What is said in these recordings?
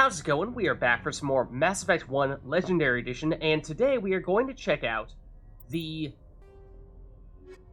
how's it going? We are back for some more Mass Effect 1 Legendary Edition, and today we are going to check out the...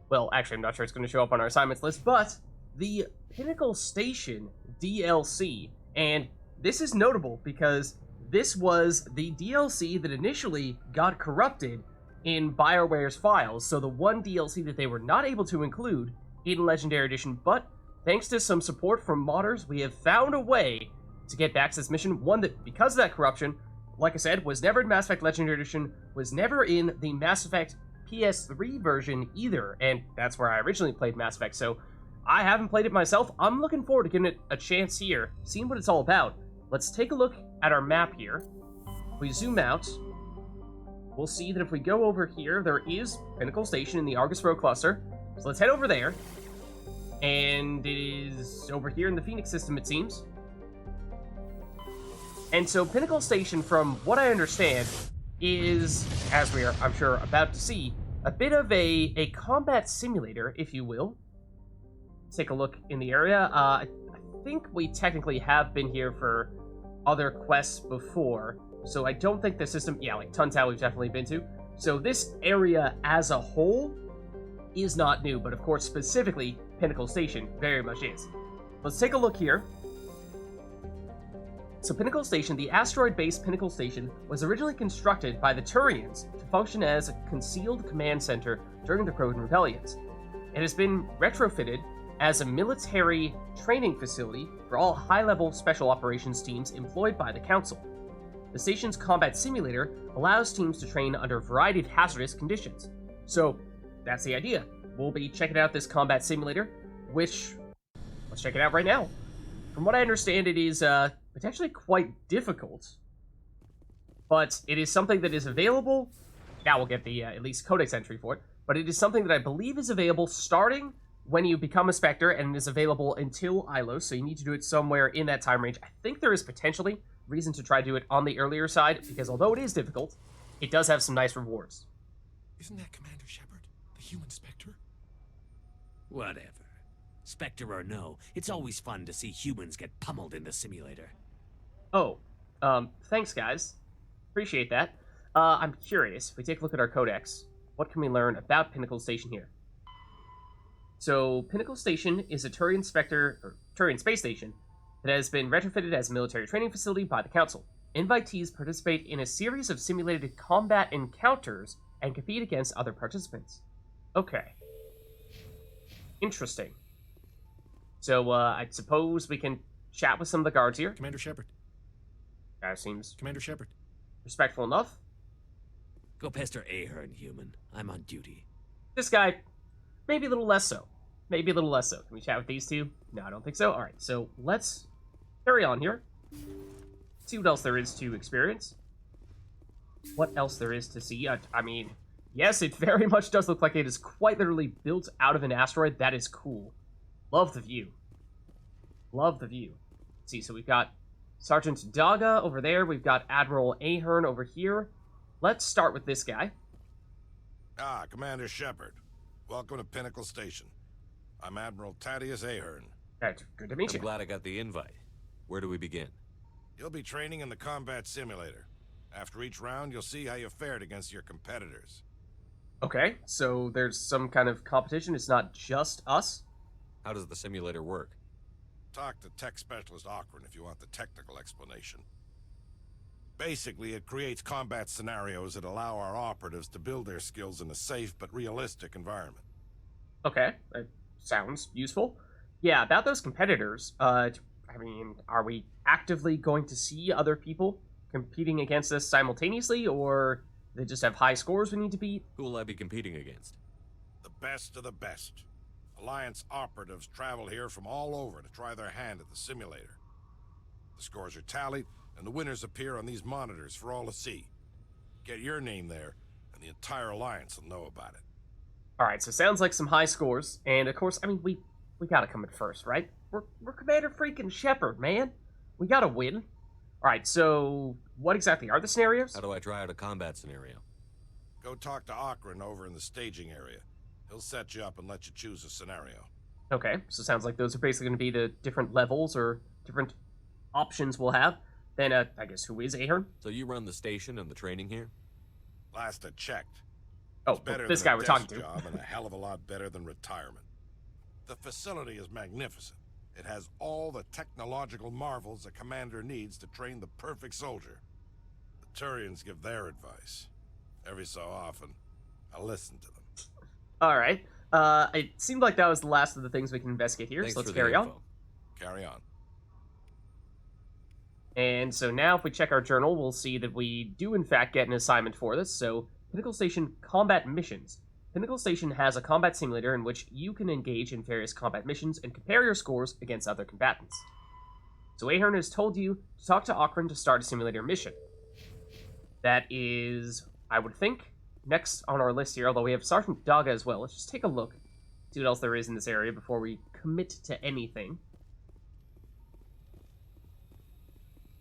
Well, actually, I'm not sure it's going to show up on our assignments list, but the Pinnacle Station DLC. And this is notable because this was the DLC that initially got corrupted in BioWare's files, so the one DLC that they were not able to include in Legendary Edition, but thanks to some support from modders, we have found a way to get back to this mission, one that, because of that corruption, like I said, was never in Mass Effect Legendary Edition, was never in the Mass Effect PS3 version either, and that's where I originally played Mass Effect, so I haven't played it myself. I'm looking forward to giving it a chance here, seeing what it's all about. Let's take a look at our map here. If we zoom out, we'll see that if we go over here, there is Pinnacle Station in the Argus Row cluster, so let's head over there, and it is over here in the Phoenix system, it seems. And so Pinnacle Station, from what I understand, is, as we are, I'm sure, about to see, a bit of a combat simulator, if you will. Let's take a look in the area. I think we technically have been here for other quests before, so I don't think the system... Yeah, like Tuntao we've definitely been to. So this area as a whole is not new, but of course, specifically, Pinnacle Station very much is. Let's take a look here. So Pinnacle Station, the asteroid-based Pinnacle Station, was originally constructed by the Turians to function as a concealed command center during the Krogan rebellions. It has been retrofitted as a military training facility for all high-level special operations teams employed by the Council. The station's combat simulator allows teams to train under a variety of hazardous conditions. So, that's the idea. We'll be checking out this combat simulator, which... let's check it out right now. From what I understand, it is, potentially quite difficult, but it is something that is available. Now we'll get the at least codex entry for it, but it is something that I believe is available starting when you become a Spectre, and is available until Ilos, so you need to do it somewhere in that time range. I think there is potentially reason to try to do it on the earlier side, because although it is difficult, it does have some nice rewards. Isn't that Commander Shepard, the human Spectre? Whatever. Spectre or no, it's always fun to see humans get pummeled in the simulator. Oh, thanks guys. Appreciate that. I'm curious, if we take a look at our codex, what can we learn about Pinnacle Station here? So, Pinnacle Station is a Turian space station that has been retrofitted as a military training facility by the Council. Invitees participate in a series of simulated combat encounters and compete against other participants. Okay. Interesting. So, I suppose we can chat with some of the guards here. Commander Shepard. That seems Commander Shepard. respectful enough. Go pester Ahern, human. I'm on duty. This guy, maybe a little less so. Maybe a little less so. Can we chat with these two? No, I don't think so. Alright, so let's carry on here. See what else there is to experience. What else there is to see. I mean, yes, it very much does look like it is quite literally built out of an asteroid. That is cool. Love the view. Love the view. Let's see, so we've got Sergeant Daga over there. We've got Admiral Ahern over here. Let's start with this guy. Ah, Commander Shepard. Welcome to Pinnacle Station. I'm Admiral Thaddeus Ahern. Good to meet you. I'm glad I got the invite. Where do we begin? You'll be training in the combat simulator. After each round, you'll see how you fared against your competitors. Okay, so there's some kind of competition. It's not just us. How does the simulator work? Talk to Tech Specialist Ocran if you want the technical explanation. Basically, it creates combat scenarios that allow our operatives to build their skills in a safe but realistic environment. Okay, that sounds useful. Yeah, about those competitors, I mean, are we actively going to see other people competing against us simultaneously, or they just have high scores we need to beat? Who will I be competing against? The best of the best. Alliance operatives travel here from all over to try their hand at the simulator. The scores are tallied, and the winners appear on these monitors for all to see. Get your name there, and the entire Alliance will know about it. Alright, so sounds like some high scores, and of course, I mean, we gotta come in first, right? We're Commander freaking Shepard, man. We gotta win. Alright, so what exactly are the scenarios? How do I try out a combat scenario? Go talk to Ocran over in the staging area. He'll set you up and let you choose a scenario. Okay, so sounds like those are basically going to be the different levels or different options we'll have. Then, I guess who is Ahern? So you run the station and the training here? Last I checked. Oh, It's better this than guy a we're talking desk to. job and a hell of a lot better than retirement. The facility is magnificent. It has all the technological marvels a commander needs to train the perfect soldier. The Turians give their advice. Every so often, I listen to them. All right. It seemed like that was the last of the things we can investigate here, Thanks so let's for the carry on. info. Carry on. And so now if we check our journal, we'll see that we do in fact get an assignment for this. So, Pinnacle Station Combat Missions. Pinnacle Station has a combat simulator in which you can engage in various combat missions and compare your scores against other combatants. So Ahern has told you to talk to Akron to start a simulator mission. That is, I would think, next on our list here, although we have Sergeant Daga as well. Let's just take a look, see what else there is in this area before we commit to anything.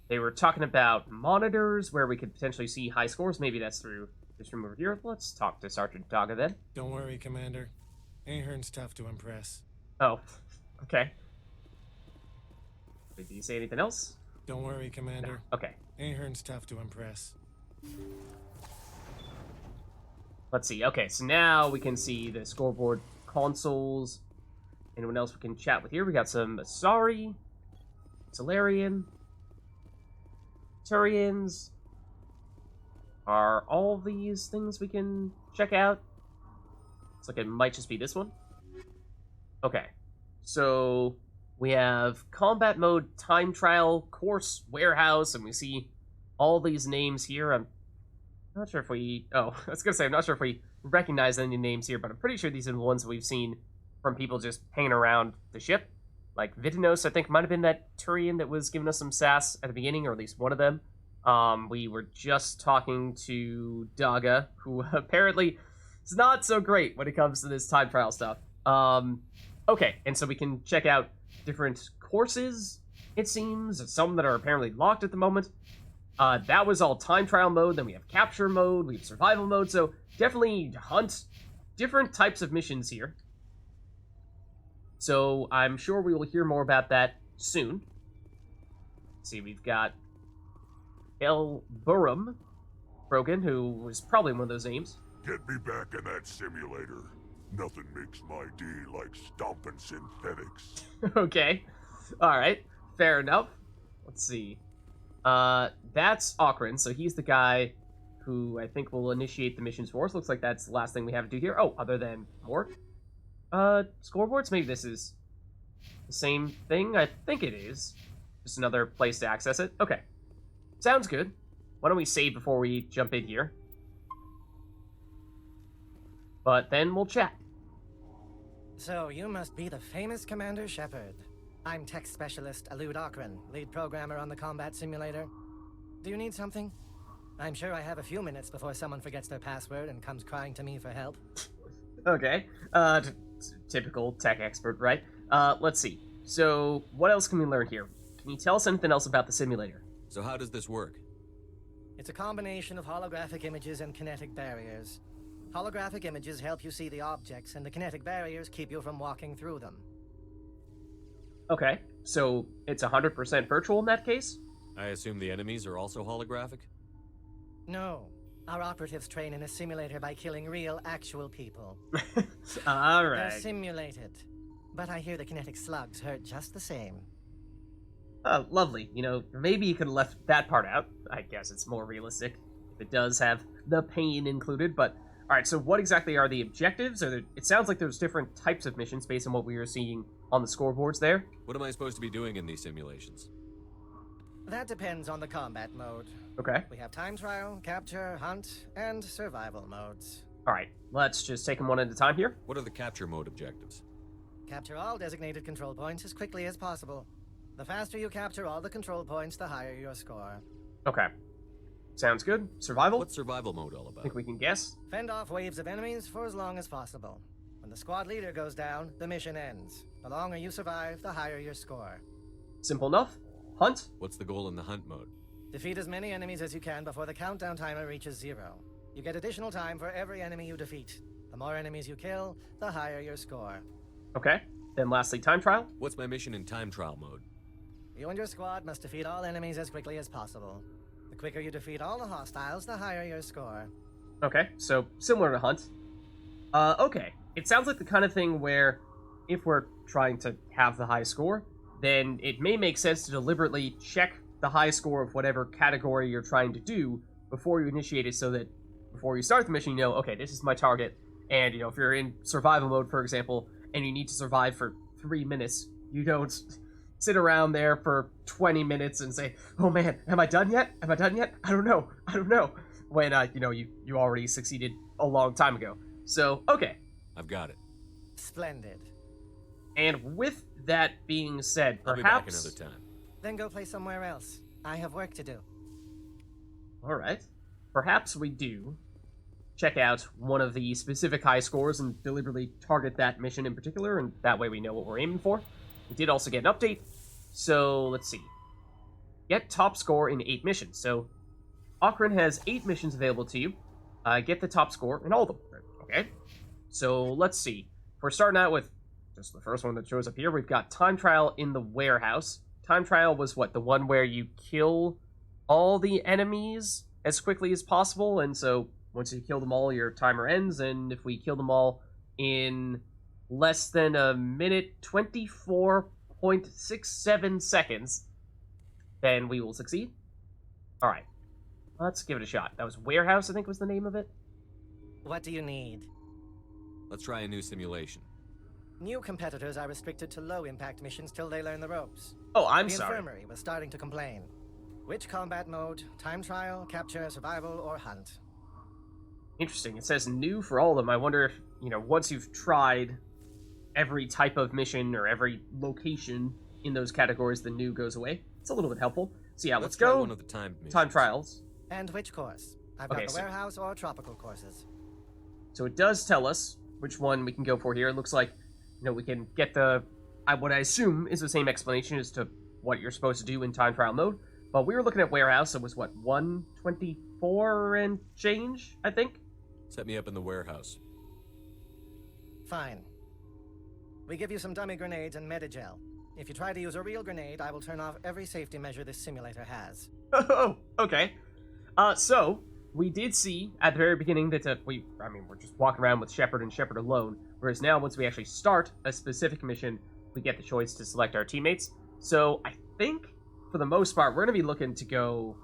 They were talking about monitors where we could potentially see high scores. Maybe that's through this room over here. Let's talk to Sergeant Daga then. Don't worry, Commander. Ahern's tough to impress. Oh, okay. Did you say anything else? Don't worry, Commander. Okay. Ahern's tough to impress. Let's see. Okay, so now we can see the scoreboard consoles. Anyone else we can chat with here? We got some Asari, Solarian, Turians. Are all these things we can check out? Looks like it might just be this one. Okay, so we have combat mode, time trial, course, warehouse, and we see all these names here. I'm not sure if we... Oh, I was going to say, I'm not sure if we recognize any names here, but I'm pretty sure these are the ones that we've seen from people just hanging around the ship. Like Vidinos, I think, might have been that Turian that was giving us some sass at the beginning, or at least one of them. We were just talking to Daga, who apparently is not so great when it comes to this time trial stuff. Okay, and so we can check out different courses, it seems, some that are apparently locked at the moment. That was all time trial mode, then we have capture mode, we have survival mode, so definitely hunt different types of missions here. So I'm sure we will hear more about that soon. Let's see, we've got El Burrum Brogan, who was probably one of those names. Get me back in that simulator. Nothing makes my day like stomping synthetics. Okay. Alright. Fair enough. Let's see. That's Akron, so he's the guy who I think will initiate the missions for us. Looks like that's the last thing we have to do here. Oh, other than more? Scoreboards? Maybe this is the same thing? I think it is. Just another place to access it. Okay. Sounds good. Why don't we save before we jump in here? But then we'll chat. So, you must be the famous Commander Shepard. I'm tech specialist Alud Akron, lead programmer on the combat simulator. Do you need something? I'm sure I have a few minutes before someone forgets their password and comes crying to me for help. Okay. Typical tech expert, right? Let's see. So, what else can we learn here? Can you tell us anything else about the simulator? So how does this work? It's a combination of holographic images and kinetic barriers. Holographic images help you see the objects, and the kinetic barriers keep you from walking through them. Okay, so it's 100% virtual in that case? I assume the enemies are also holographic? No. Our operatives train in a simulator by killing real, actual people. They're Alright. simulated. But I hear the kinetic slugs hurt just the same. Lovely. You know, maybe you could have left that part out. I guess it's more realistic if it does have the pain included, but... Alright, so what exactly are the objectives? It sounds like there's different types of missions based on what we were seeing on the scoreboards there. What am I supposed to be doing in these simulations? That depends on the combat mode. Okay. We have time trial, capture, hunt, and survival modes. Alright, let's just take them one at a time here. What are the capture mode objectives? Capture all designated control points as quickly as possible. The faster you capture all the control points, the higher your score. Okay. Sounds good. Survival? What's survival mode all I about? think we can guess. Fend off waves of enemies for as long as possible. When the squad leader goes down, the mission ends. The longer you survive, the higher your score. Simple enough. Hunt? What's the goal in the hunt mode? Defeat as many enemies as you can before the countdown timer reaches 0. You get additional time for every enemy you defeat. The more enemies you kill, the higher your score. Okay. Then lastly, time trial? What's my mission in time trial mode? You and your squad must defeat all enemies as quickly as possible. The quicker you defeat all the hostiles, the higher your score. Okay, so similar to Hunt. Okay. It sounds like the kind of thing where if we're trying to have the high score, then it may make sense to deliberately check the high score of whatever category you're trying to do before you initiate it, so that before you start the mission, you know, okay, this is my target. And, you know, if you're in survival mode, for example, and you need to survive for 3 minutes, you don't sit around there for 20 minutes and say, oh man, am I done yet? Am I done yet? I don't know. When, you know, you already succeeded a long time ago. So, okay. I've got it. Splendid. And with that being said, I'll be back perhaps... another time. Then go play somewhere else. I have work to do. Alright. Perhaps we do check out one of the specific high scores and deliberately target that mission in particular, and that way we know what we're aiming for. We did also get an update, so let's see. Get top score in 8 missions. So, Okran has 8 missions available to you. Get the top score in all of them. Okay? So, let's see. We're starting out with just the first one that shows up here. We've got Time Trial in the Warehouse. Time Trial was what? The one where you kill all the enemies as quickly as possible, and so once you kill them all, your timer ends, and if we kill them all in less than a minute, 24.67 seconds, then we will succeed. Alright, let's give it a shot. That was Warehouse, I think was the name of it. What do you need? Let's try a new simulation. New competitors are restricted to low-impact missions till they learn the ropes. Oh, I'm the sorry. infirmary was starting to complain. Which combat mode? Time trial, capture, survival, or hunt? Interesting. It says new for all of them. I wonder if, you know, once you've tried every type of mission or every location in those categories, the new goes away. It's a little bit helpful. So yeah, let's try go. one of the timed missions. Time trials. And which course? I've got Okay, the so- warehouse or tropical courses. So it does tell us which one we can go for here. It looks like, you know, we can get what I assume is the same explanation as to what you're supposed to do in time trial mode. But we were looking at Warehouse. It was, what, 124 and change, I think? Set me up in the warehouse. Fine. We give you some dummy grenades and medigel. If you try to use a real grenade, I will turn off every safety measure this simulator has. Oh, okay. So, we did see at the very beginning that we're just walking around with Shepard and Shepard alone. Whereas now, once we actually start a specific mission, we get the choice to select our teammates. So, I think, for the most part, we're going to be looking to go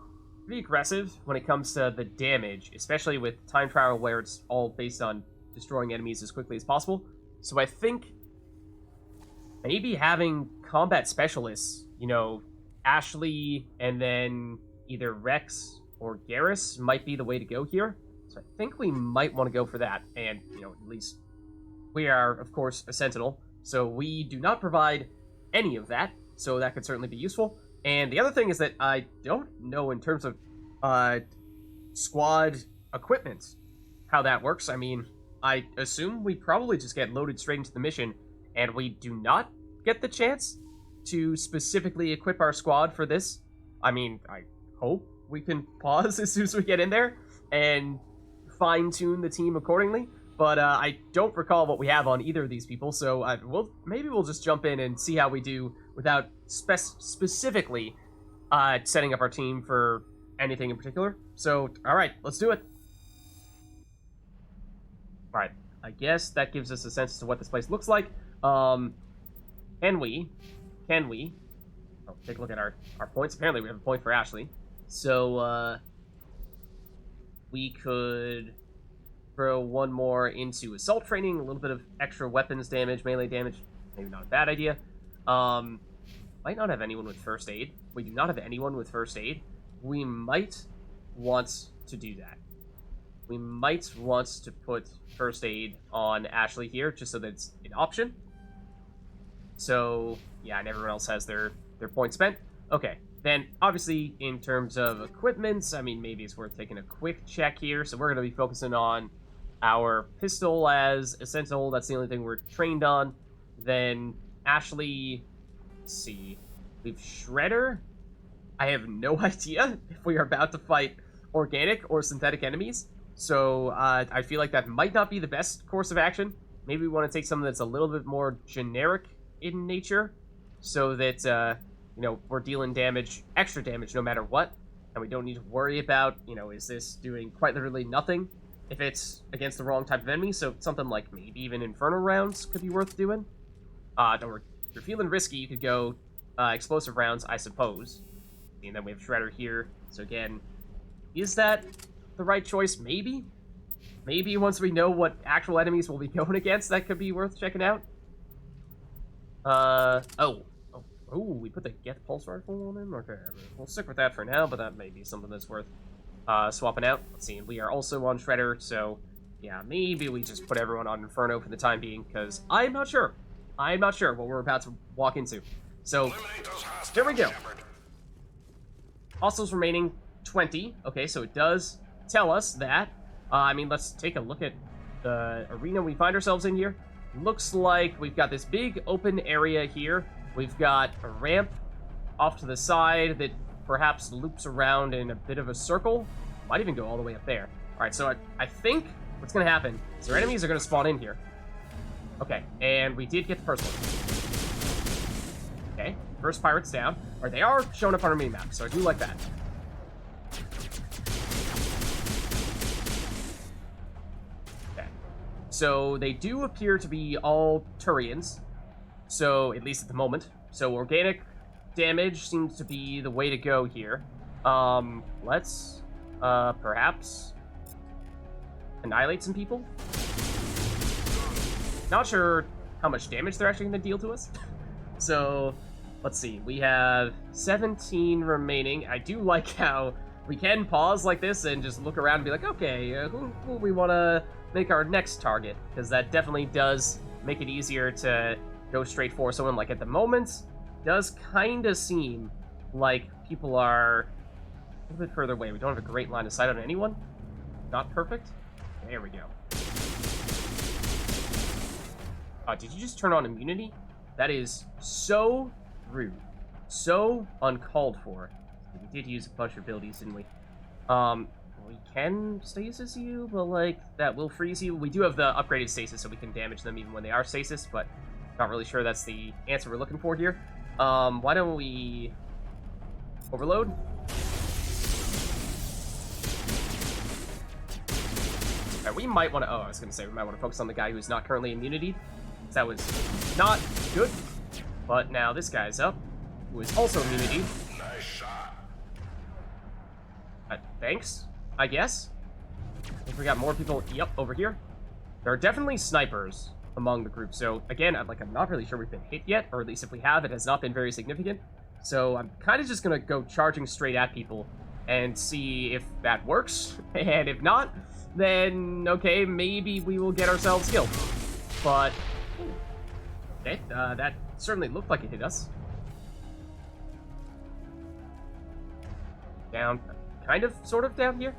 pretty aggressive when it comes to the damage, especially with time trial where it's all based on destroying enemies as quickly as possible. So I think maybe having combat specialists, you know, Ashley and then either Rex or Garrus might be the way to go here. So I think we might want to go for that. And, you know, at least we are, of course, a Sentinel, so we do not provide any of that, so that could certainly be useful. And the other thing is that I don't know in terms of squad equipment how that works. I mean, I assume we probably just get loaded straight into the mission, and we do not get the chance to specifically equip our squad for this. I mean, I hope we can pause as soon as we get in there and fine-tune the team accordingly. But I don't recall what we have on either of these people, so maybe we'll just jump in and see how we do without specifically setting up our team for anything in particular. So, alright, let's do it. Alright, I guess that gives us a sense as to what this place looks like. Can we take a look at our points? Apparently we have a point for Ashley. So, we could throw one more into assault training, a little bit of extra weapons damage, melee damage, maybe not a bad idea. Might not have anyone with first aid. We do not have anyone with first aid. We might want to do that. We might want to put first aid on Ashley here, just so that it's an option. So, yeah, and everyone else has their points spent. Okay, then, obviously, in terms of equipment, I mean, maybe it's worth taking a quick check here. So we're going to be focusing on our pistol as a Sentinel. That's the only thing we're trained on. Then Ashley, let's see, we've Shredder. I have no idea if we are about to fight organic or synthetic enemies. So I feel like that might not be the best course of action. Maybe we want to take something that's a little bit more generic in nature, so that you know, we're dealing damage, extra damage, no matter what. And we don't need to worry about, you know, is this doing quite literally nothing if it's against the wrong type of enemy. So something like maybe even Inferno rounds could be worth doing. Don't worry. If you're feeling risky, you could go explosive rounds, I suppose. And then we have Shredder here. So again, is that the right choice? Maybe. Maybe once we know what actual enemies we'll be going against, that could be worth checking out. We put the Get Pulse Rifle on him? Okay, we'll stick with that for now, but that may be something that's worth swapping out. Let's see, we are also on Shredder, so yeah, maybe we just put everyone on Inferno for the time being, because I'm not sure. I'm not sure what we're about to walk into. So, here we go. Hostiles remaining 20. Okay, so it does tell us that. I mean, let's take a look at the arena we find ourselves in here. Looks like we've got this big open area here. We've got a ramp off to the side that perhaps loops around in a bit of a circle. Might even go all the way up there. All right, so I think what's going to happen is our enemies are going to spawn in here. Okay, and we did get the first one. Okay, first pirate's down. Or they are showing up on our mini-map, so I do like that. Okay, so they do appear to be all Turians. So, at least at the moment. So, organic damage seems to be the way to go here. Let's, perhaps annihilate some people. Not sure how much damage they're actually going to deal to us. So, let's see. We have 17 remaining. I do like how we can pause like this and just look around and be like, okay, who we want to make our next target? Because that definitely does make it easier to go straight for someone. Like at the moment, does kind of seem like people are a little bit further away. We don't have a great line of sight on anyone. Not perfect. There we go. Did you just turn on immunity? That is so rude. So uncalled for. We did use a bunch of abilities, didn't we? We can stasis you, but like, that will freeze you. We do have the upgraded stasis, so we can damage them even when they are stasis, but not really sure that's the answer we're looking for here. Why don't we overload? Right, we might want to, I was going to say, we might want to focus on the guy who's not currently immunity. That was not good. But now this guy's up, who is also immunity. Nice shot. Thanks, I guess. I think we got more people, yep, over here. There are definitely snipers among the group. So again, I'm not really sure we've been hit yet, or at least if we have, it has not been very significant. So I'm kind of just going to go charging straight at people and see if that works. And if not, then okay, maybe we will get ourselves killed. But okay, that certainly looked like it hit us. Down, kind of, sort of down here.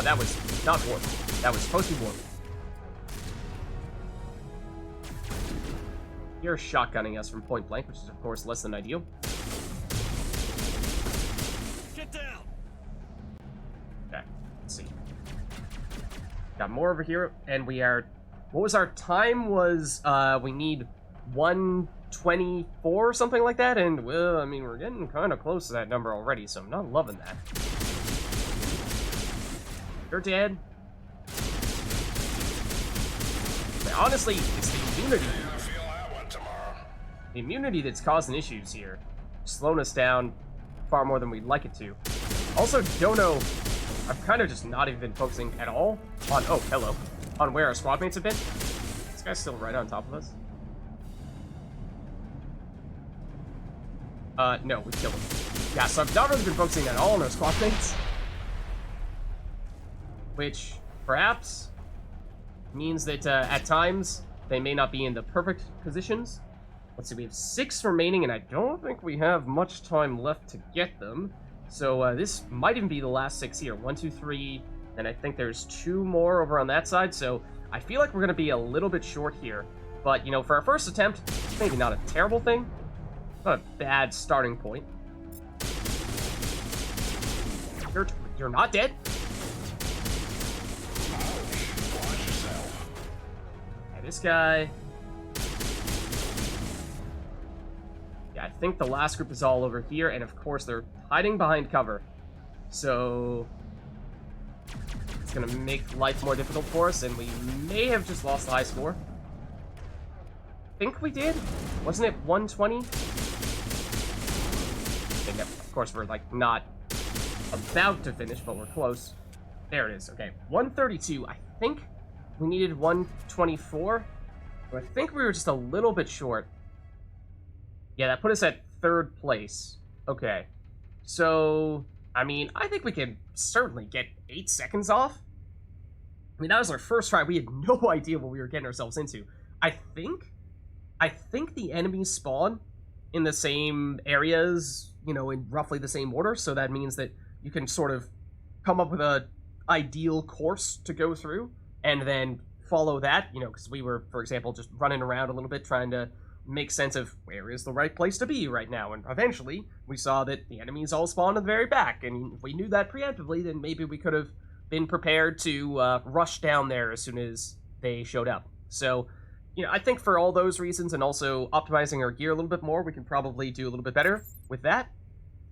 That was not warp. That was supposed to be warp. You're shotgunning us from point blank, which is of course less than ideal. Get down. Okay, let's see. Got more over here, and we are. What was our time? Was we need 124 or something like that, and well, I mean we're getting kind of close to that number already, so I'm not loving that. You're dead. But honestly, it's the immunity. The immunity that's causing issues here. Slowing us down far more than we'd like it to. Also, don't know, I've kind of just not even been focusing at all on, oh, hello, on where our squad mates have been. This guy's still right on top of us. No, we killed him. Yeah, so I've not really been focusing at all on our squad mates. Which, perhaps, means that at times, they may not be in the perfect positions. Let's see, we have 6 remaining, and I don't think we have much time left to get them. So this might even be the last 6 here. 1, 2, 3, and I think there's 2 more over on that side. So I feel like we're going to be a little bit short here. But, you know, for our first attempt, maybe not a terrible thing. Not a bad starting point. You're not dead? Yeah, this guy... Yeah, I think the last group is all over here, and of course they're hiding behind cover. So it's gonna make life more difficult for us, and we may have just lost the high score. I think we did? Wasn't it 120? And of course we're like not about to finish, but we're close. There it is. Okay, 132. I think we needed 124. I think we were just a little bit short. Yeah, that put us at 3rd place. Okay. So, I mean, I think we can certainly get 8 seconds off. I mean, that was our first try. We had no idea what we were getting ourselves into. I think the enemies spawn in the same areas, you know, in roughly the same order, so that means that you can sort of come up with a ideal course to go through, and then follow that, you know, because we were, for example, just running around a little bit trying to make sense of where is the right place to be right now, and eventually we saw that the enemies all spawned at the very back, and if we knew that preemptively, then maybe we could have been prepared to rush down there as soon as they showed up. So, you know, I think for all those reasons, and also optimizing our gear a little bit more, we can probably do a little bit better with that.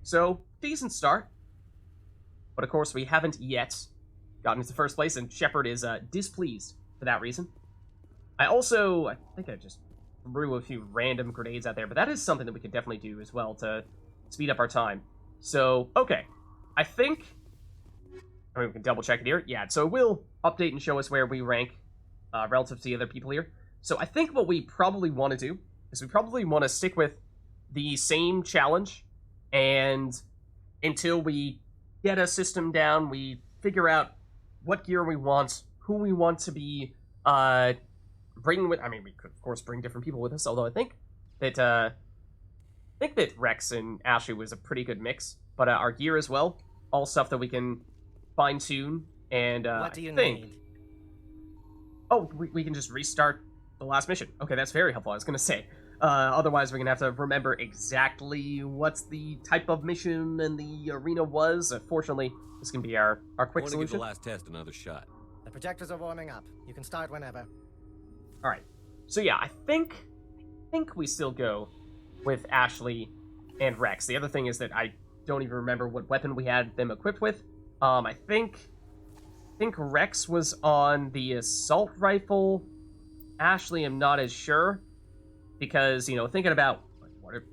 So, decent start. But of course, we haven't yet gotten into 1st place, and Shepard is displeased for that reason. I think I just threw a few random grenades out there, but that is something that we could definitely do as well to speed up our time. So, okay. I think... I mean, we can double check it here. Yeah, so it will update and show us where we rank relative to the other people here. So I think what we probably want to do is we probably want to stick with the same challenge, and until we get a system down, we figure out what gear we want, who we want to be bringing with. I mean, we could of course bring different people with us, although I think that Rex and Ashley was a pretty good mix. But our gear as well, all stuff that we can fine tune, and What do you I think. need? Oh, we can just restart the last mission. Okay, that's very helpful. I was gonna say. Otherwise, we're gonna have to remember exactly what's the type of mission and the arena was. Fortunately, this can be our quick I want to give solution. the last test another shot. The projectors are warming up. You can start whenever. All right. So yeah, I think we still go with Ashley and Rex. The other thing is that I don't even remember what weapon we had them equipped with. I think Rex was on the assault rifle. Ashley, I'm not as sure, because, you know, thinking about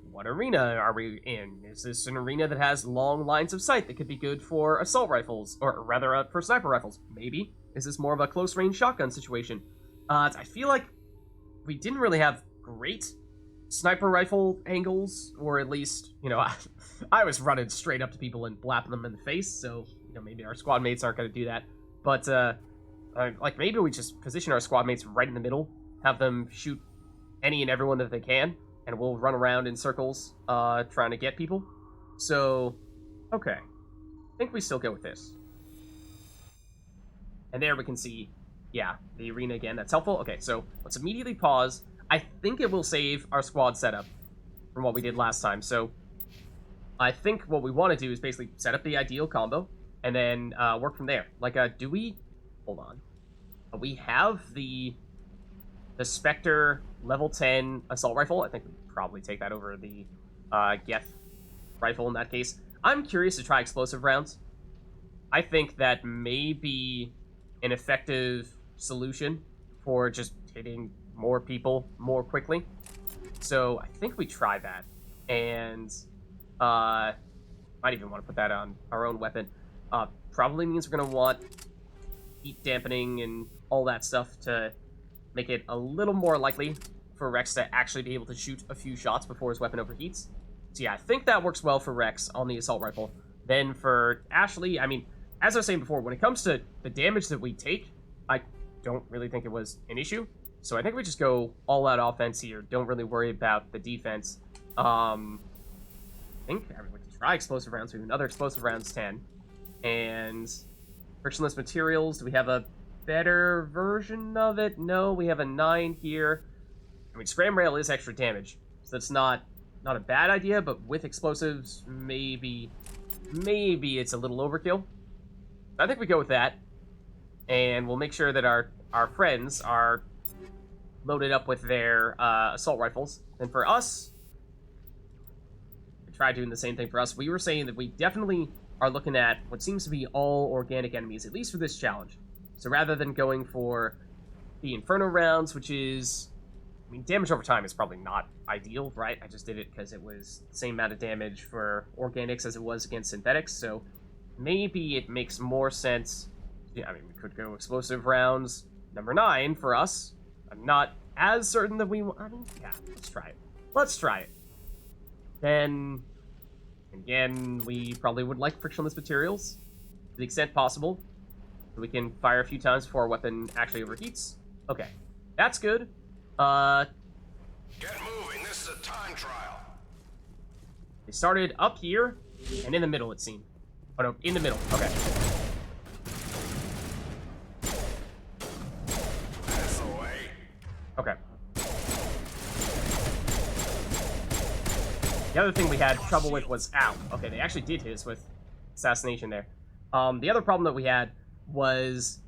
what arena are we in? Is this an arena that has long lines of sight that could be good for assault rifles, or rather for sniper rifles? Maybe. Is this more of a close range shotgun situation? I feel like we didn't really have great sniper rifle angles, or at least, you know, I was running straight up to people and blapping them in the face, so, you know, maybe our squad mates aren't going to do that. But, like, maybe we just position our squad mates right in the middle, have them shoot any and everyone that they can, and we'll run around in circles, trying to get people. So, okay. I think we still go with this. And there we can see, yeah, the arena again. That's helpful. Okay, so let's immediately pause. I think it will save our squad setup from what we did last time. So I think what we want to do is basically set up the ideal combo and then work from there. Like, do we... Hold on. We have the Spectre level 10 assault rifle. I think we probably take that over the Geth rifle in that case. I'm curious to try explosive rounds. I think that may be an effective solution for just hitting more people more quickly. So I think we try that. And might even want to put that on our own weapon. Probably means we're going to want heat dampening and all that stuff to make it a little more likely for Rex to actually be able to shoot a few shots before his weapon overheats. So yeah, I think that works well for Rex on the assault rifle. Then for Ashley, I mean, as I was saying before, when it comes to the damage that we take, I don't really think it was an issue. So I think we just go all-out offense here. Don't really worry about the defense. I think we can try explosive rounds. We have another explosive rounds 10. And frictionless materials, do we have a better version of it? No, we have a 9 here. I mean, scram rail is extra damage, so that's not a bad idea, but with explosives, maybe it's a little overkill. I think we go with that, and we'll make sure that our friends are loaded up with their assault rifles. And for us, try doing the same thing for us. We were saying that we definitely are looking at what seems to be all organic enemies, at least for this challenge. So rather than going for the Inferno rounds, which is... I mean, damage over time is probably not ideal, right? I just did it because it was the same amount of damage for organics as it was against synthetics, so maybe it makes more sense. Yeah, I mean, we could go explosive rounds. Number 9 for us. I'm not as certain that we... I mean, yeah, let's try it. Let's try it. Then, again, we probably would like frictionless materials to the extent possible. So we can fire a few times before our weapon actually overheats. Okay, that's good. Get moving, this is a time trial. They started up here and in the middle, it seemed. Oh no, in the middle. Okay. That's the way. Okay. The other thing we had trouble with was... Ow. Okay, they actually did hit us with assassination there. The other problem that we had was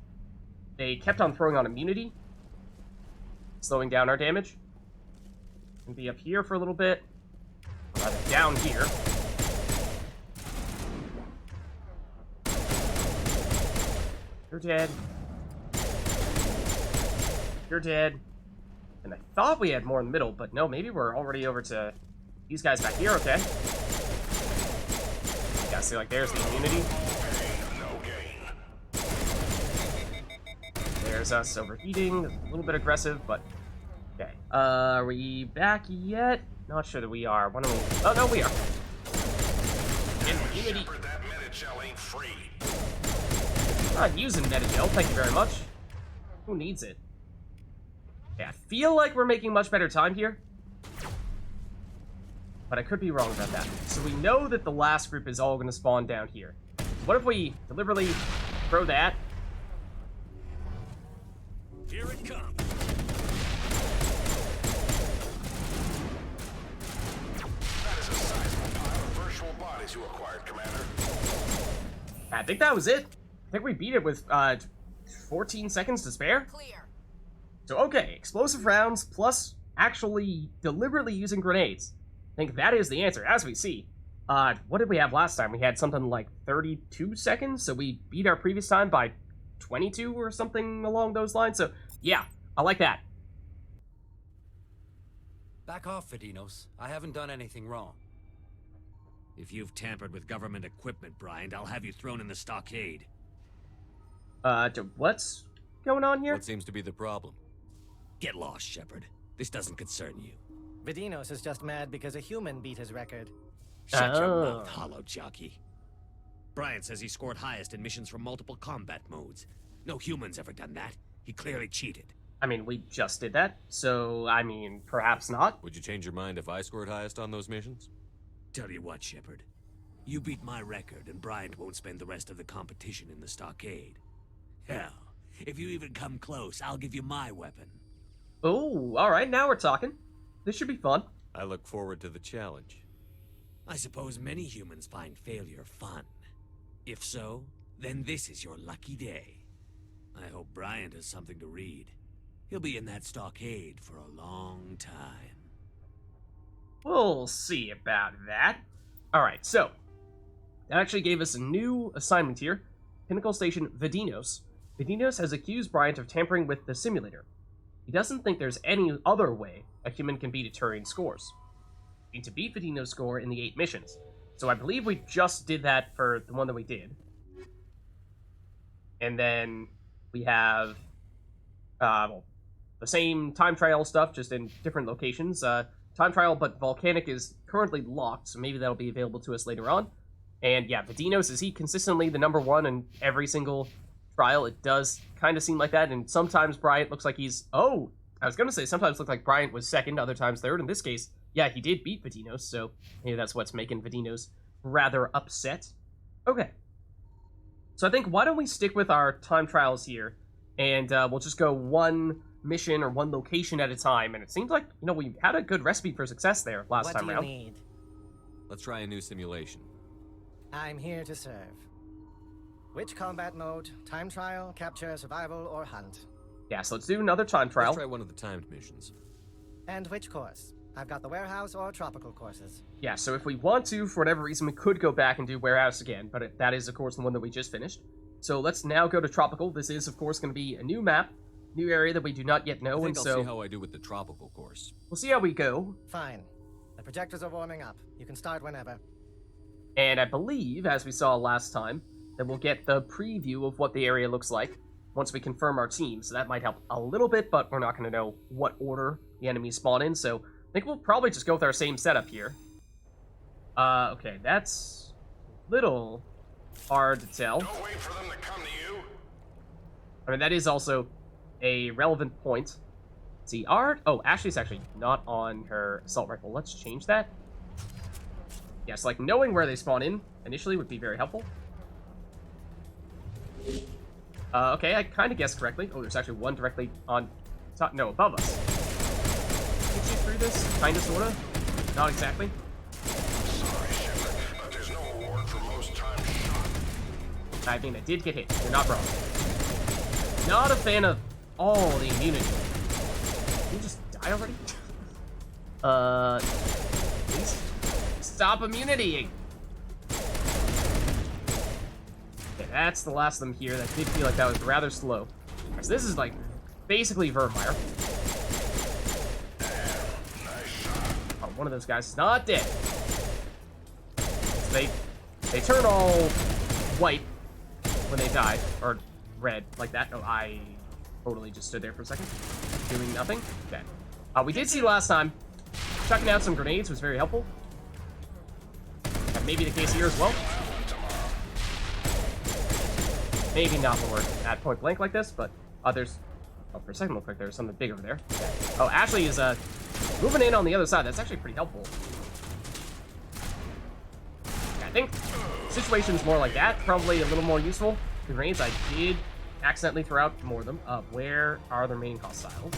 they kept on throwing on immunity, slowing down our damage. We'll be up here for a little bit. Or rather, down here. You're dead. You're dead. And I thought we had more in the middle, but no, maybe we're already over to these guys back here. Okay. Yeah, see, like, there's the immunity. There's us overheating. A little bit aggressive, but... Okay. Are we back yet? Not sure that we are. When are we... Oh, no, we are. Immunity. Shepard, that Metagel ain't free. I'm not using Metagel, thank you very much. Who needs it? Yeah, I feel like we're making much better time here. But I could be wrong about that. So we know that the last group is all going to spawn down here. What if we deliberately throw that? Here it comes. That is a sizable pile of virtual bodies you acquired, Commander. I think that was it. I think we beat it with 14 seconds to spare. Clear. So okay, explosive rounds plus actually deliberately using grenades. I think that is the answer, as we see. What did we have last time? We had something like 32 seconds, so we beat our previous time by 22 or something along those lines. So yeah, I like that. Back off, Vidinos. I haven't done anything wrong. If you've tampered with government equipment, Bryant, I'll have you thrown in the stockade. What's going on here? What seems to be the problem? Get lost, Shepard. This doesn't concern you. Vidinos is just mad because a human beat his record. Shut your Oh. mouth, hollow jockey. Bryant says he scored highest in missions from multiple combat modes. No human's ever done that. He clearly cheated. I mean, we just did that, so, I mean, perhaps not. Would you change your mind if I scored highest on those missions? Tell you what, Shepard. You beat my record, and Bryant won't spend the rest of the competition in the stockade. Hell, if you even come close, I'll give you my weapon. Oh, alright, now we're talking. This should be fun. I look forward to the challenge. I suppose many humans find failure fun. If so, then this is your lucky day. I hope Bryant has something to read. He'll be in that stockade for a long time. We'll see about that. Alright, so, that actually gave us a new assignment here. Pinnacle Station Vidinos. Vidinos has accused Bryant of tampering with the simulator. He doesn't think there's any other way a human can beat a Turian scores. We need to beat Vidinos' score in the 8 missions. So I believe we just did that for the one that we did. And then we have well, the same time trial stuff, just in different locations. Time trial, but Volcanic is currently locked, so maybe that'll be available to us later on. And yeah, Vidinos, is he consistently the number 1 in every single trial? It does kind of seem like that, and sometimes Bryant looks like he's... Oh, I was going to say, sometimes looked like Bryant was second, other times third. In this case, yeah, he did beat Vidinos, so maybe that's what's making Vidinos rather upset. Okay. So I think, why don't we stick with our time trials here, and we'll just go one mission or one location at a time, and it seems like, you know, we had a good recipe for success there last time around. What do you need? Let's try a new simulation. I'm here to serve. Which combat mode? Time trial, capture, survival, or hunt? Yeah, so let's do another time trial. Let's try one of the timed missions. And which course? I've got the warehouse or tropical courses. Yeah, so if we want to, for whatever reason, we could go back and do warehouse again, but that is, of course, the one that we just finished. So let's now go to tropical. This is, of course, going to be a new map, new area that we do not yet know, I think and I'll so see how I do with the tropical course. we'll see how we go. Fine. The projectors are warming up. You can start whenever. And I believe, as we saw last time, that we'll get the preview of what the area looks like once we confirm our team. So that might help a little bit, but we're not going to know what order the enemies spawn in, so I think we'll probably just go with our same setup here. Okay, that's a little hard to tell. Don't wait for them to come to you. I mean, that is also a relevant point. Let's see, oh, Ashley's actually not on her assault rifle. Let's change that. Yes, like, knowing where they spawn in initially would be very helpful. Okay, I kind of guessed correctly. Oh, there's actually one directly on top, no, above us. Can you shoot through this? Kinda, sorta? Not exactly. Sorry, Shepard, but there's no reward for most times shot. I mean, I did get hit. You're not wrong. Not a fan of all the immunity. Did you just die already? Please stop immunitying. Okay, that's the last of them here. That did feel like that was rather slow. So this is like basically Vermeer. Oh, one of those guys is not dead. So they turn all white when they die, or red, like that. Oh, I totally just stood there for a second, doing nothing. Okay. We did see last time, chucking out some grenades was very helpful. That may be the case here as well. Maybe not when we're at point blank like this, but there's... Oh, for a second, it looked like there was something big over there. Okay. Oh, Ashley is moving in on the other side. That's actually pretty helpful. Yeah, I think situations more like that, probably a little more useful. The grenades I did accidentally throw out more of them. Where are the remaining hostiles?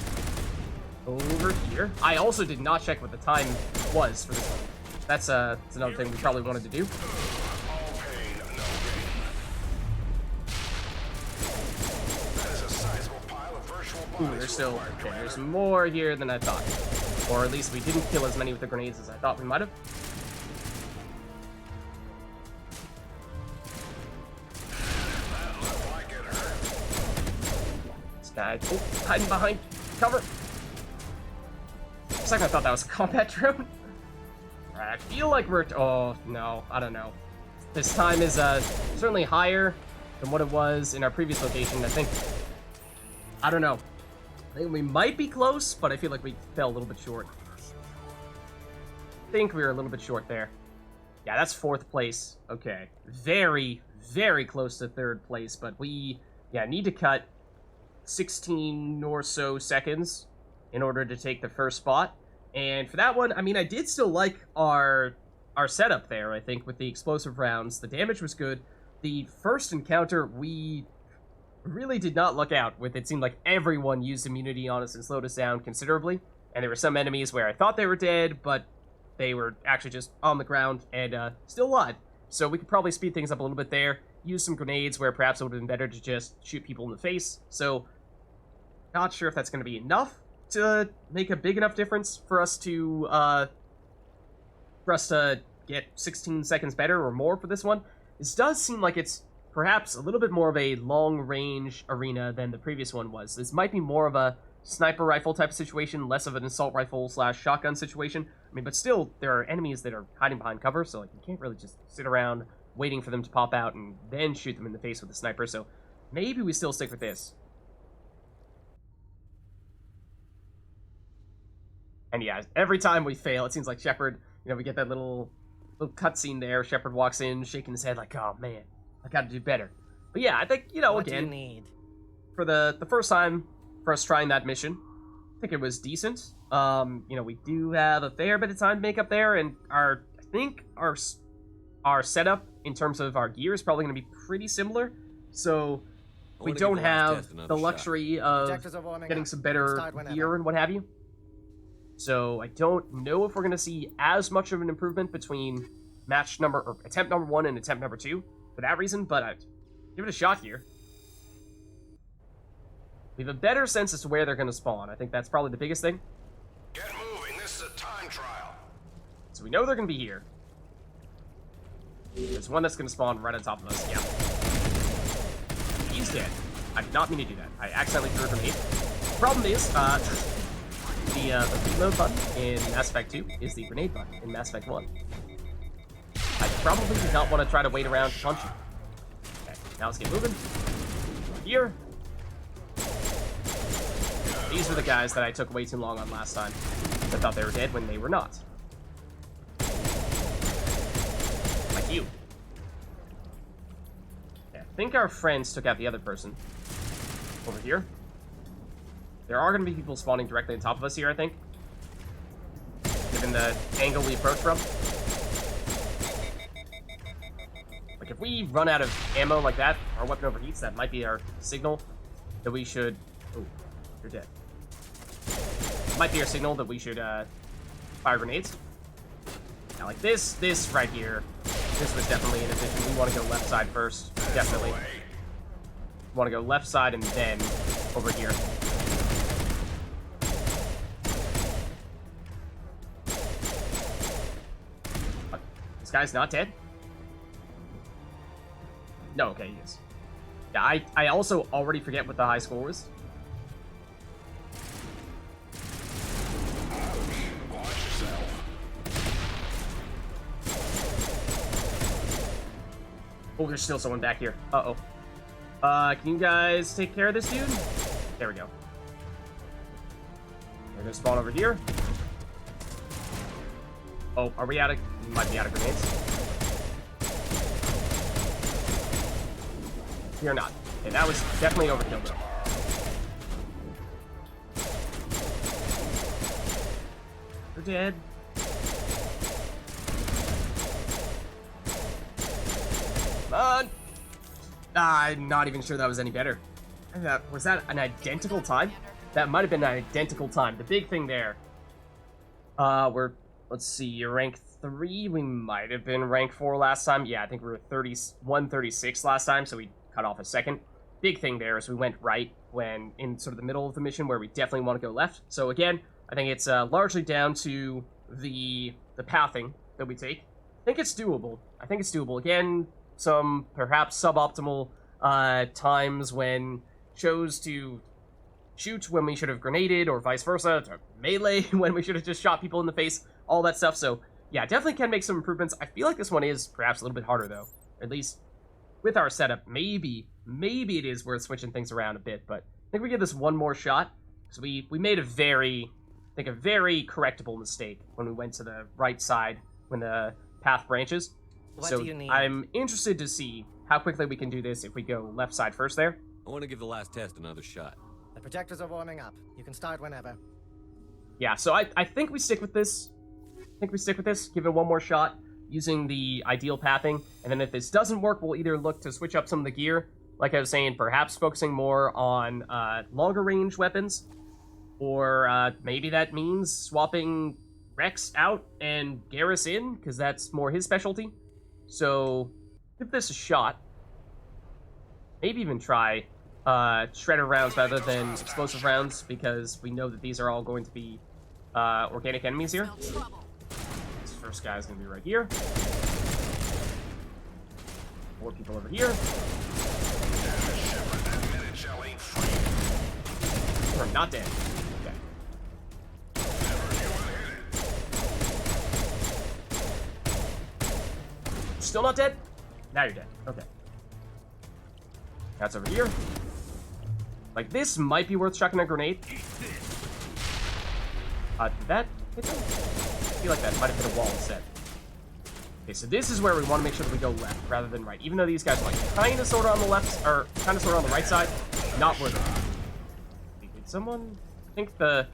Over here. I also did not check what the time was for this one. That's another thing we probably wanted to do. Ooh, there's still... Okay, there's more here than I thought. Or at least we didn't kill as many with the grenades as I thought we might have. This guy... Oh, hiding behind cover. For a second I thought that was a combat drone. Alright, I feel like we're... Oh, no, I don't know. This time is certainly higher than what it was in our previous location. I think... I don't know. I think we might be close, but I feel like we fell a little bit short. I think we were a little bit short there. Yeah, that's 4th place. Okay. Very, very close to 3rd place, but we, yeah, need to cut 16 or so seconds in order to take the first spot. And for that one, I mean, I did still like our setup there, I think, with the explosive rounds. The damage was good. The first encounter, we really did not look out with. It seemed like everyone used immunity on us and slowed us down considerably. And there were some enemies where I thought they were dead, but they were actually just on the ground and still alive. So we could probably speed things up a little bit there. Use some grenades where perhaps it would have been better to just shoot people in the face. So, not sure if that's going to be enough to make a big enough difference for us to get 16 seconds better or more for this one. This does seem like it's perhaps a little bit more of a long-range arena than the previous one was. This might be more of a sniper rifle type of situation, less of an assault rifle / shotgun situation. I mean, but still, there are enemies that are hiding behind cover, so like you can't really just sit around waiting for them to pop out and then shoot them in the face with a sniper, so maybe we still stick with this. And yeah, every time we fail, it seems like Shepard, you know, we get that little cutscene there. Shepard walks in, shaking his head like, oh man, I gotta do better. But yeah, I think, you know, What again, do you need? for the first time for us trying that mission, I think it was decent. You know, we do have a fair bit of time to make up there, and I think our setup in terms of our gear is probably going to be pretty similar. So we wanna don't give the last have test another the shot. luxury of Projectors are warming getting up. some better Start whenever. gear and what have you. So I don't know if we're going to see as much of an improvement between attempt number 1 and attempt number 2 for that reason, but I'd give it a shot here. We have a better sense as to where they're going to spawn. I think that's probably the biggest thing. Get moving. This is a time So we know they're going to be here. There's one that's going to spawn right on top of us. Yeah. He's dead. I did not mean to do that. I accidentally threw a grenade. Problem is, the reload button in Mass Effect 2 is the grenade button in Mass Effect 1. I probably did not want to try to wait around to punch you. Okay, now let's get moving. Here. These were the guys that I took way too long on last time. I thought they were dead when they were not. Like you. Yeah, I think our friends took out the other person. Over here. There are going to be people spawning directly on top of us here, I think. Given the angle we approach from. Like, if we run out of ammo like that, our weapon overheats, that might be our signal that we should... Oh, you're dead. Might be our signal that we should fire grenades. Now, like this right here, this was definitely inefficient. We want to go left side first, definitely. We want to go left side and then over here. This guy's not dead? No, okay, he is. Yeah, I also already forget what the high score was. Oh, there's still someone back here. Uh-oh. Can you guys take care of this dude? There we go. They're gonna spawn over here. Oh, are we out of... We might be out of grenades. We are not. Okay, that was definitely overkill, though. You're dead. Come on! I'm not even sure that was any better. Was that an identical time? That might have been an identical time. The big thing there. Let's see, you're rank 3. We might have been rank 4 last time. Yeah, I think we were 136 last time, so we cut off a second. Big thing there is we went right when in sort of the middle of the mission where we definitely want to go left. So again, I think it's largely down to the pathing that we take. I think it's doable. Again, some perhaps suboptimal times when chose to shoot when we should have grenaded, or vice versa, to melee when we should have just shot people in the face, all that stuff. So yeah, definitely can make some improvements. I feel like this one is perhaps a little bit harder though, at least with our setup. Maybe it is worth switching things around a bit, but I think we give this one more shot, because we made a very correctable mistake when we went to the right side when the path branches. What so do you need? I'm interested to see how quickly we can do this if we go left side first there. I want to give the last test another shot. The projectors are warming up. You can start whenever. Yeah, so I think we stick with this. Give it one more shot using the ideal pathing, and then if this doesn't work, we'll either look to switch up some of the gear, like I was saying, perhaps focusing more on longer range weapons, or maybe that means swapping Rex out and Garrus in, because that's more his specialty. So give this a shot. Maybe even try shredder rounds rather than explosive rounds, because we know that these are all going to be organic enemies here. This first guy is going to be right here. 4 people over here. We're not dead. Okay. Still not dead? Now you're dead. Okay. That's over here. Like, this might be worth chucking a grenade. Did that hit them? I feel like that might have hit a wall instead. Okay, so this is where we want to make sure that we go left rather than right. Even though these guys are like kind of sort of on the left, or kind of sort of on the right side, not worth it. Did someone? I think the...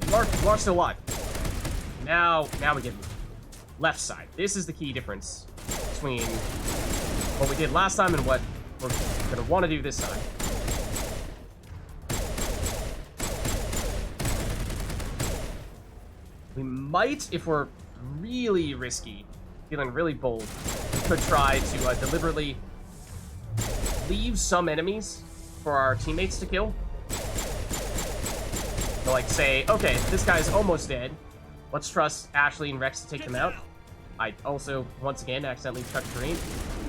You are still alive. Now we get left side. This is the key difference between what we did last time and what we're going to want to do this time. We might, if we're really risky, feeling really bold, we could try to deliberately leave some enemies for our teammates to kill. So, like, say, okay, this guy's almost dead. Let's trust Ashley and Rex to take them out. I also, once again, accidentally chucked a grenade.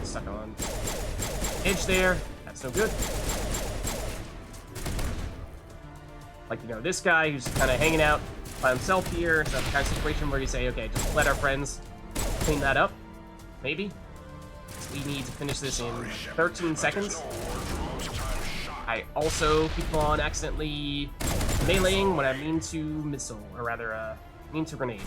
Stuck on edge there. That's no good. Like, you know, this guy who's kind of hanging out by himself here. It's that kind of situation where you say, okay, just let our friends clean that up. Maybe. We need to finish this in 13 seconds. I also keep on accidentally meleeing when I mean to missile, or rather, mean to grenade.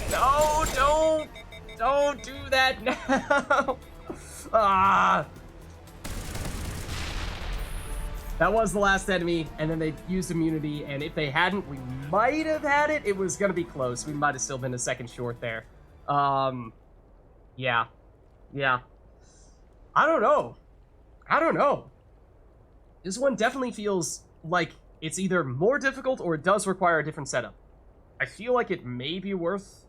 No, don't do that now. That was the last enemy, and then they used immunity, and if they hadn't, we might have had it. It was gonna be close. We might have still been a second short there. Yeah. I don't know. This one definitely feels like it's either more difficult or it does require a different setup. I feel like it may be worth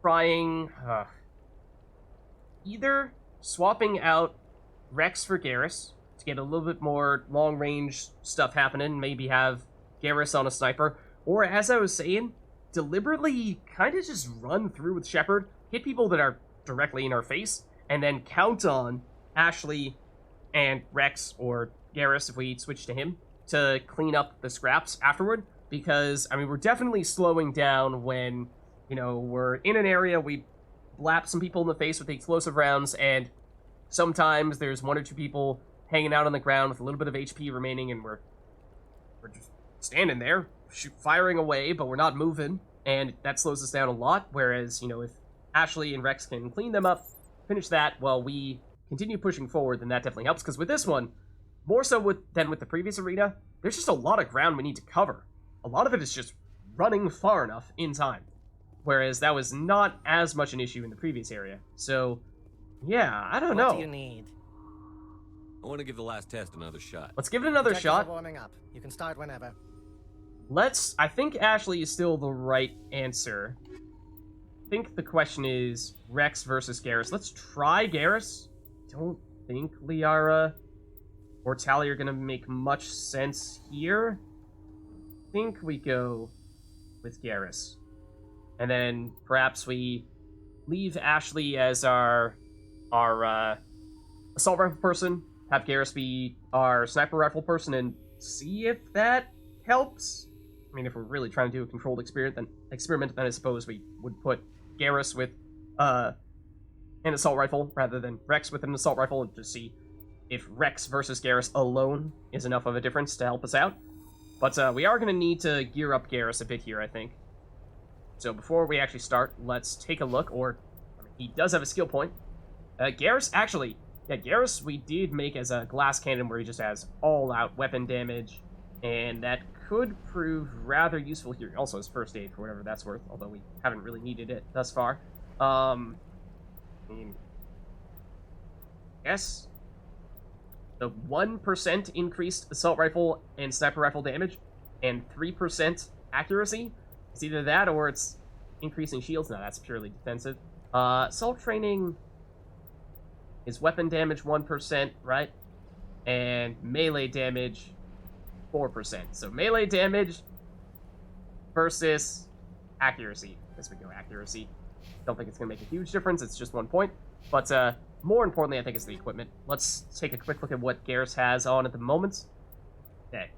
trying either swapping out Rex for Garrus to get a little bit more long-range stuff happening, maybe have Garrus on a sniper, or as I was saying, deliberately kind of just run through with Shepard, hit people that are directly in our face, and then count on Ashley and Rex, or Garrus if we switch to him, to clean up the scraps afterward, because, I mean, we're definitely slowing down when, you know, we're in an area, we blap some people in the face with the explosive rounds, and sometimes there's one or two people hanging out on the ground with a little bit of HP remaining, and we're just standing there, firing away, but we're not moving, and that slows us down a lot, whereas, you know, if Ashley and Rex can clean them up, finish that while we continue pushing forward, then that definitely helps, because with this one, more so than with the previous arena, there's just a lot of ground we need to cover. A lot of it is just running far enough in time, whereas that was not as much an issue in the previous area. So, yeah, I don't know. What do you need? I want to give the last test another shot. Let's give it another Objectives shot. are warming up. You can start whenever. I think Ashley is still the right answer. I think the question is Rex versus Garrus. Let's try Garrus. Don't think Liara or Tally are going to make much sense here. I think we go with Garrus. And then perhaps we leave Ashley as our assault rifle person, have Garrus be our sniper rifle person, and see if that helps. I mean, if we're really trying to do a controlled experiment, then I suppose we would put Garrus with an assault rifle rather than Rex with an assault rifle, and just see if Rex versus Garrus alone is enough of a difference to help us out. But we are going to need to gear up Garrus a bit here, I think. So before we actually start, let's take a look, or I mean, he does have a skill point. Garrus, actually, yeah, Garrus we did make as a glass cannon where he just has all-out weapon damage, and that could prove rather useful here. Also his first aid, for whatever that's worth, although we haven't really needed it thus far. I mean, yes, the 1% increased assault rifle and sniper rifle damage, and 3% accuracy. It's either that or it's increasing shields. No, that's purely defensive. Assault training is weapon damage 1%, right? And melee damage 4%. So melee damage versus accuracy. I guess we go accuracy. Don't think it's going to make a huge difference. It's just 1 point. But more importantly, I think it's the equipment. Let's take a quick look at what Garrus has on at the moment. Okay.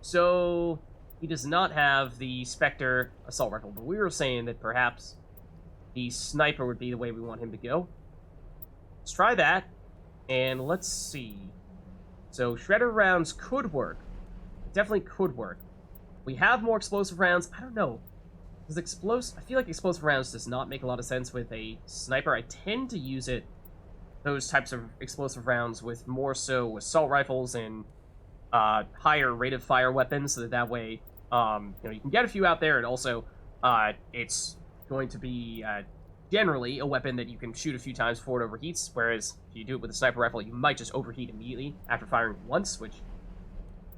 So he does not have the Spectre assault rifle, but we were saying that perhaps the sniper would be the way we want him to go. Let's try that, and let's see. So shredder rounds could work. It definitely could work. We have more explosive rounds. I don't know. I feel like explosive rounds does not make a lot of sense with a sniper. I tend to use those types of explosive rounds with more so assault rifles and higher rate of fire weapons, so that way you can get a few out there, and also it's going to be generally a weapon that you can shoot a few times before it overheats, whereas if you do it with a sniper rifle, you might just overheat immediately after firing once, which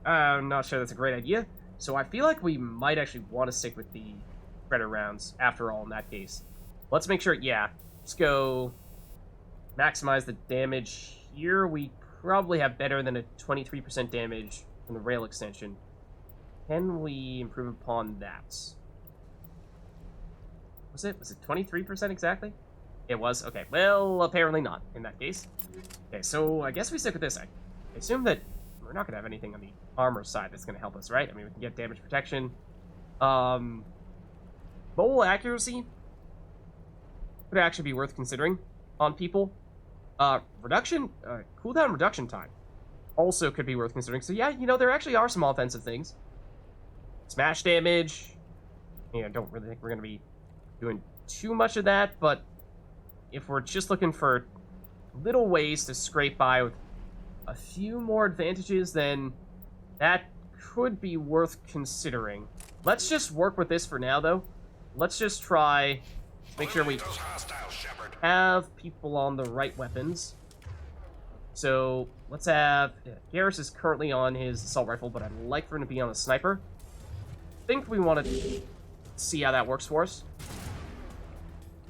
I'm not sure that's a great idea. So I feel like we might actually want to stick with the shredder rounds after all in that case. Let's make sure, yeah, let's go maximize the damage here. We probably have better than a 23% damage from the rail extension. Can we improve upon that? Was it 23% exactly? It was? Okay, well, apparently not in that case. Okay, so I guess we stick with this. I assume that we're not going to have anything on the armor side that's going to help us, right? I mean, we can get damage protection. Bowl accuracy would actually be worth considering on people. Cooldown reduction time also could be worth considering. So yeah, there actually are some offensive things. Smash damage. I don't really think we're going to be doing too much of that, but if we're just looking for little ways to scrape by with a few more advantages, then that could be worth considering. Let's just work with this for now, though. Let's just try to make sure we have people on the right weapons. So let's have... Garrus is currently on his assault rifle, but I'd like for him to be on a sniper. I think we want to see how that works for us.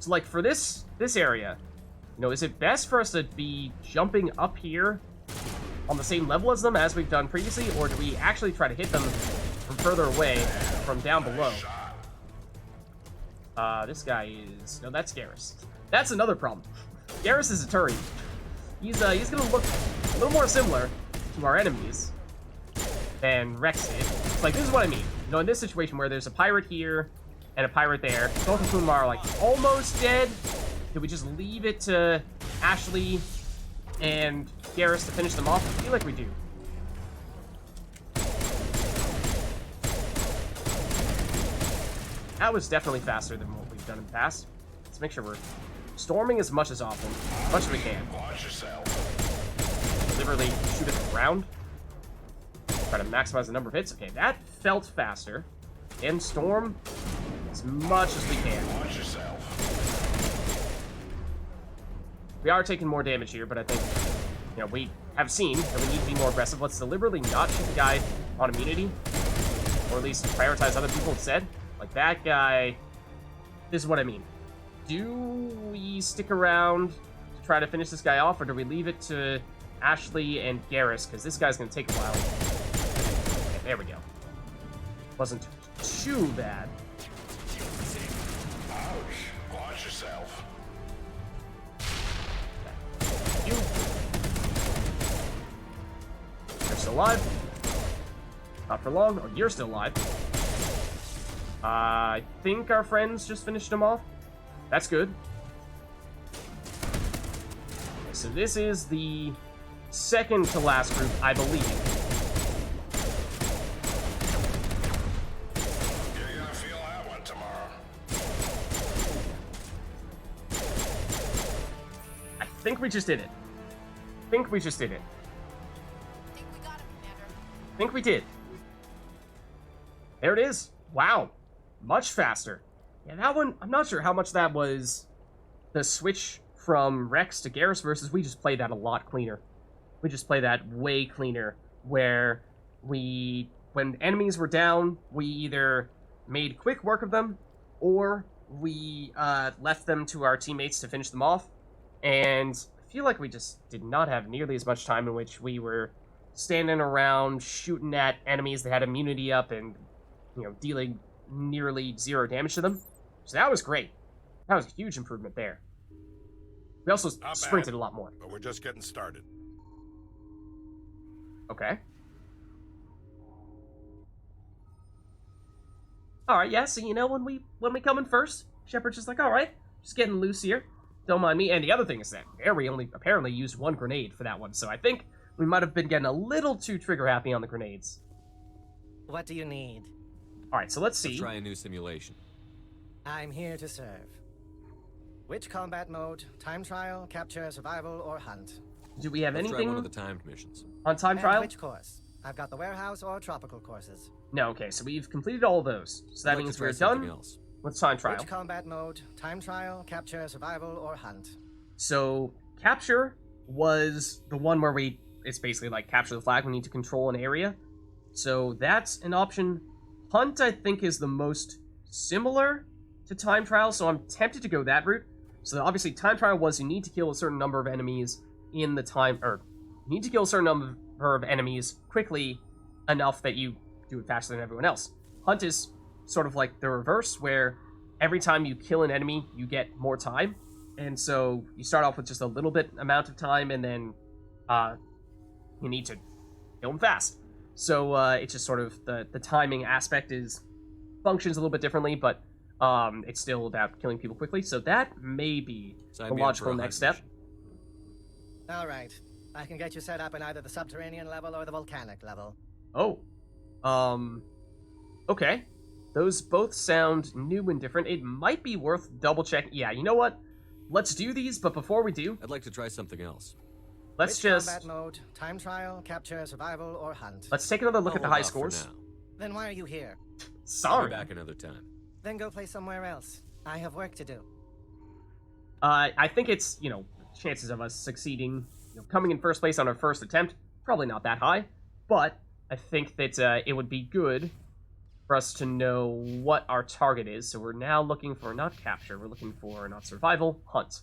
So, like, for this area, is it best for us to be jumping up here on the same level as them as we've done previously, or do we actually try to hit them from further away, from down below? This guy is... No, that's Garrus. That's another problem. Garrus is a Turi. He's gonna look a little more similar to our enemies than Rex did. It's like, this is what I mean. In this situation where there's a pirate here and a pirate there, both of whom are, like, almost dead, do we just leave it to Ashley and Garrus to finish them off? I feel like we do. That was definitely faster than what we've done in the past. Let's make sure we're storming as much as we can. Deliberately shoot at the ground. Try to maximize the number of hits. Okay, that felt faster. And storm as much as we can. We are taking more damage here, but I think, we have seen that we need to be more aggressive. Let's deliberately not shoot the guy on immunity, or at least prioritize other people instead. Like that guy. This is what I mean. Do we stick around to try to finish this guy off, or do we leave it to Ashley and Garrus? Because this guy's going to take a while. Okay, there we go. Wasn't too bad. Ouch. Watch yourself. You. You're still alive. Not for long. Oh, you're still alive. I think our friends just finished him off. That's good. So this is the second to last group, I believe. You're gonna feel that one tomorrow. I think we just did it. I think we just did it. I think we got him, Commander. I think we did. There it is. Wow. Much faster. Yeah, that one, I'm not sure how much that was the switch from Rex to Garrus versus we just played that a lot cleaner. We just played that way cleaner, where when enemies were down, we either made quick work of them, or we left them to our teammates to finish them off. And I feel like we just did not have nearly as much time in which we were standing around shooting at enemies that had immunity up and, dealing nearly zero damage to them. So that was great. That was a huge improvement there. We also sprinted a lot more. But we're just getting started. Okay. Alright, yeah, so when we come in first, Shepard's just like, alright, just getting loose here. Don't mind me. And the other thing is that Barry only apparently used one grenade for that one, so I think we might have been getting a little too trigger happy on the grenades. What do you need? Alright, so let's see. Let's try a new simulation. I'm here to serve. Which combat mode? Time trial, capture, survival, or hunt? Do we have Let's try anything one of the timed missions. on time And trial? which course? I've got the warehouse or tropical courses. No, okay, so we've completed all of those. So that I'd like means to try we're something done else. with time trial. Which combat mode? Time trial, capture, survival, or hunt? So capture was the one where it's basically like capture the flag. We need to control an area. So that's an option. Hunt, I think, is the most similar to time trial, so I'm tempted to go that route. So obviously time trial was you need to kill a certain number of enemies in the time, or you need to kill a certain number of enemies quickly enough that you do it faster than everyone else. Hunt is sort of like the reverse, where every time you kill an enemy, you get more time. And so you start off with just a little bit amount of time, and then you need to kill them fast. So it's just sort of the timing aspect functions a little bit differently, but it's still about killing people quickly. So that may be the logical next step. All right. I can get you set up in either the subterranean level or the volcanic level. Oh. Okay. Those both sound new and different. It might be worth double checking. Yeah, you know what? Let's do these, but before we do, I'd like to try something else. let's Which just... combat mode, time trial, capture, survival, or hunt? Let's take another look at the high Hold off for scores. now. Then why are you here? I'll Sorry. be back another time. Then go play somewhere else. I have work to do. I think it's, chances of us succeeding, coming in first place on our first attempt, probably not that high, but I think that it would be good for us to know what our target is. So we're now looking for not capture, we're looking for not survival, hunt.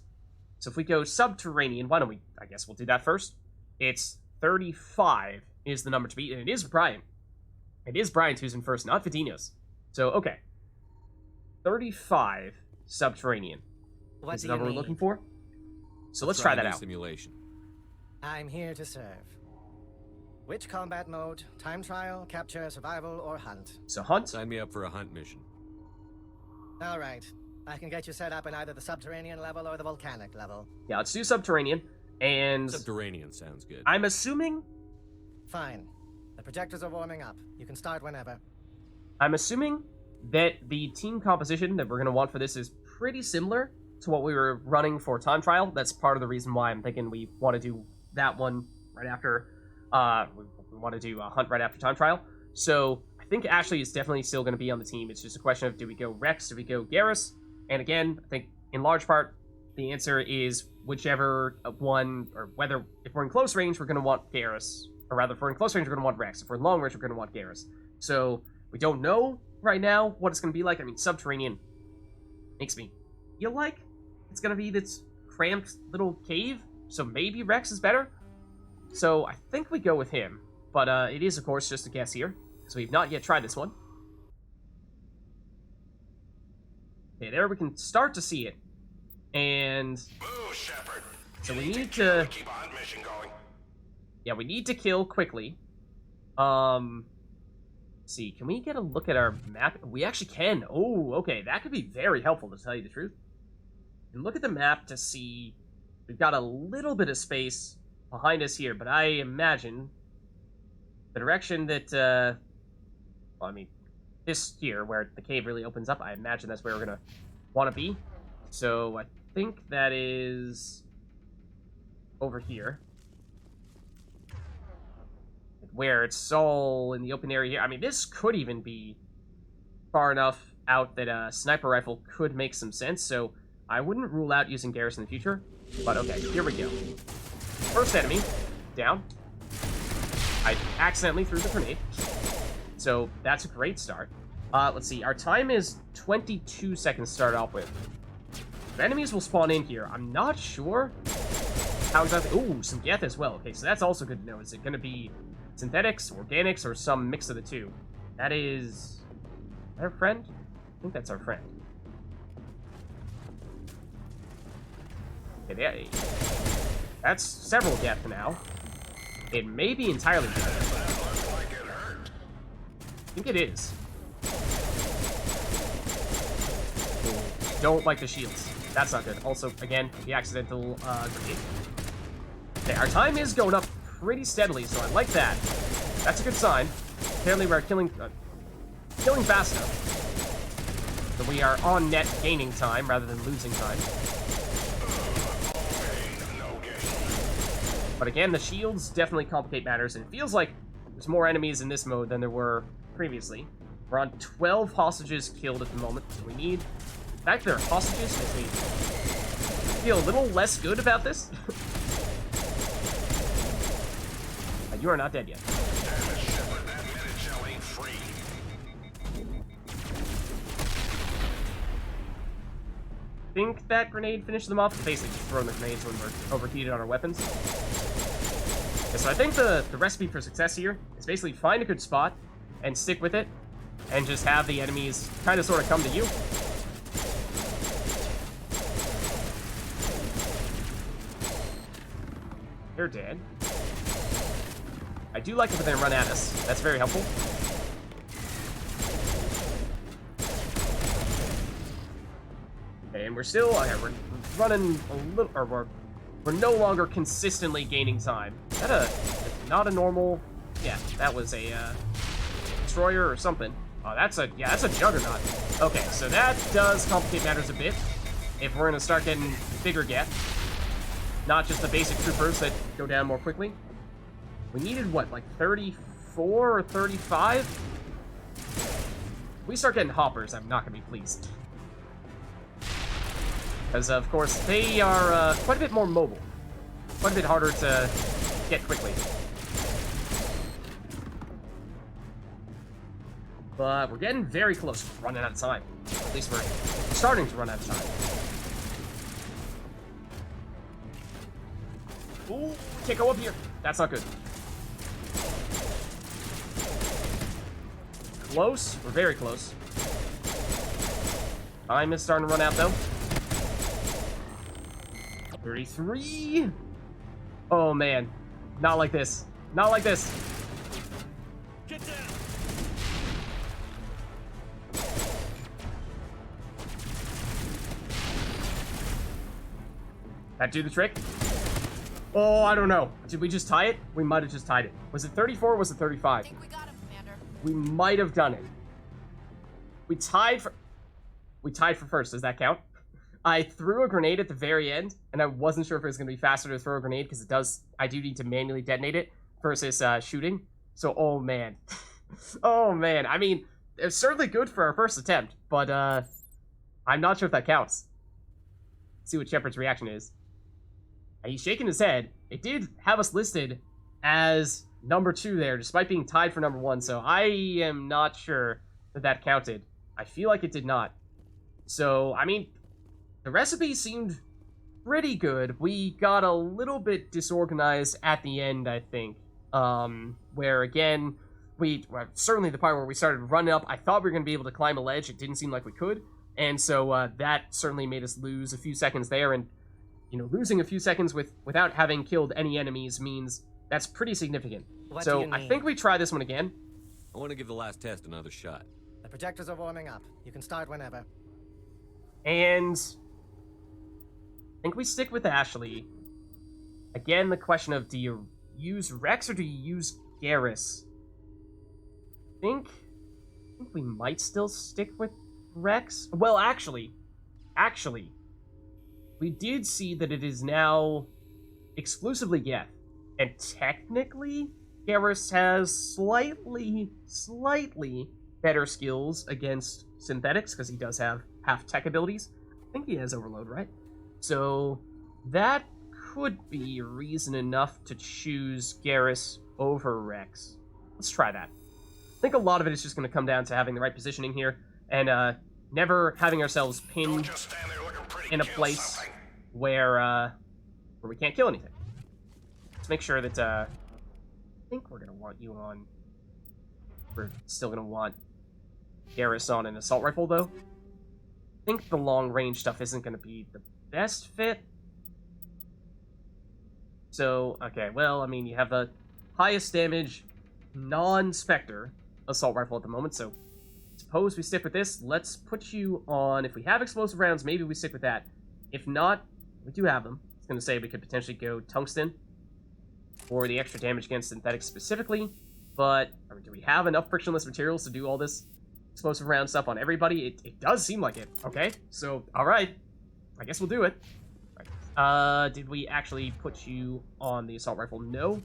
So if we go subterranean, why don't we, I guess we'll do that first. It's 35 is the number to beat, and it is Brian. It is Brian who's in first, not Vidinos. So, okay. 35 subterranean What is do the you number we're need? looking for. So let's try a that new out. Simulation. I'm here to serve. Which combat mode, time trial, capture, survival, or hunt? So hunt. Sign me up for a hunt mission. All right. I can get you set up in either the subterranean level or the volcanic level. Yeah, let's do subterranean. And Subterranean sounds good. I'm assuming Fine. The projectors are warming up. You can start whenever. that the team composition that we're going to want for this is pretty similar to what we were running for time trial. That's part of the reason why I'm thinking we want to do that one right after. We want to do a hunt right after time trial. So I think Ashley is definitely still going to be on the team. It's just a question of, do we go Rex, do we go Garrus? And again, I think in large part the answer is whichever one, or whether if we're in close range we're going to want Garrus, or rather if we're in close range we're going to want Rex. If we're in long range we're going to want Garrus. So we don't know right now what it's going to be like. I mean, subterranean makes me feel like it's going to be this cramped little cave, so maybe Rex is better. So I think we go with him, but it is, of course, just a guess here, so we've not yet tried this one. Okay, there we can start to see it, and Boo, Shepard. so You we need need to to, keep a hunt mission going. yeah, we need to kill quickly. See, can we get a look at our map? We actually can. Oh, okay, that could be very helpful, to tell you the truth. And look at the map to see, we've got a little bit of space behind us here, but I imagine the direction that, well, I mean, this here, where the cave really opens up, I imagine that's where we're gonna want to be. So I think that is over here, where it's all in the open area here. I mean, this could even be far enough out that a sniper rifle could make some sense, so I wouldn't rule out using Garrus in the future. But okay, here we go. First enemy, down. I accidentally threw the grenade, so that's a great start. Let's see, our time is 22 seconds to start off with. If enemies will spawn in here, I'm not sure how exactly... Ooh, some Geth as well. Okay, so that's also good to know. Is it going to be synthetics, organics, or some mix of the two? That is our friend? I think that's our friend. Okay, that's several Geth now. It may be entirely Geth. Like it hurt. I think it is. Don't like the shields. That's not good. Also, again, the accidental grenade. Okay, our time is going up pretty steadily, so I like that. That's a good sign. Apparently we're killing fast enough. So we are on net gaining time rather than losing time. But again, the shields definitely complicate matters, and it feels like there's more enemies in this mode than there were previously. We're on 12 hostages killed at the moment, so we need... The fact there are hostages makes me feel a little less good about this. You are not dead yet. Damn it, Shepard, that minute shell ain't free. Think that grenade finished them off? Basically just throwing the grenades when we're overheated on our weapons. Yeah, so I think the recipe for success here is basically find a good spot and stick with it, and just have the enemies kind of sort of come to you. They're dead. I do like it when they run at us. That's very helpful. Okay, and we're still, we're running a little, or we're no longer consistently gaining time. Is that not a normal, yeah, that was a, destroyer or something. Oh, that's a juggernaut. Okay, so that does complicate matters a bit if we're gonna start getting bigger geth. Not just the basic troopers that go down more quickly. We needed, what, like 34 or 35? If we start getting hoppers, I'm not gonna be pleased. Because, of course, they are quite a bit more mobile. Quite a bit harder to get quickly. But we're getting very close. We're running out of time. At least we're starting to run out of time. Ooh, can't go up here. That's not good. Close. We're very close. Time is starting to run out, though. 33. Oh, man. Not like this. Not like this. Get down! That do the trick? Oh, I don't know. Did we just tie it? We might have just tied it. Was it 34 or was it 35? I think we got him, Commander. We might have done it. We tied for first. Does that count? I threw a grenade at the very end, and I wasn't sure if it was going to be faster to throw a grenade, because I do need to manually detonate it versus shooting. So, oh man. Oh man. I mean, it's certainly good for our first attempt, but I'm not sure if that counts. Let's see what Shepard's reaction is. He's shaking his head. It did have us listed as number 2 there, despite being tied for number 1, so I am not sure that that counted. I feel like it did not. So, I mean, the recipe seemed pretty good. We got a little bit disorganized at the end, I think. Where, again, certainly the part where we started running up, I thought we were going to be able to climb a ledge. It didn't seem like we could. And so that certainly made us lose a few seconds there. And, you know, losing a few seconds without having killed any enemies means that's pretty significant. So I think we try this one again. I want to give the last test another shot. The projectors are warming up. You can start whenever. And I think we stick with Ashley. Again, the question of, do you use Rex or do you use Garrus? I think we might still stick with Rex. Well, actually, we did see that it is now exclusively Geth. And technically, Garrus has slightly better skills against synthetics, because he does have half tech abilities. I think he has overload, right? So that could be reason enough to choose Garrus over Rex. Let's try that. I think a lot of it is just going to come down to having the right positioning here, and never having ourselves pinned in a place where we can't kill anything. Let's make sure that I think we're going to want you on. We're still going to want Garrus on an assault rifle, though. I think the long-range stuff isn't going to be the best fit. So, okay, well, I mean, you have the highest damage non-Spectre assault rifle at the moment, so suppose we stick with this. Let's put you on, if we have explosive rounds, maybe we stick with that. If not, we do have them. I was going to say we could potentially go tungsten for the extra damage against synthetics specifically, but I mean, do we have enough frictionless materials to do all this explosive round stuff on everybody? It does seem like it. Okay, so, alright. I guess we'll do it. Did we actually put you on the assault rifle? No.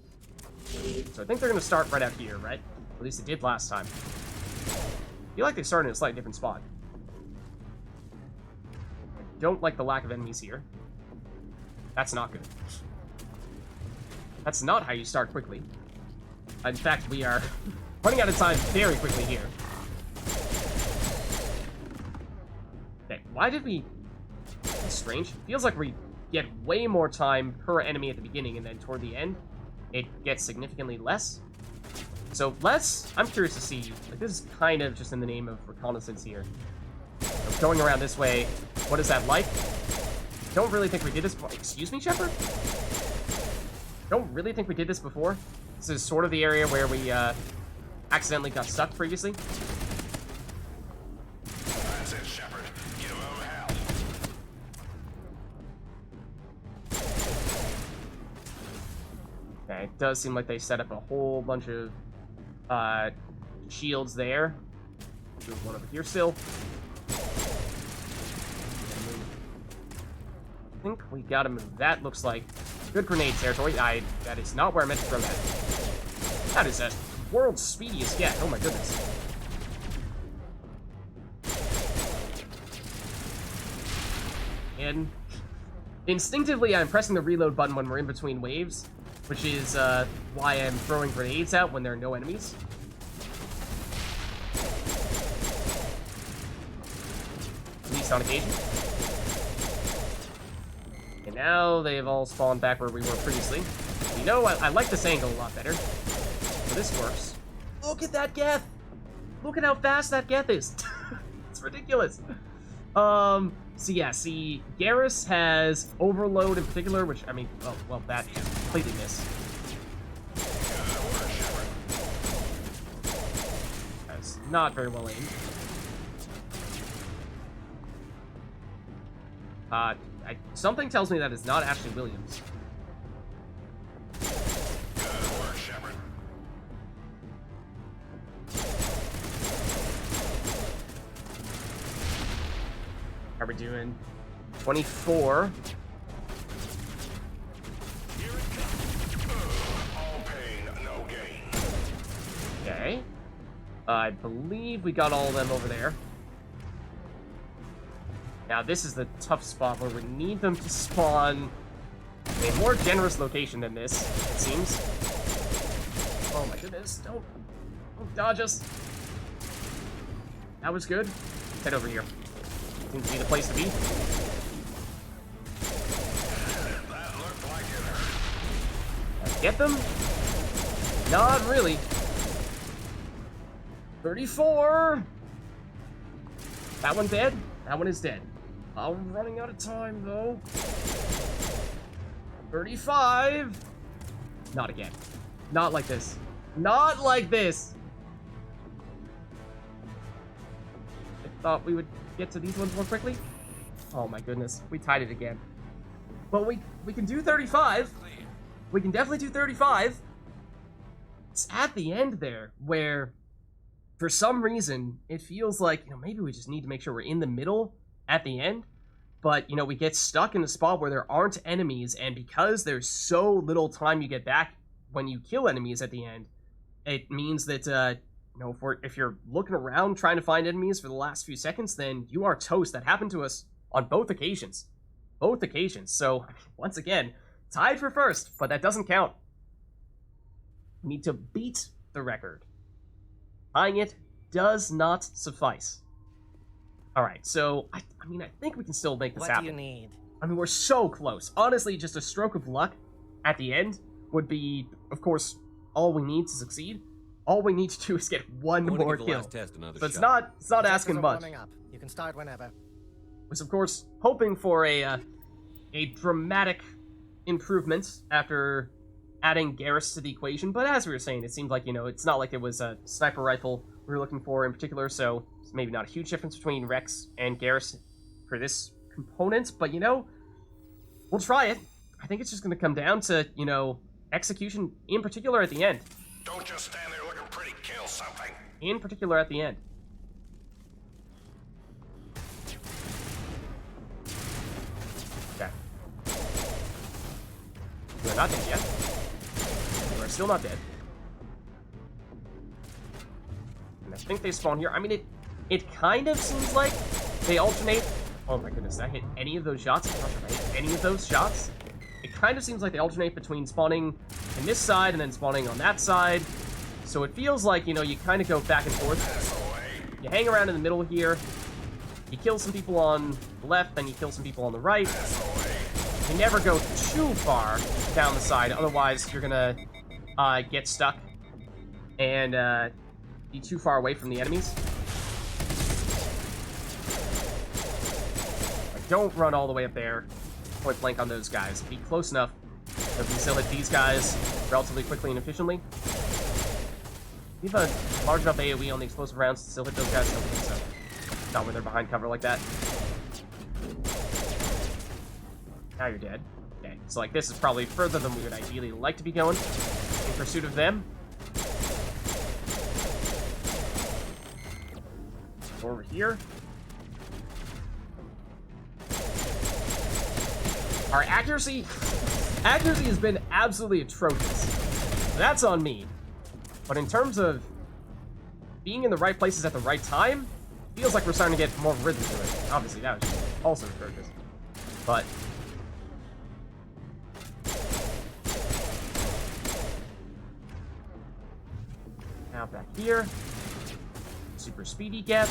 So I think they're going to start right out here, right? At least it did last time. I feel like they started in a slightly different spot. I don't like the lack of enemies here. That's not good. That's not how you start quickly. In fact, we are running out of time very quickly here. Okay, why did we... That's strange. It feels like we get way more time per enemy at the beginning, and then toward the end, it gets significantly less. So less, I'm curious to see, like, this is kind of just in the name of reconnaissance here. So going around this way, what is that like? Don't really think we did this before. Excuse me, Shepard? Don't really think we did this before. This is sort of the area where we accidentally got stuck previously. That's it, Shepard. You owe hell. Okay, it does seem like they set up a whole bunch of shields there. There's one over here still. I think we got him. That looks like good grenade territory. That is not where I meant to throw that. That is a world's speediest get. Oh my goodness. And instinctively, I'm pressing the reload button when we're in between waves, which is why I'm throwing grenades out when there are no enemies. At least on occasion. And now they've all spawned back where we were previously. You know, I like this angle a lot better. So this works. Look at that Geth! Look at how fast that Geth is! It's ridiculous. So yeah, see, Garrus has Overload in particular, which, I mean, well, that completely missed. That's not very well aimed. Something tells me that is not Ashley Williams. Good work, Shepard. How are we doing? 24. Here it comes. All pain, no gain. Okay. I believe we got all of them over there. Now, this is the tough spot where we need them to spawn a more generous location than this, it seems. Oh my goodness, don't dodge us. That was good. Head over here. Seems to be the place to be. That looked like it hurt. Get them? Not really. 34! That one dead? That one is dead. I'm running out of time, though. 35! Not again. Not like this. Not like this! I thought we would get to these ones more quickly. Oh my goodness. We tied it again. But we can do 35. We can definitely do 35. It's at the end there where, for some reason, it feels like, you know, maybe we just need to make sure we're in the middle at the end, but, you know, we get stuck in a spot where there aren't enemies, and because there's so little time you get back when you kill enemies at the end, it means that, you know, if you're looking around trying to find enemies for the last few seconds, then you are toast. That happened to us on both occasions. Both occasions. So, once again, tied for first, but that doesn't count. We need to beat the record. Tying it does not suffice. Alright, so, I mean, I think we can still make this happen. What do you need? I mean, we're so close. Honestly, just a stroke of luck at the end would be, of course, all we need to succeed. All we need to do is get one more kill. So it's not asking much. Up. You can start whenever. Was, of course, hoping for a dramatic improvement after adding Garrus to the equation, but as we were saying, it seemed like, you know, it's not like it was a sniper rifle we were looking for in particular, so it's maybe not a huge difference between Rex and Garrus for this component, but, you know, we'll try it. I think it's just going to come down to, you know, execution in particular at the end. Don't just stand there looking pretty, kill something. In particular at the end. Okay. We're not dead yet. We're still not dead. And I think they spawn here. I mean, it kind of seems like they alternate. Oh my goodness, did I hit any of those shots? I'm not sure if I hit any of those shots. It kind of seems like they alternate between spawning in this side and then spawning on that side. So it feels like, you know, you kind of go back and forth. You hang around in the middle here. You kill some people on the left, then you kill some people on the right. You never go too far down the side, otherwise you're gonna get stuck and be too far away from the enemies. Like, don't run all the way up there, point blank on those guys. Be close enough that we can still hit these guys relatively quickly and efficiently. We have a large enough AoE on the explosive rounds to still hit those guys. I don't think so. Not when they're behind cover like that. Now you're dead. Okay, so like this is probably further than we would ideally like to be going in pursuit of them. Over here. Our accuracy has been absolutely atrocious. That's on me. But in terms of being in the right places at the right time, feels like we're starting to get more rhythm to it. Obviously, that was also atrocious. But now back here. Super speedy get.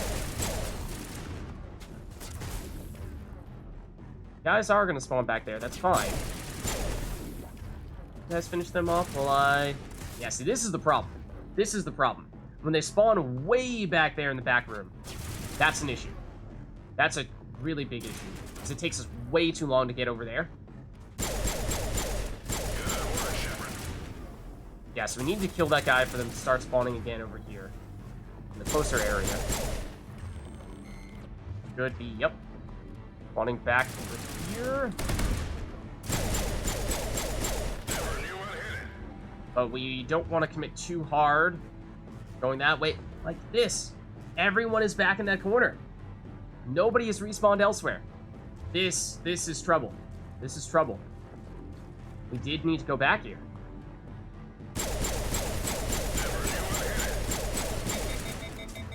Guys are gonna spawn back there, that's fine. You guys finish them off while I... Yeah, see, this is the problem. This is the problem. When they spawn way back there in the back room, that's an issue. That's a really big issue. Because it takes us way too long to get over there. Yeah, so we need to kill that guy for them to start spawning again over here. In the closer area. Should be, yep. Spawning back over here. But we don't want to commit too hard. Going that way, like this. Everyone is back in that corner. Nobody has respawned elsewhere. This is trouble. This is trouble. We did need to go back here.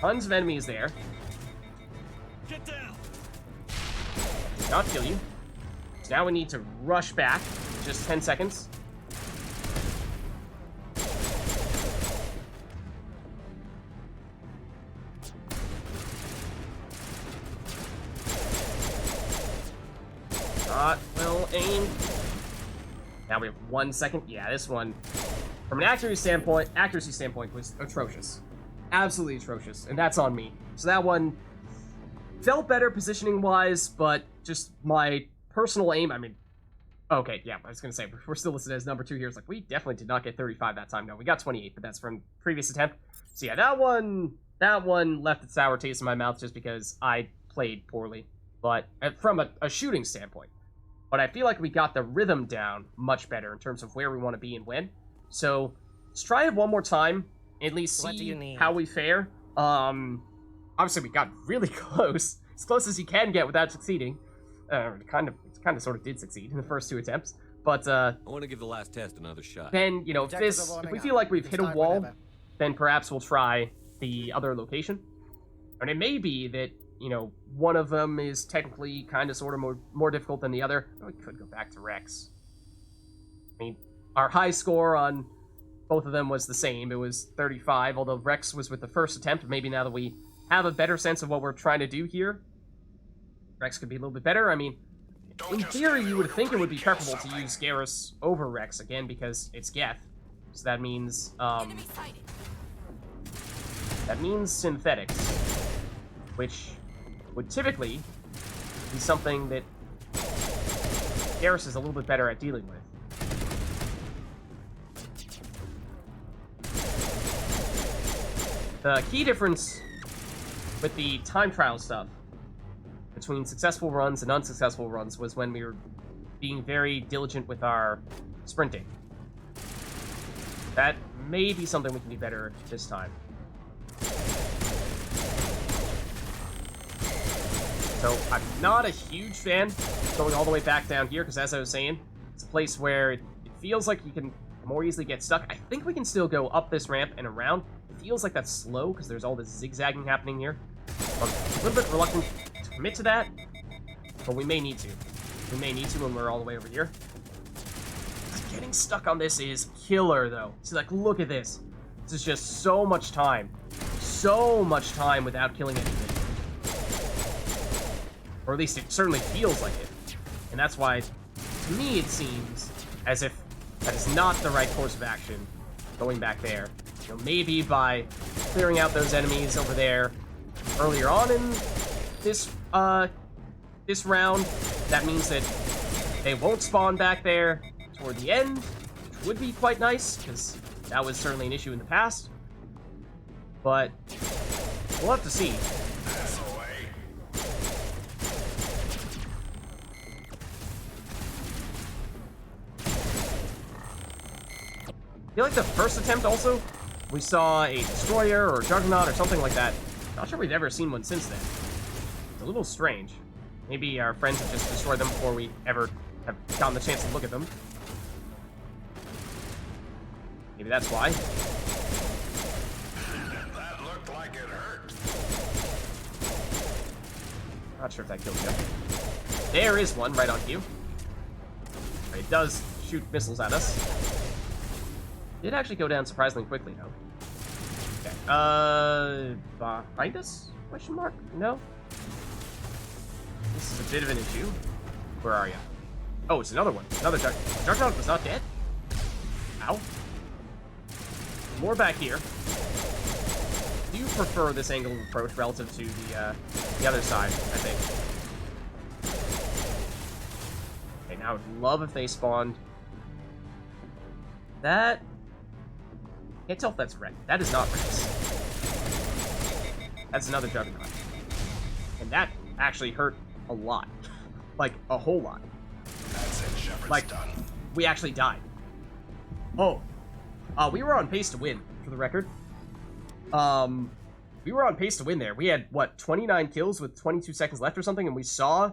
Tons of enemies there. Get down. Did not kill you. So now we need to rush back. Just 10 seconds. Not well aimed. Now we have 1 second. Yeah, this one, from an accuracy standpoint, was atrocious. Absolutely atrocious, and that's on me. So that one felt better positioning-wise, but just my personal aim, I mean, okay, yeah, I was gonna say, we're still listed as number 2 here. It's like, we definitely did not get 35 that time. No, we got 28, but that's from previous attempt. So yeah, that one left a sour taste in my mouth just because I played poorly, but from a shooting standpoint. But I feel like we got the rhythm down much better in terms of where we want to be and when. So let's try it one more time. At least see how we fare. Obviously we got really close, as close as you can get without succeeding. It kind of sort of did succeed in the first 2 attempts, but I want to give the last test another shot. Then, you know, if we feel like we've hit a wall, then perhaps we'll try the other location. And it may be that, you know, one of them is technically kind of sort of more difficult than the other. Oh, we could go back to Rex. I mean, our high score on both of them was the same. It was 35, although Rex was with the first attempt. Maybe now that we have a better sense of what we're trying to do here, Rex could be a little bit better. I mean, in theory, you would think it would be preferable to use Garrus over Rex, again, because it's Geth. So that means, synthetics, which would typically be something that Garrus is a little bit better at dealing with. The key difference with the time trial stuff between successful runs and unsuccessful runs was when we were being very diligent with our sprinting. That may be something we can do better this time. So I'm not a huge fan going all the way back down here, because as I was saying, it's a place where it feels like you can more easily get stuck. I think we can still go up this ramp and around. It feels like that's slow, because there's all this zigzagging happening here. I'm a little bit reluctant to commit to that, but we may need to. We may need to when we're all the way over here. Getting stuck on this is killer, though. So, like, look at this. This is just so much time. So much time without killing anything. Or at least it certainly feels like it. And that's why, to me, it seems as if that is not the right course of action going back there. You know, maybe by clearing out those enemies over there earlier on in this this round, that means that they won't spawn back there toward the end, which would be quite nice, because that was certainly an issue in the past. But we'll have to see. I feel like the first attempt also, we saw a destroyer or a juggernaut or something like that. Not sure we've ever seen one since then. It's a little strange. Maybe our friends have just destroyed them before we ever have gotten the chance to look at them. Maybe that's why. That looked like it hurt. Not sure if that killed you. There is one right on cue. It does shoot missiles at us. Did actually go down surprisingly quickly, though. Okay. Behind us? Question mark? No? This is a bit of an issue. Where are you? Oh, it's another one. Another Juggernaut was not dead? Ow. More back here. Do you prefer this angle of approach relative to the other side, I think? Okay, now I would love if they spawned. That... Can't tell if that's Rex. That is not Rex. That's another Juggernaut. And that actually hurt a lot. Like, a whole lot. That's it, Shepard's like, done. We actually died. Oh. We were on pace to win, for the record. We were on pace to win there. We had, what, 29 kills with 22 seconds left or something, and we saw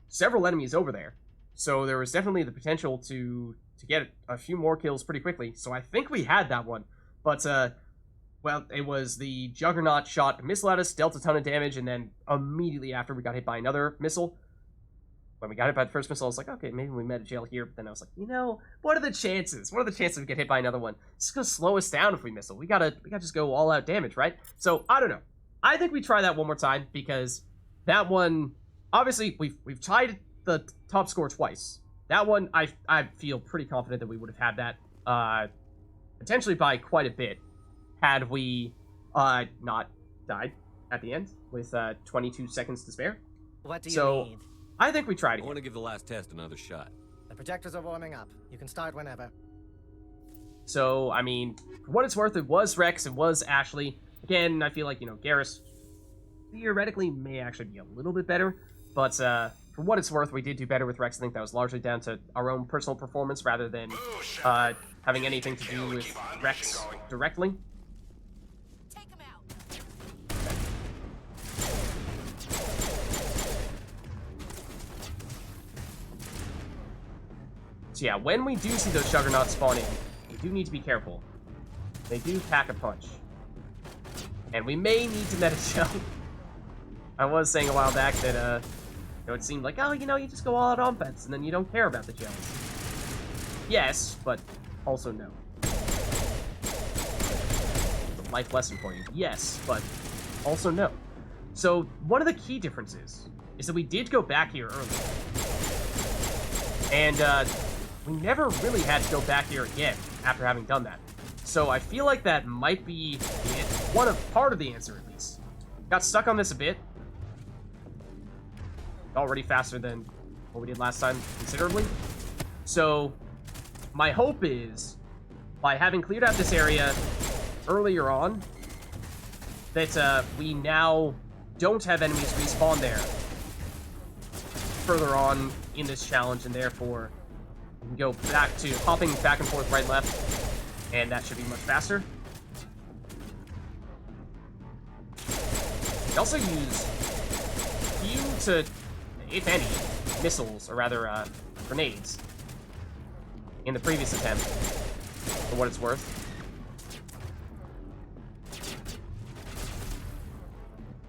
several enemies over there. So there was definitely the potential to get a few more kills pretty quickly. So I think we had that one. But, well, it was the Juggernaut shot a missile at us, dealt a ton of damage, and then immediately after we got hit by another missile. When we got hit by the first missile, I was like, okay, maybe we met a jail here. But then I was like, you know, what are the chances? What are the chances we get hit by another one? It's gonna slow us down if we missile. We gotta just go all out damage, right? So I don't know. I think we try that one more time because that one, obviously, we've tied the top score twice. That one, I feel pretty confident that we would have had that. Potentially by quite a bit, had we not died at the end with 22 seconds to spare. What do you need? I think we tried I again. want to give the last test another shot. The projectors are warming up. You can start whenever. So, I mean, for what it's worth, it was Rex, it was Ashley. Again, I feel like, you know, Garrus theoretically may actually be a little bit better, but for what it's worth, we did do better with Rex. I think that was largely down to our own personal performance rather than having anything to do with Rex directly. Take him out. So yeah, when we do see those Juggernauts spawn in, we do need to be careful. They do pack a punch. And we may need to meta shell. I was saying a while back that, you know, it seemed like, oh, you know, you just go all out offense and then you don't care about the gels. Yes, but also no. The life lesson for you. Yes, but also no. So one of the key differences is that we did go back here earlier. And we never really had to go back here again after having done that. So I feel like that might be part of the answer, at least. Got stuck on this a bit. Already faster than what we did last time, considerably. So my hope is, by having cleared out this area earlier on, that we now don't have enemies respawn there further on in this challenge, and therefore we can go back to hopping back and forth right and left, and that should be much faster. We also use few to, if any, missiles, or rather grenades in the previous attempt, for what it's worth.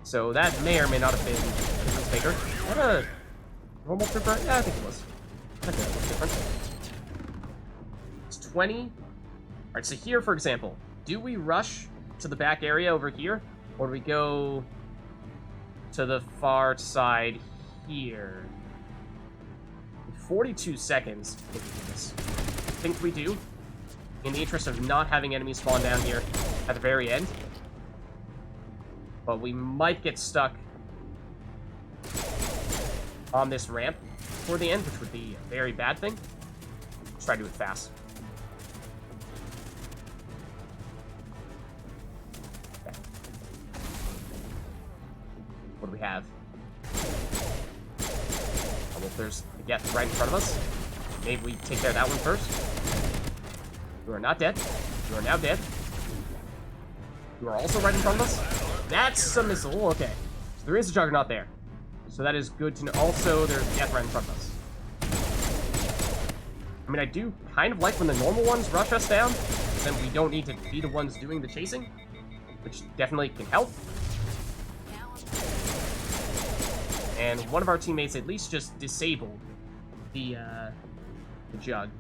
So that may or may not have been a difference maker. Was that a normal trooper? Yeah, I think it was. Okay, what's different? It's 20. Alright, so here, for example, do we rush to the back area over here, or do we go to the far side here? 42 seconds. I think we do. in the interest of not having enemies spawn down here at the very end. But we might get stuck on this ramp for the end, which would be a very bad thing. Let's try to do it fast. Okay. What do we have? Oh, well, there's a Geth right in front of us. Maybe we take care of that one first. You are not dead. You are now dead. You are also right in front of us. That's a missile. Okay. So there is a Juggernaut there. So that is good to know. Also, there's a Geth right in front of us. I mean, I do kind of like when the normal ones rush us down, because then we don't need to be the ones doing the chasing, which definitely can help. And one of our teammates at least just disabled the Jug.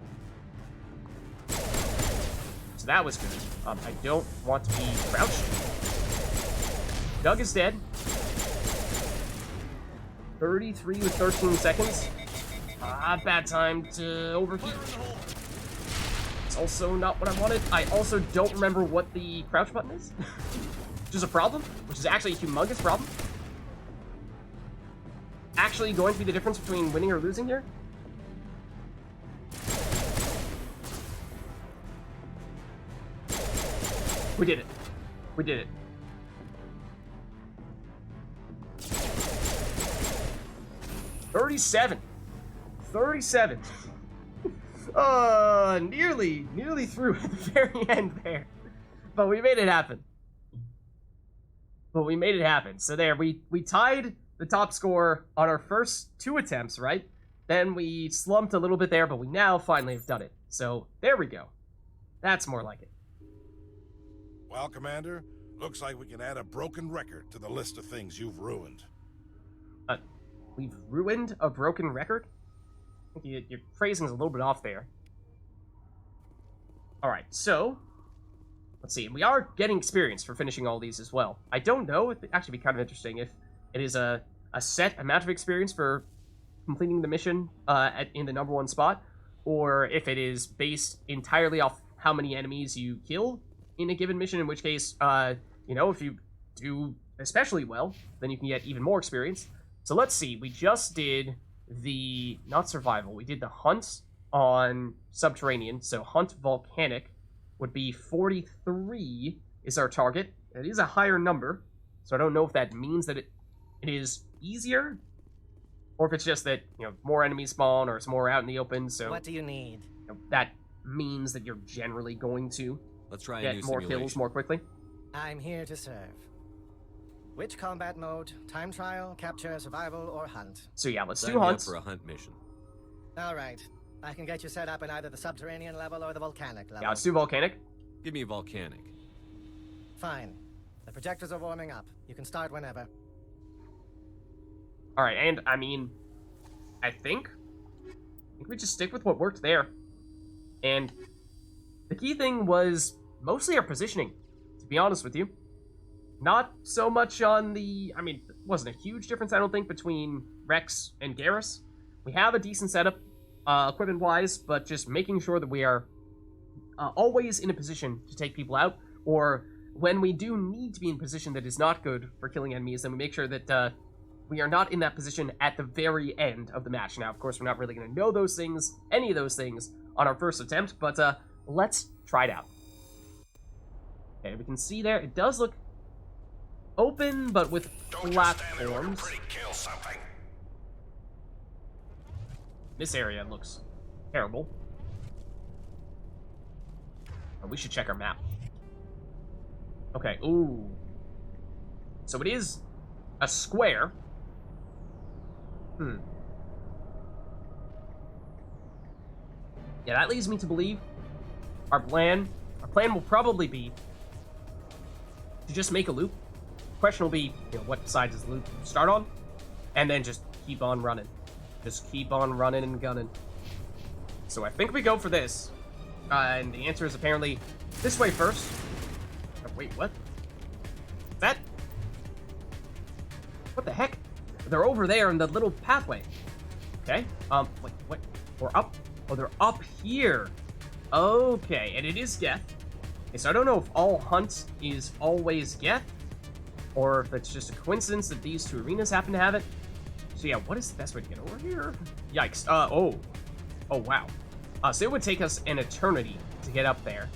So that was good. I don't want to be crouched. Jug is dead. 33 with 13 seconds. Bad time to overheat. It's also not what I wanted. I also don't remember what the crouch button is. Which is a problem. Which is actually a humongous problem. Actually going to be the difference between winning or losing here. We did it. We did it. $37. Nearly through at the very end there. But we made it happen. So there, we tied the top score on our first 2 attempts, right? Then we slumped a little bit there, but we now finally have done it. So there we go. That's more like it. Well, Commander, looks like we can add a broken record to the list of things you've ruined. We've ruined a broken record? I think your phrasing's a little bit off there. Alright, so let's see. We are getting experience for finishing all these as well. I don't know. It'd actually be kind of interesting if it is a set amount of experience for completing the mission in the #1 spot, or if it is based entirely off how many enemies you kill in a given mission, in which case, you know, if you do especially well, then you can get even more experience. So let's see, we just did the, not survival, we did the hunt on subterranean, so hunt volcanic would be 43 is our target. It is a higher number, so I don't know if that means that it is easier, or if it's just that, you know, more enemies spawn, or it's more out in the open, so... What do you need? You know, that means that you're generally going to Let's try a get new more simulation. kills more quickly. I'm here to serve. Which combat mode? Time trial, capture, survival, or hunt? So yeah, let's Sign do me up hunts. for a hunt mission. Alright. I can get you set up in either the subterranean level or the volcanic level. Yeah, let's do volcanic. Give me a volcanic. Fine. The projectors are warming up. You can start whenever. Alright, and I mean, I think we just stick with what worked there. And the key thing was mostly our positioning, to be honest with you. Not so much on the... I mean, it wasn't a huge difference, I don't think, between Rex and Garrus. We have a decent setup, equipment-wise, but just making sure that we are always in a position to take people out, or when we do need to be in a position that is not good for killing enemies, then we make sure that we are not in that position at the very end of the match. Now, of course, we're not really going to know those things, any of those things, on our first attempt, but let's try it out. Okay, we can see there, it does look open, but with platforms. This area looks terrible. Oh, we should check our map. Okay, ooh. So it is a square. Yeah, that leads me to believe our plan will probably be to just make a loop. Question will be, you know, what side does the loop start on? And then just keep on running. Just keep on running and gunning. So I think we go for this. And the answer is apparently this way first. Oh, wait, what? That? What the heck? They're over there in the little pathway. Okay. Wait, what? We're up? Oh, they're up here. Okay, and it is Geth. Okay, so I don't know if all hunt is always Geth, or if it's just a coincidence that these two arenas happen to have it. So yeah, what is the best way to get over here? Yikes. Oh, wow. So it would take us an eternity to get up there.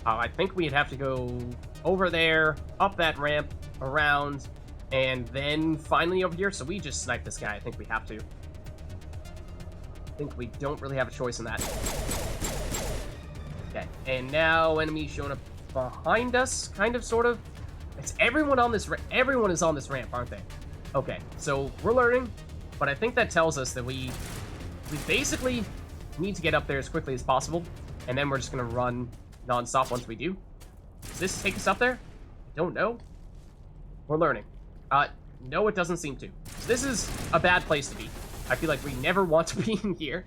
I think we'd have to go over there, up that ramp, around, and then finally over here. So we just snipe this guy. I think we have to. I think we don't really have a choice in that. Okay, and now enemies showing up behind us, kind of, sort of. It's everyone on this. Everyone is on this ramp, aren't they? Okay, so we're learning, but I think that tells us that we basically need to get up there as quickly as possible, and then we're just gonna run non-stop once we do. Does this take us up there? I don't know. We're learning. No, it doesn't seem to. So this is a bad place to be. I feel like we never want to be in here.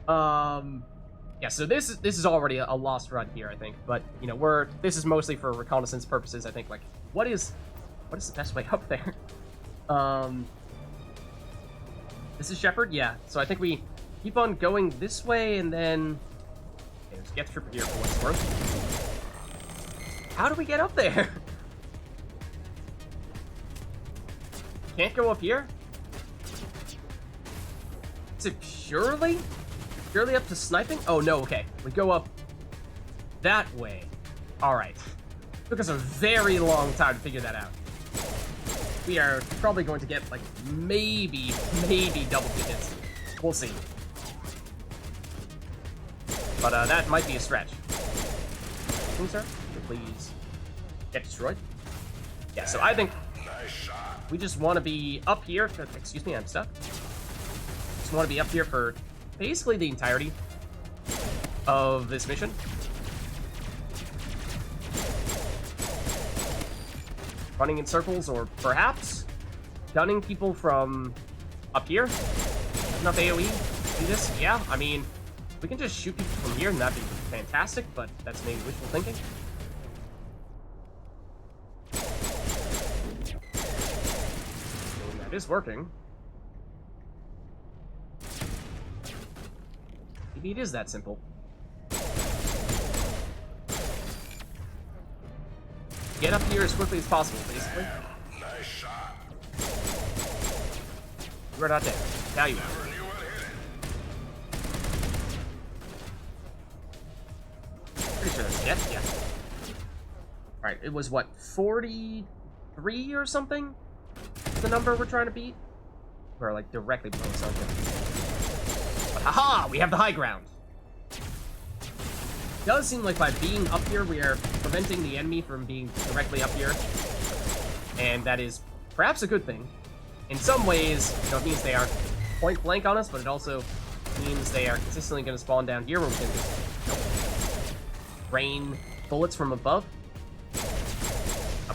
Yeah, so this is already a lost run here, I think. But you know, this is mostly for reconnaissance purposes. I think, like, what is the best way up there? This is Shepard, yeah. So I think we keep on going this way, and then okay, let's get Tripper here for what it's worth. How do we get up there? Can't go up here? Is it purely up to sniping? Oh, no, okay. We go up that way. All right. Took us a very long time to figure that out. We are probably going to get, like, maybe double digits. We'll see. But that might be a stretch. Sir, please get destroyed. Yeah, so I think we just want to be up here. Excuse me, I'm stuck. Just want to be up here for basically the entirety of this mission. Running in circles, or perhaps gunning people from up here. Enough AoE do this? Yeah, I mean, we can just shoot people from here and that'd be fantastic, but that's maybe wishful thinking. That is working. Maybe it is that simple. Get up here as quickly as possible, basically. Nice shot. You are not dead. Now you are. Pretty sure that's death, yeah. Alright, it was what, 43 or something? The number we're trying to beat? We're like directly below something. But haha! We have the high ground! It does seem like by being up here, we are preventing the enemy from being directly up here. And that is perhaps a good thing. In some ways, you know, it means they aren't point blank on us, but it also means they are consistently going to spawn down here where we can just rain bullets from above.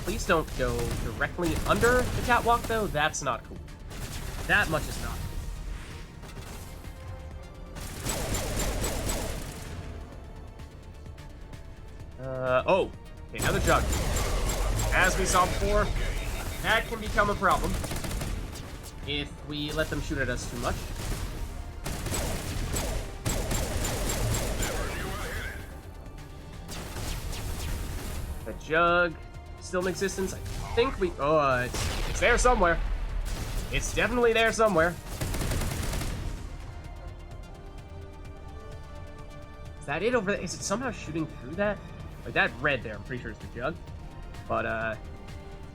Please don't go directly under the catwalk, though. That's not cool. That much is not cool. Oh. Okay, another jug. As we saw before, that can become a problem if we let them shoot at us too much. The jug still in existence. I think we... Oh, it's there somewhere. It's definitely there somewhere. Is that it over there? Is it somehow shooting through that? Like, that red there, I'm pretty sure is the jug. But,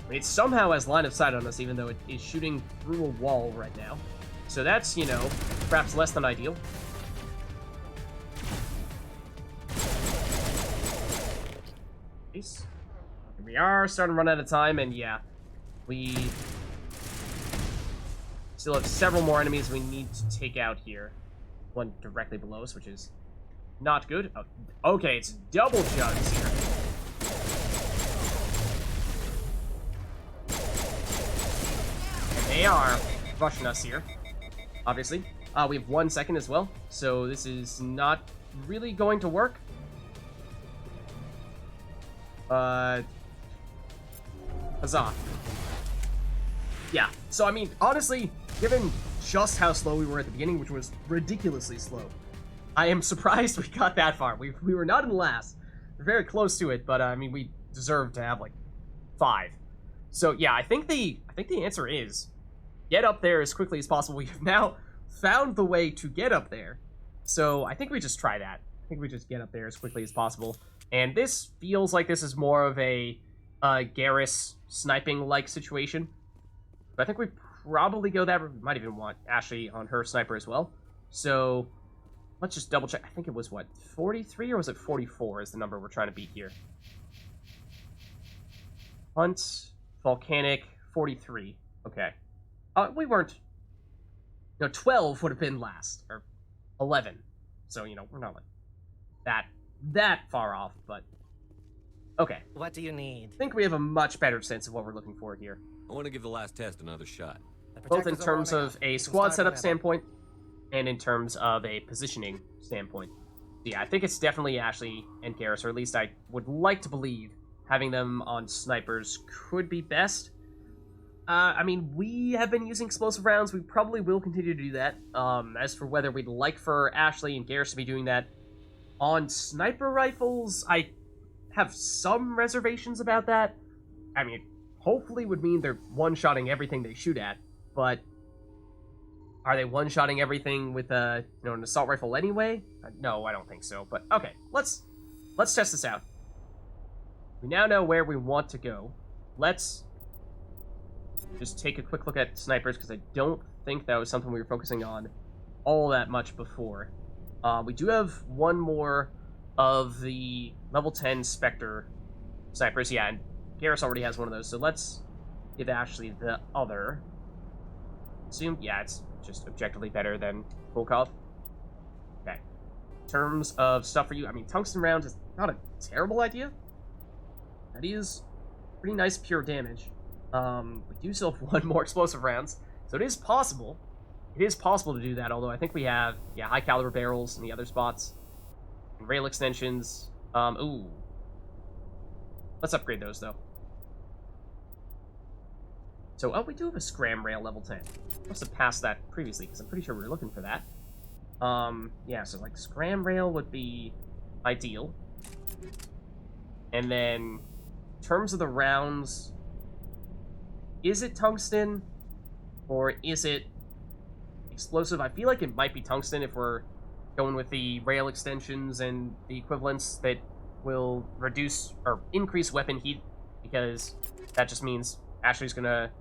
it somehow has line of sight on us, even though it is shooting through a wall right now. So that's, you know, perhaps less than ideal. Nice. We are starting to run out of time, and yeah, we still have several more enemies we need to take out here. One directly below us, which is not good. Oh, okay, it's double jugs here. And they are rushing us here, obviously. We have 1 second as well, so this is not really going to work. Huzzah. Yeah, so I mean, honestly, given just how slow we were at the beginning, which was ridiculously slow, I am surprised we got that far. We were not in last. We're very close to it, but I mean, we deserve to have like 5. So yeah, I think the answer is get up there as quickly as possible. We have now found the way to get up there, so I think we just try that. I think we just get up there as quickly as possible. And this feels like this is more of a Garrus sniping-like situation. But I think we probably go that. We might even want Ashley on her sniper as well. So let's just double check. I think it was, what, 43 or was it 44 is the number we're trying to beat here. Hunt, Volcanic, 43. Okay. We weren't... No, 12 would have been last. Or 11. So, you know, we're not like that far off, but... Okay. What do you need? I think we have a much better sense of what we're looking for here. I want to give the last test another shot. Both in terms of a squad setup standpoint and in terms of a positioning standpoint. Yeah, I think it's definitely Ashley and Garrus, or at least I would like to believe having them on snipers could be best. I mean, we have been using explosive rounds. We probably will continue to do that. As for whether we'd like for Ashley and Garrus to be doing that on sniper rifles, I have some reservations about that. I mean, hopefully would mean they're one-shotting everything they shoot at, but are they one-shotting everything with an assault rifle anyway? No, I don't think so, but okay, let's test this out. We now know where we want to go. Let's just take a quick look at snipers, because I don't think that was something we were focusing on all that much before. We do have one more of the level 10 Spectre snipers, yeah, and Garrus already has one of those, so let's give Ashley the other. Assume, yeah, it's just objectively better than Volkov. Okay. In terms of stuff for you, I mean, tungsten round is not a terrible idea. That is pretty nice pure damage. We do still have one more explosive rounds, so it is possible. It is possible to do that, although I think we have, yeah, high caliber barrels in the other spots. And rail extensions. Ooh. Let's upgrade those, though. So, we do have a scram rail level 10. Must have passed that previously, because I'm pretty sure we were looking for that. Yeah, so, like, scram rail would be ideal. And then, in terms of the rounds, is it tungsten, or is it explosive? I feel like it might be tungsten if we're going with the rail extensions and the equivalents that will reduce or increase weapon heat, because that just means Ashley's gonna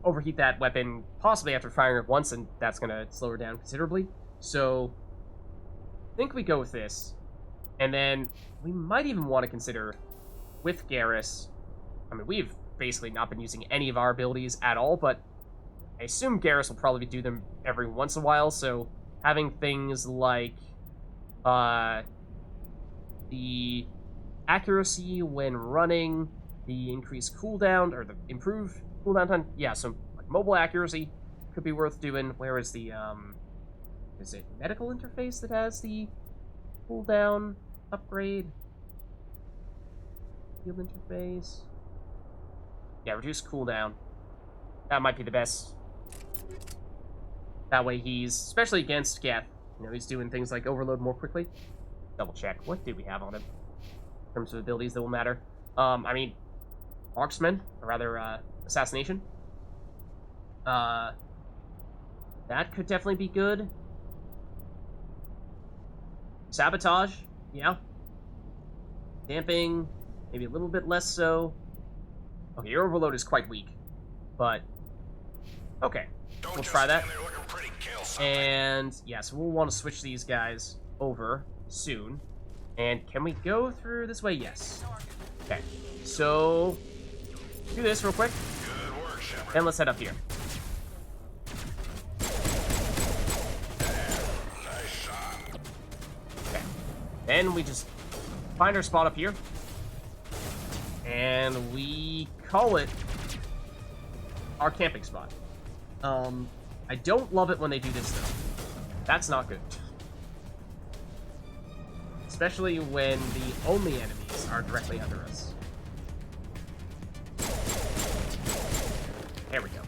overheat that weapon possibly after firing it once, and that's gonna slow her down considerably. So I think we go with this, and then we might even want to consider with Garrus. I mean, we've basically not been using any of our abilities at all, but I assume Garrus will probably do them every once in a while, so having things like the accuracy when running, the increased cooldown, or the improved cooldown time, yeah, so like mobile accuracy could be worth doing. Where is the, is it medical interface that has the cooldown upgrade? Field interface? Yeah, reduce cooldown. That might be the best. That way he's, especially against Geth, he's doing things like overload more quickly. Double check. What do we have on him? In terms of abilities that will matter. I mean, marksman, or rather, assassination. That could definitely be good. Sabotage, yeah. Damping, maybe a little bit less so. Okay, your overload is quite weak, but okay, we'll try that. And yeah, so we'll want to switch these guys over soon. And can we go through this way? Yes. Okay, so do this real quick, and let's head up here. Okay, then we just find our spot up here, and we call it our camping spot. I don't love it when they do this, though. That's not good. Especially when the only enemies are directly under us. There we go.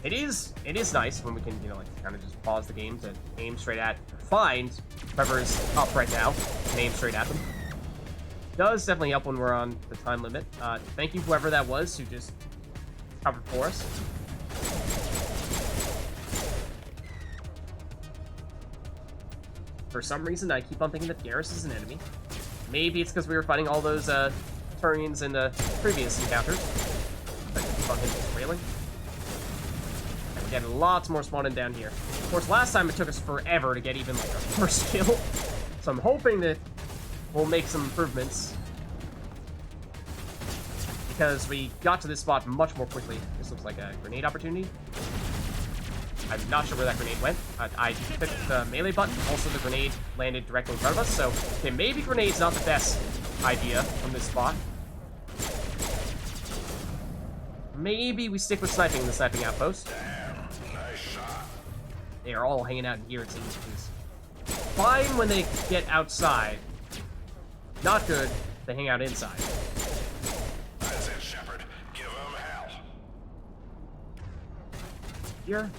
It is nice when we can, you know, like, kind of just pause the game to aim straight at, find whoever's up right now, and aim straight at them. Does definitely help when we're on the time limit. Thank you, whoever that was who just covered for us. For some reason, I keep on thinking that Garrus is an enemy. Maybe it's because we were fighting all those Turians in the previous encounters. I keep on hitting this railing. And we get lots more spawning down here. Of course, last time it took us forever to get even like our first kill. So I'm hoping that we'll make some improvements. Because we got to this spot much more quickly. This looks like a grenade opportunity. I'm not sure where that grenade went. I clicked the melee button. Also, the grenade landed directly in front of us. So, okay, maybe grenade's not the best idea from this spot. Maybe we stick with sniping in the sniping outpost. Nice shot. They are all hanging out in here, it seems. Fine when they get outside. Not good if they hang out inside. That's it, Shepard. Give them hell. Here.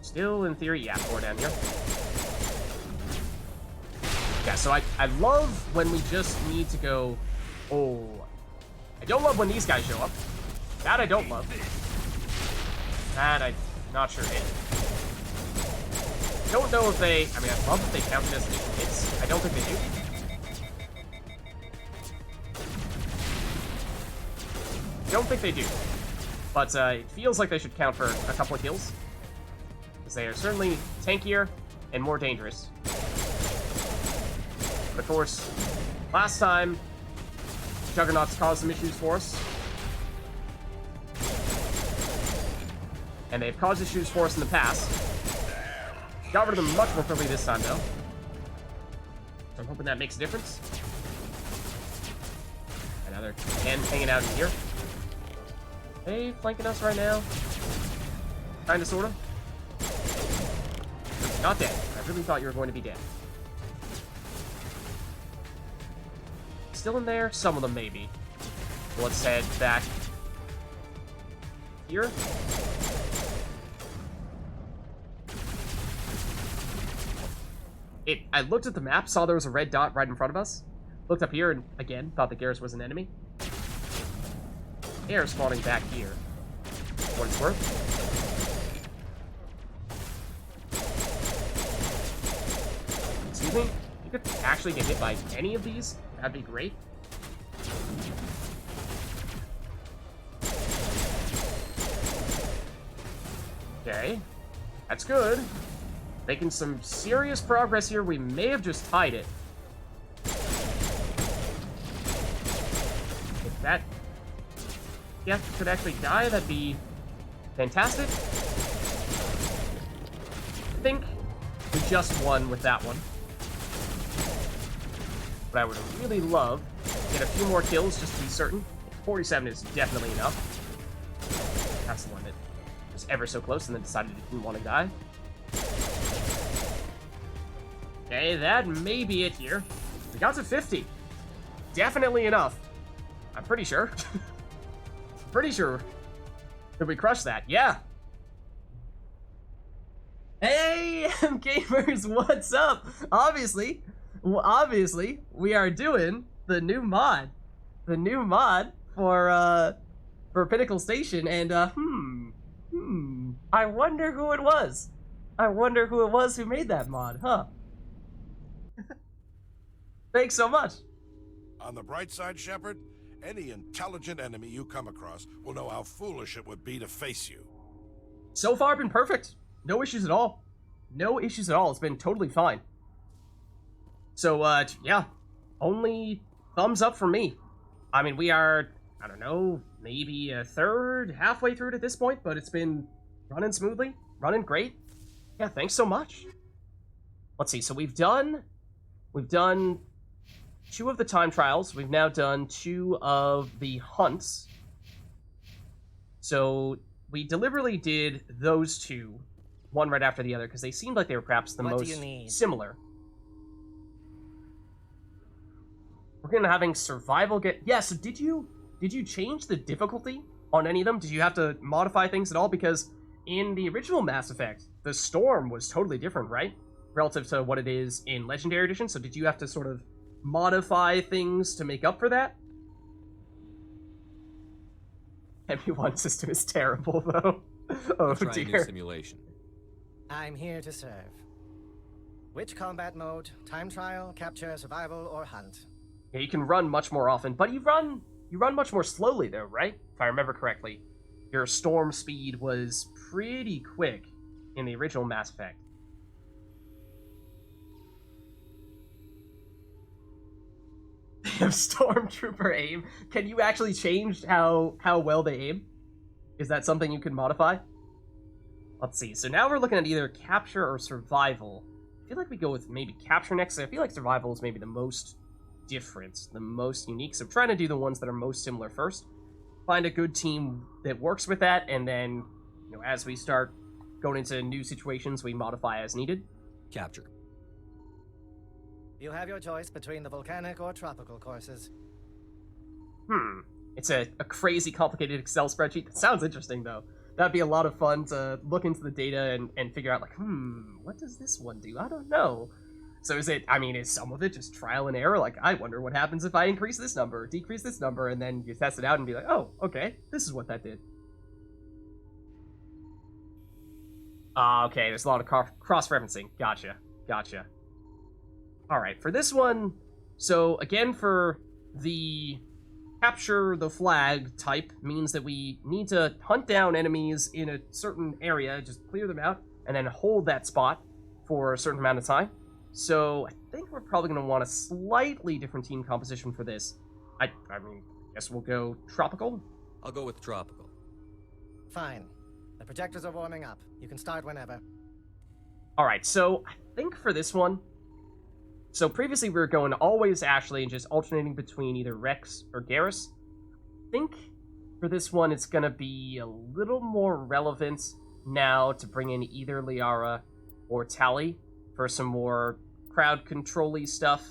Still, in theory, yeah, 4 down here. Yeah, so I love when we just need to go... Oh. I don't love when these guys show up. That I don't love. That I'm not sure hit. Don't know if they... I mean, I love if they count it as initial hits. I don't think they do. Don't think they do. But it feels like they should count for a couple of kills. Because they are certainly tankier and more dangerous. But of course, last time, Juggernauts caused some issues for us. And they've caused issues for us in the past. Got rid of them much more quickly this time, though. So I'm hoping that makes a difference. Another 10 hanging out in here. Hey, flanking us right now. Kinda, sorta. Not dead. I really thought you were going to be dead. Still in there? Some of them, maybe. Let's head back here. I looked at the map, saw there was a red dot right in front of us. Looked up here and, again, thought that Garrus was an enemy. They are spawning back here. What it's worth. Excuse me? You could actually get hit by any of these? That'd be great. Okay. That's good. Making some serious progress here. We may have just tied it. If that Geth could actually die, that'd be fantastic. I think we just won with that one. But I would really love to get a few more kills just to be certain. 47 is definitely enough. That's the one that was ever so close and then decided it didn't want to die. Okay, that may be it here. We got to 50. Definitely enough. I'm pretty sure. Pretty sure that we crushed that. Yeah. Hey, gamers, what's up? Obviously, we are doing the new mod. The new mod for Pinnacle Station, and I wonder who it was. I wonder who it was who made that mod, huh? Thanks so much. On the bright side, Shepard, any intelligent enemy you come across will know how foolish it would be to face you. So far, been perfect. No issues at all. No issues at all. It's been totally fine. So, yeah. Only thumbs up for me. I mean, we are, I don't know, maybe a third, halfway through it at this point, but it's been running smoothly, running great. Yeah, thanks so much. Let's see, so we've done 2 of the time trials. We've now done 2 of the hunts. So we deliberately did those 2, one right after the other, because they seemed like they were perhaps the most similar. We're gonna having survival get... Yeah, so did you change the difficulty on any of them? Did you have to modify things at all? Because in the original Mass Effect, the storm was totally different, right? Relative to what it is in Legendary Edition. So did you have to sort of modify things to make up for that? MU1 system is terrible, though. Oh, Try a new dear. simulation. I'm here to serve. Which combat mode? Time trial, capture, survival, or hunt? Yeah, you can run much more often, but you run much more slowly, though, right? If I remember correctly. Your storm speed was pretty quick in the original Mass Effect. They have Stormtrooper aim. Can you actually change how well they aim? Is that something you can modify? Let's see. So now we're looking at either capture or survival. I feel like we go with maybe capture next. I feel like survival is maybe the most different, the most unique. So trying to do the ones that are most similar first. Find a good team that works with that, and then, you know, as we start going into new situations, we modify as needed. Capture. You have your choice between the volcanic or tropical courses. It's a crazy complicated Excel spreadsheet. That sounds interesting, though. That'd be a lot of fun to look into the data and figure out, like, what does this one do? I don't know. So is some of it just trial and error? Like, I wonder what happens if I increase this number, decrease this number, and then you test it out and be like, oh, okay, this is what that did. Okay, there's a lot of cross-referencing. Gotcha. Alright, for this one, so again, for the capture the flag type means that we need to hunt down enemies in a certain area, just clear them out, and then hold that spot for a certain amount of time. So I think we're probably going to want a slightly different team composition for this. I guess we'll go tropical. I'll go with tropical. Fine. The projectors are warming up. You can start whenever. Alright, so I think for this one, so previously we were going always Ashley and just alternating between either Rex or Garrus. I think for this one it's going to be a little more relevant now to bring in either Liara or Tali for some more crowd control-y stuff.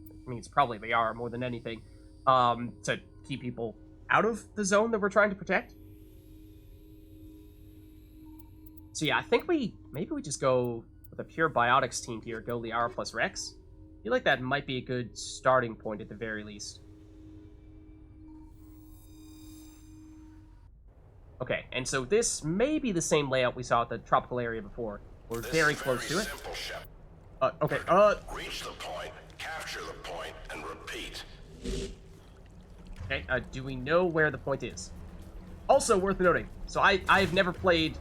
I mean, it's probably Liara more than anything, to keep people out of the zone that we're trying to protect. So yeah, I think maybe we just go with a pure biotics team here, go Liara plus Rex. I feel like that might be a good starting point at the very least. Okay, and so this may be the same layout we saw at the tropical area before. We're very close to it. Simple, Shep. Okay, Reach the point, capture the point, and repeat. okay, do we know where the point is? Also worth noting, so I've never played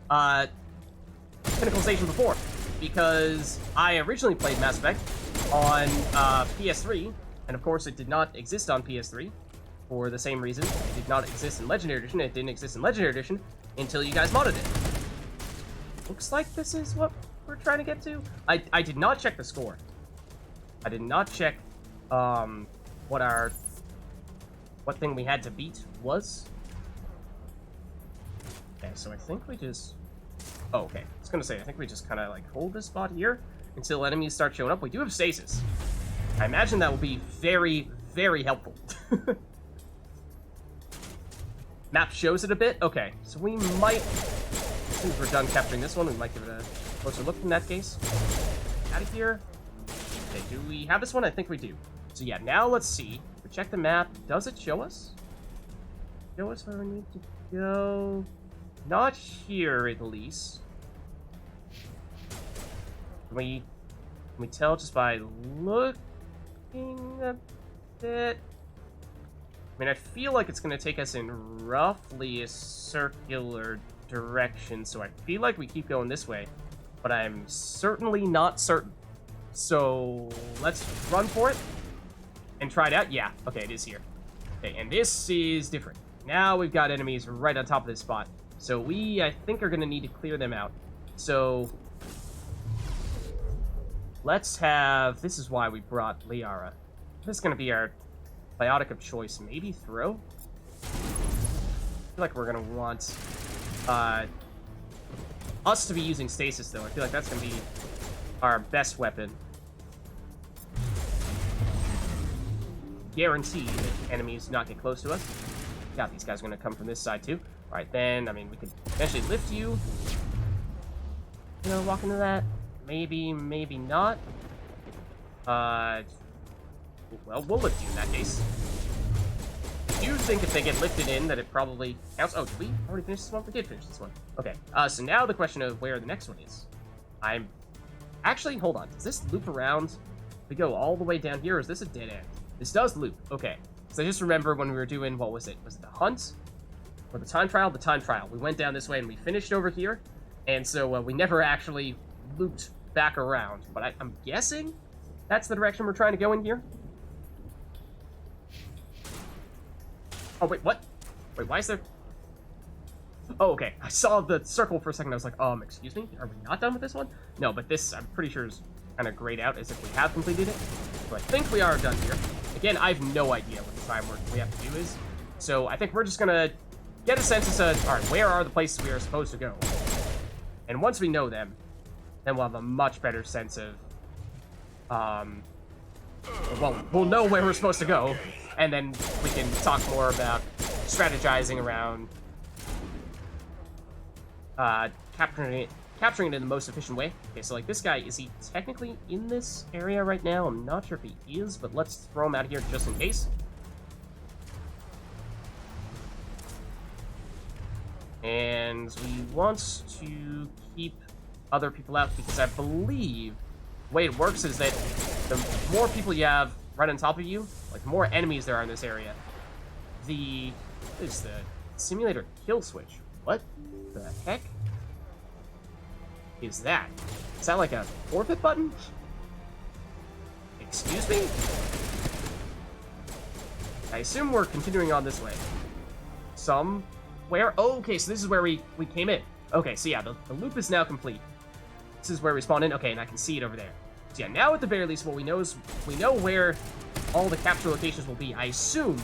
Pinnacle Station before, because I originally played Mass Effect on PS3, and of course it did not exist on PS3 for the same reason. It did not exist in Legendary Edition. It didn't exist in Legendary Edition until you guys modded it. Looks like this is what we're trying to get to. I did not check the score. I did not check what thing we had to beat was. Okay, so I think we just... Oh, okay. I was gonna say, I think we just kind of like hold this spot here until enemies start showing up. We do have stasis. I imagine that will be very, very helpful. Map shows it a bit. Okay, so we might, as soon as we're done capturing this one, we might give it a closer look in that case. Out of here. Okay, do we have this one? I think we do. So yeah, now let's see. We check the map. Does it show us? Show us where we need to go. Not here, at least. Can we tell just by looking a bit? I mean, I feel like it's going to take us in roughly a circular direction, so I feel like we keep going this way, but I'm certainly not certain. So let's run for it and try it out. Yeah, okay, it is here. Okay, and this is different. Now we've got enemies right on top of this spot. So we, I think, are going to need to clear them out. So let's have... This is why we brought Liara. This is going to be our biotic of choice. Maybe throw? I feel like we're going to want us to be using stasis, though. I feel like that's going to be our best weapon. guarantee that enemies do not get close to us. Yeah, these guys are going to come from this side too. Alright, then, I mean, we could eventually lift you. You know, walk into that. Maybe, maybe not. Well, we'll lift you in that case. I do think if they get lifted in, that it probably counts. Oh, did we already finish this one? We did finish this one. Okay, so now the question of where the next one is. I'm... Actually, hold on. Does this loop around? We go all the way down here, or is this a dead end? This does loop. Okay. So I just remember when we were doing, what was it? Was it the hunt? Or the time trial? The time trial. We went down this way and we finished over here. And so we never actually looped back around. But I'm guessing that's the direction we're trying to go in here. Oh, wait, what? Wait, why is there... Oh, okay. I saw the circle for a second. I was like, excuse me? Are we not done with this one? No, but this, I'm pretty sure, is kind of grayed out as if we have completed it. So I think we are done here. Again, I have no idea what the time we have to do is. So I think we're just going to get a census of, all right, where are the places we are supposed to go? And once we know them, then we'll have a much better sense of, well, we'll know where we're supposed to go, and then we can talk more about strategizing around capturing it in the most efficient way. Okay, so like this guy, is he technically in this area right now? I'm not sure if he is, but let's throw him out here just in case. And we want to keep other people out because I believe the way it works is that the more people you have right on top of you, like the more enemies there are in this area, what is the simulator kill switch? What the heck is that? Is that like a forfeit button? Excuse me? I assume we're continuing on this way. Somewhere? Oh, okay, so this is where we came in. Okay, so yeah, the loop is now complete. This is where we spawned in. Okay, and I can see it over there. So yeah, now at the very least, what we know is we know where all the capture locations will be. I assume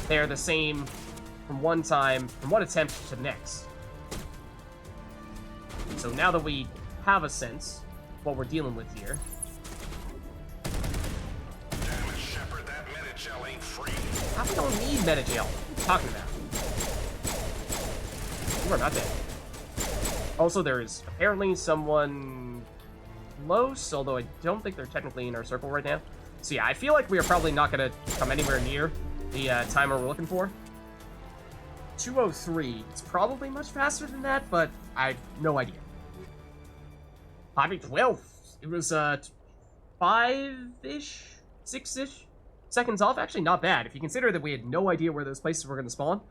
they're the same from one attempt to the next. So now that we have a sense of what we're dealing with here. Damn it, Shepard, that meta-gel ain't free. We don't need meta-gel. What are you talking about? You are not dead. Also, there is apparently someone close, although I don't think they're technically in our circle right now. So yeah, I feel like we are probably not going to come anywhere near the timer we're looking for. 2:03. It's probably much faster than that, but I have no idea. I mean, 12. It was 5-ish, 6-ish seconds off. Actually, not bad. If you consider that we had no idea where those places were going to spawn,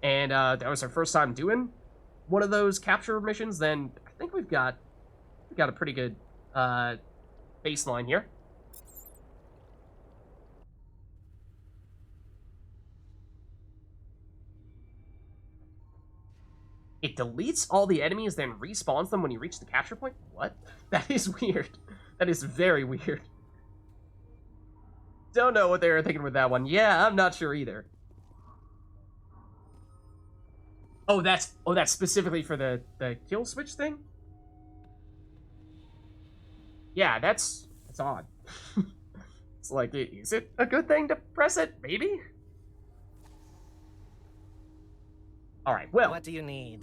and that was our first time doing one of those capture missions, then I think we've got a pretty good baseline here. It deletes all the enemies, then respawns them when you reach the capture point? What? That is weird. That is very weird. Don't know what they were thinking with that one. Yeah, I'm not sure either. Oh, that's specifically for the kill switch thing? Yeah, that's odd. It's like, is it a good thing to press it? Maybe? Alright, well. What do you need?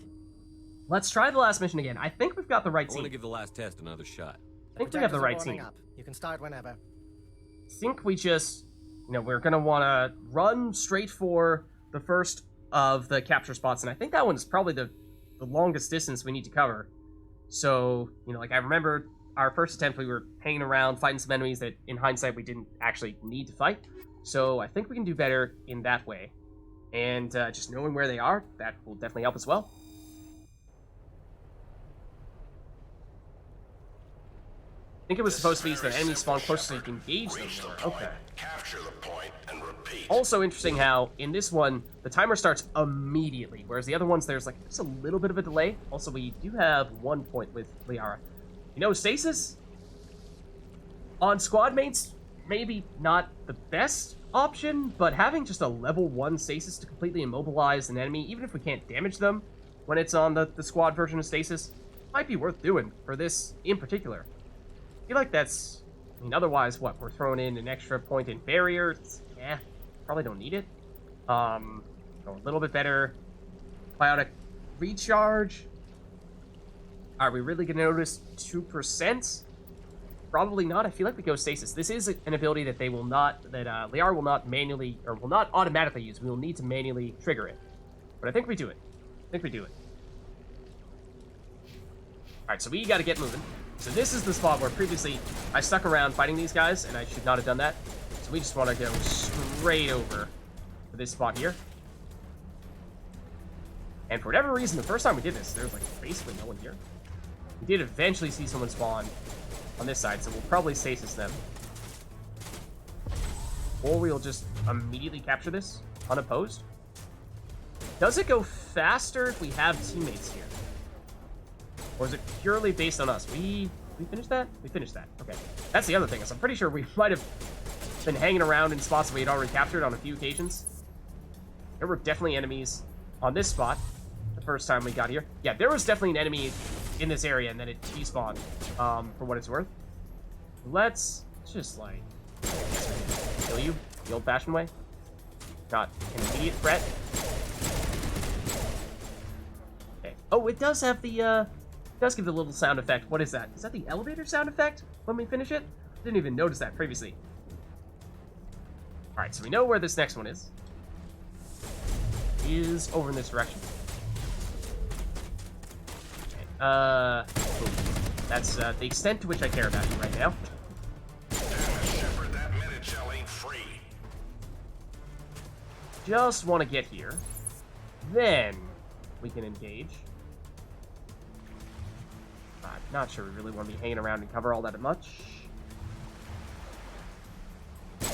Let's try the last mission again. I think we've got the right I want to team. give the last test another shot. I think we have the right Projectors are warming team. up. You can start whenever. I think we just, we're going to want to run straight for the first of the capture spots, and I think that one's probably the longest distance we need to cover. So, like I remember our first attempt, we were hanging around, fighting some enemies that, in hindsight, we didn't actually need to fight. So I think we can do better in that way. And just knowing where they are, that will definitely help as well. I think it was supposed to be so that enemies spawn closer so you can engage them more. Okay. Capture the point and repeat. Also interesting how, in this one, the timer starts immediately, whereas the other ones, there's like just a little bit of a delay. Also, we do have 1 point with Liara. Stasis? On squad mates, maybe not the best option, but having just a level 1 stasis to completely immobilize an enemy, even if we can't damage them when it's on the squad version of stasis, might be worth doing for this in particular. I feel like that's... otherwise, what? We're throwing in an extra point in barrier? Yeah. Probably don't need it. Go a little bit better. Biotic recharge. Are we really going to notice 2%? Probably not. I feel like we go stasis. This is an ability that they will not, that Liara will not manually, or will not automatically use. We will need to manually trigger it. But I think we do it. Alright, so we got to get moving. So this is the spot where previously I stuck around fighting these guys, and I should not have done that. So we just want to go straight over to this spot here. And for whatever reason, the first time we did this, there was like basically no one here. We did eventually see someone spawn on this side, so we'll probably stasis them. Or we'll just immediately capture this unopposed. Does it go faster if we have teammates here? Or is it purely based on us? We finished that? We finished that. Okay. That's the other thing, is I'm pretty sure we might have been hanging around in spots we had already captured on a few occasions. There were definitely enemies on this spot the first time we got here. Yeah, there was definitely an enemy in this area, and then it despawned, for what it's worth. Let's just, like, kill you the old-fashioned way. Not an immediate threat. Okay. Oh, it does have the, it does give the little sound effect. What is that? Is that the elevator sound effect when we finish it? Didn't even notice that previously. Alright, so we know where this next one is. It is over in this direction. That's the extent to which I care about you right now. Shepard, that minute shell ain't free. Just want to get here. Then we can engage. I'm not sure we really want to be hanging around and cover all that much. I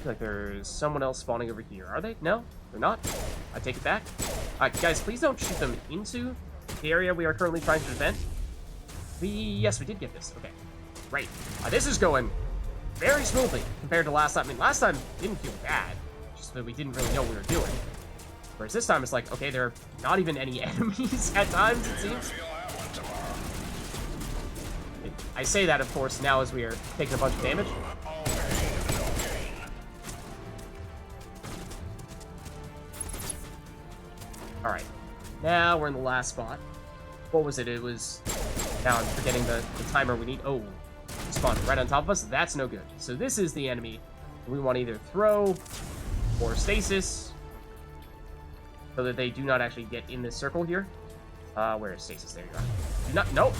feel like there's someone else spawning over here. Are they? No, they're not. I take it back. Alright, guys, please don't shoot them into the area we are currently trying to defend. Yes, we did get this. Okay, great. This is going very smoothly compared to last time. I mean, last time it didn't feel bad, just that we didn't really know what we were doing. Whereas this time it's like, okay, there are not even any enemies at times, it seems. I say that, of course, now as we are taking a bunch of damage. Alright, now we're in the last spot. What was it? It was... Now I'm forgetting the timer we need. Oh, it spawned right on top of us. That's no good. So this is the enemy we want to either throw or stasis so that they do not actually get in this circle here. Where is stasis? There you are. Nope.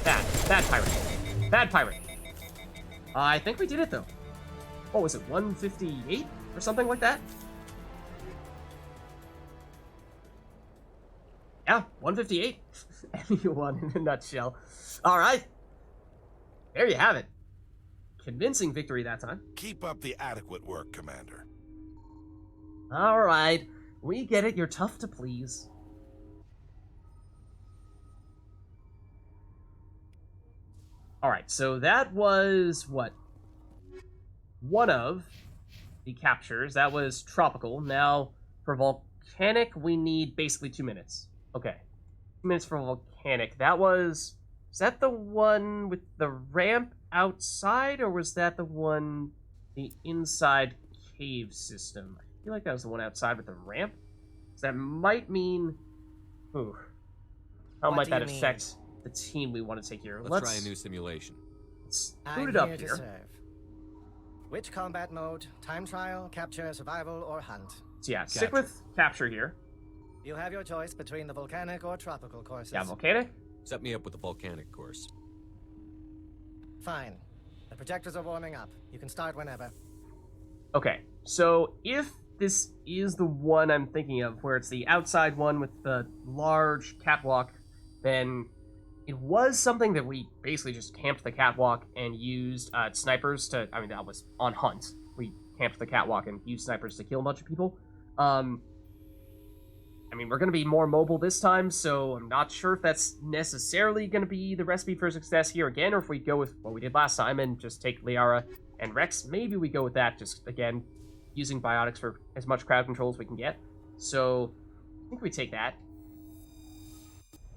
Bad pirate. Bad pirate. I think we did it, though. What was it, 158 or something like that? Yeah, 158. Anyone in a nutshell. All right. There you have it. Convincing victory that time. Keep up the adequate work, Commander. All right. We get it. You're tough to please. All right. So that was what? One of the captures. That was tropical. Now for volcanic, we need basically 2 minutes. Okay. 2 minutes for volcanic. That was... Is that the one with the ramp outside, or was that the one... the inside cave system? I feel like that was the one outside with the ramp. So that might mean... Ooh. How might that affect the team we want to take here? Let's try a new simulation. Let's boot it up here. To serve. Which combat mode? Time trial, capture, survival, or hunt? So yeah, stick with capture here. You have your choice between the volcanic or tropical courses. Yeah, volcanic. Set me up with the volcanic course. Fine. The projectors are warming up. You can start whenever. Okay, so if this is the one I'm thinking of, where it's the outside one with the large catwalk, then it was something that we basically just camped the catwalk and used snipers to... I mean, that was on hunt. We camped the catwalk and used snipers to kill a bunch of people. I mean, we're going to be more mobile this time, so I'm not sure if that's necessarily going to be the recipe for success here again, or if we go with what we did last time and just take Liara and Rex. Maybe we go with that, just, again, using biotics for as much crowd control as we can get. So, I think we take that.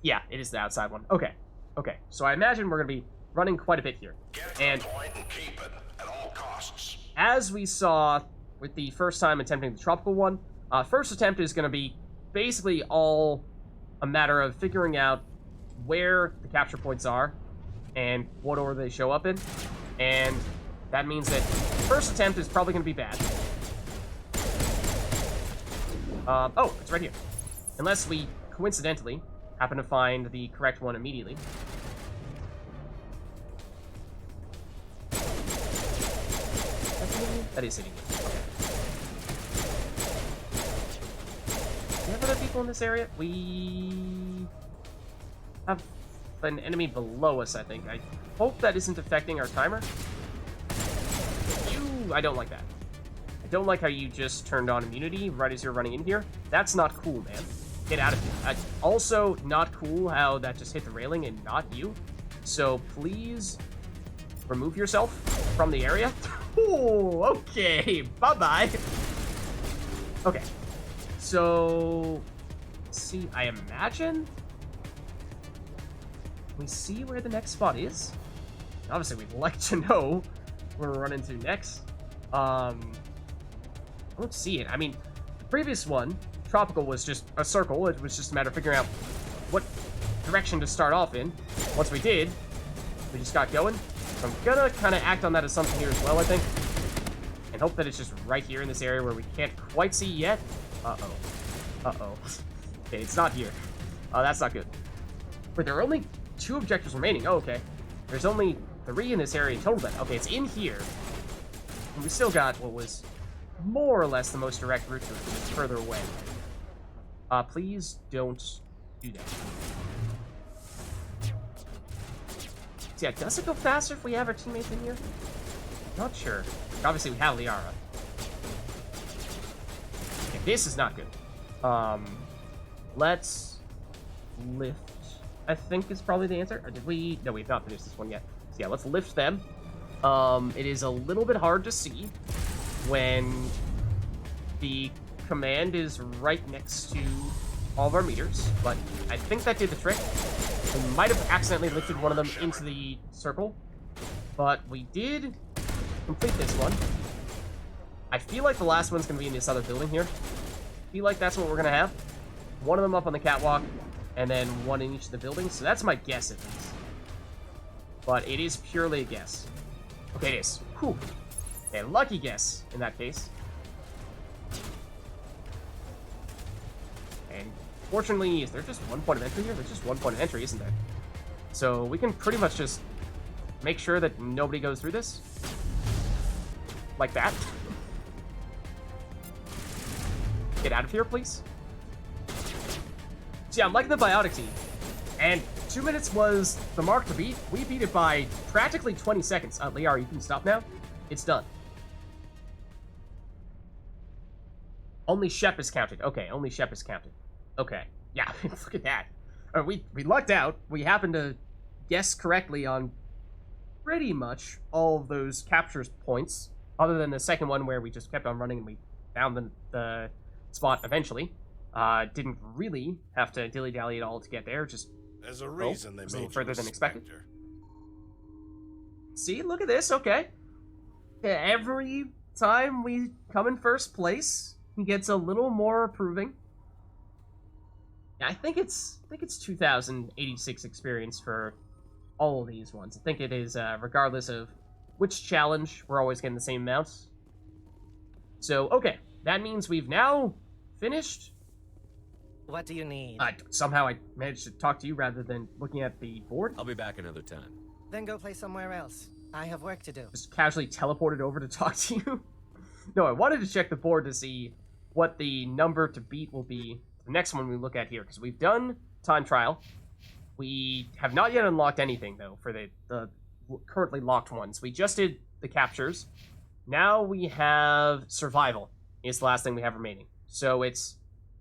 Yeah, it is the outside one. Okay. Okay, so I imagine we're going to be running quite a bit here. And keep it at all costs. as we saw with the first time attempting the tropical one, first attempt is going to be basically all a matter of figuring out where the capture points are and what order they show up in. And that means that first attempt is probably going to be bad. Oh, it's right here. Unless we coincidentally happen to find the correct one immediately. That is hitting me. Okay. Do we have other people in this area? We have an enemy below us, I think. I hope that isn't affecting our timer. I don't like that. I don't like how you just turned on immunity right as you're running in here. That's not cool, man. Get out of here. Also, not cool how that just hit the railing and not you. So please remove yourself from the area. Ooh, okay. Bye-bye. Okay. So, let's see. I imagine we see where the next spot is. Obviously, we'd like to know where we're running to next. I don't see it. I mean, the previous one, Tropical, was just a circle. It was just a matter of figuring out what direction to start off in. Once we did, we just got going. So I'm gonna kind of act on that assumption here as well, I think. And hope that it's just right here in this area where we can't quite see yet. Uh-oh. Uh-oh. Okay, it's not here. That's not good. But there are only 2 objectives remaining. Oh, okay. There's only 3 in this area in total then. Okay, it's in here. And we still got what was more or less the most direct route to it, just further away. Please don't do that. So yeah, does it go faster if we have our teammates in here? Not sure. Obviously, we have Liara. Okay, this is not good. Let's lift, I think is probably the answer. Or did we? No, we've not finished this one yet. So yeah, let's lift them. It is a little bit hard to see when the command is right next to all of our meters, but I think that did the trick. We might have accidentally lifted one of them into the circle, but we did complete this one. I feel like the last one's going to be in this other building here. I feel like that's what we're going to have. One of them up on the catwalk, and then one in each of the buildings, so that's my guess at least. But it is purely a guess. Okay, it is. Whew. A lucky guess in that case. And fortunately, is there just one point of entry here? There's just one point of entry, isn't there? So we can pretty much just make sure that nobody goes through this. Like that. Get out of here, please. So yeah, I'm liking the biotic team. And 2 minutes was the mark to beat. We beat it by practically 20 seconds. Liara, you can stop now. It's done. Only Shep is counted. Okay, only Shep is counted. Okay. Yeah, look at that. We lucked out. We happened to guess correctly on pretty much all of those captures points, other than the second one where we just kept on running and we found the spot eventually. Didn't really have to dilly-dally at all to get there. Just there's a reason they was a made little further you than expected. Spectre. See, look at this. Okay. Every time we come in first place, he gets a little more approving. I think it's 2,086 experience for all of these ones. I think it is regardless of which challenge, we're always getting the same amounts. So okay, that means we've now finished. What do you need? Somehow I managed to talk to you rather than looking at the board. I'll be back another time. Then go play somewhere else. I have work to do. Just casually teleported over to talk to you. No, I wanted to check the board to see what the number to beat will be the next one we look at here, because we've done time trial. We have not yet unlocked anything, though, for the currently locked ones. We just did the captures. Now we have survival is the last thing we have remaining. So it's,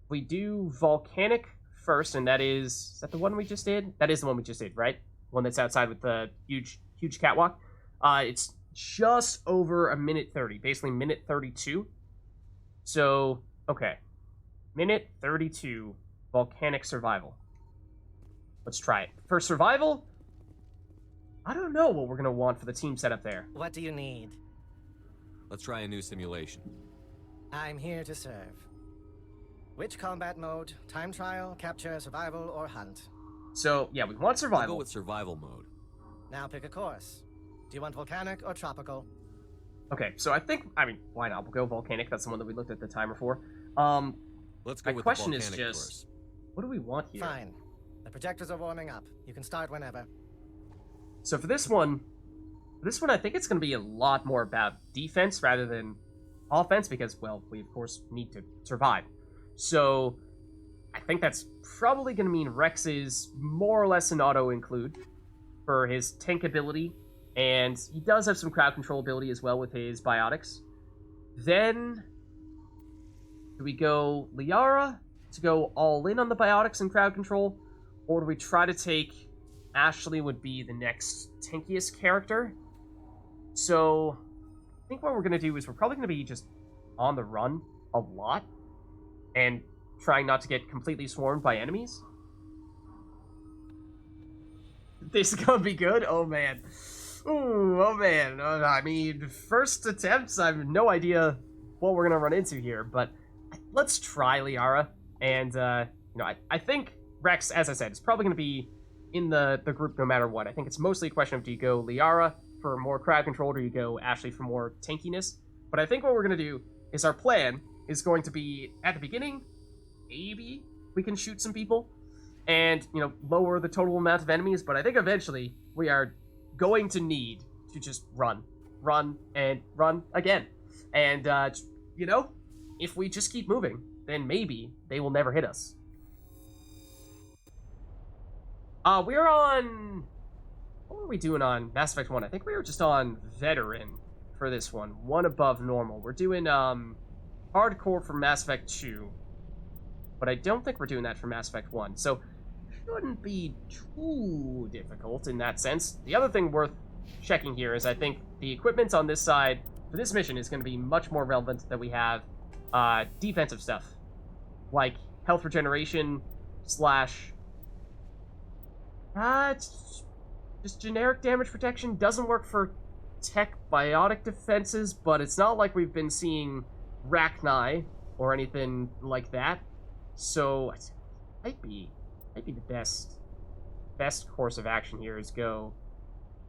we do volcanic first, and that is that the one we just did? That is the one we just did, right? One that's outside with the huge catwalk. It's just over a minute 30, basically minute 32. So, okay. Minute 32, volcanic survival. Let's try it. For survival, I don't know what we're gonna want for the team setup there. What do you need? Let's try a new simulation. I'm here to serve. Which combat mode? Time trial, capture, survival, or hunt? So, yeah, we want I'll survival. go with survival mode. Now pick a course. Do you want volcanic or tropical? Okay, so why not? We'll go volcanic. That's the one that we looked at the timer for. Let's go My with question the is volcanic just, course. what do we want here? Fine. The projectors are warming up. You can start whenever. So for this one, I think it's going to be a lot more about defense rather than offense because, well, we of course need to survive. So I think that's probably going to mean Rex is more or less an auto-include for his tank ability, and he does have some crowd control ability as well with his biotics. Then, do we go Liara to go all in on the biotics and crowd control, or do we try to take Ashley would be the next tankiest character? So, I think what we're going to do is we're probably going to be just on the run a lot and trying not to get completely swarmed by enemies. This is going to be good? Oh, man. Ooh, oh, man. I mean, first attempts, I have no idea what we're going to run into here, but let's try Liara. And, I think Rex, as I said, is probably going to be in the group no matter what. I think it's mostly a question of do you go Liara for more crowd control or do you go Ashley for more tankiness? But I think what we're going to do is our plan is going to be, at the beginning, maybe we can shoot some people and, lower the total amount of enemies, but I think eventually we are going to need to just run, and run again. And, if we just keep moving, then maybe they will never hit us. We're on... What were we doing on Mass Effect 1? I think we were just on Veteran for this one. One above normal. We're doing, Hardcore for Mass Effect 2. But I don't think we're doing that for Mass Effect 1. So, shouldn't be too difficult in that sense. The other thing worth checking here is I think the equipment on this side for this mission is going to be much more relevant that we have defensive stuff. Like health regeneration / it's just generic damage protection. Doesn't work for tech biotic defenses, but it's not like we've been seeing Rachni or anything like that. So it might be the best course of action here is go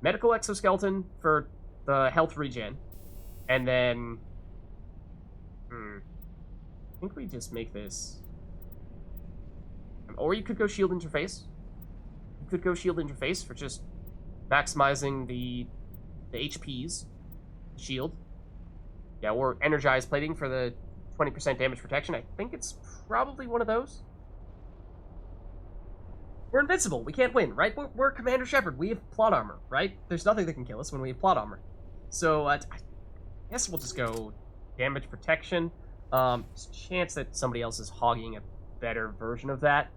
medical exoskeleton for the health regen, and then I think we just make this, or you could go shield interface. You could go shield interface for just maximizing the HPs, shield. Yeah, or energized plating for the 20% damage protection. I think it's probably one of those. We're invincible. We can't win, right? We're Commander Shepard. We have plot armor, right? There's nothing that can kill us when we have plot armor. So, I guess we'll just go damage protection. There's a chance that somebody else is hogging a better version of that.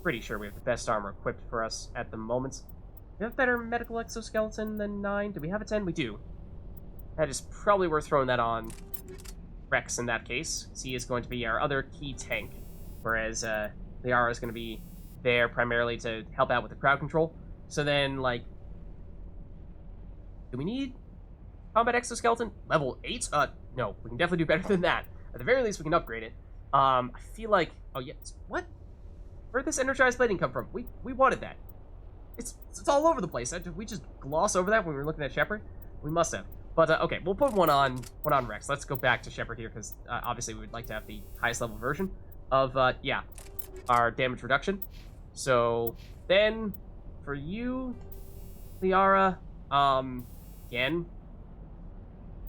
Pretty sure we have the best armor equipped for us at the moment. Do we have better medical exoskeleton than 9? Do we have a 10? We do. That is probably worth throwing that on Rex in that case. He is going to be our other key tank, whereas Liara is going to be there primarily to help out with the crowd control. So then, do we need combat exoskeleton? Level 8? No, we can definitely do better than that. At the very least, we can upgrade it. I feel like... Oh, yeah. What? Where'd this energized plating come from? We wanted that. It's all over the place. Did we just gloss over that when we were looking at Shepard? We must have. But, okay, we'll put one on Rex. Let's go back to Shepard here, because obviously we would like to have the highest level version of, our damage reduction. So, then, for you, Liara, again,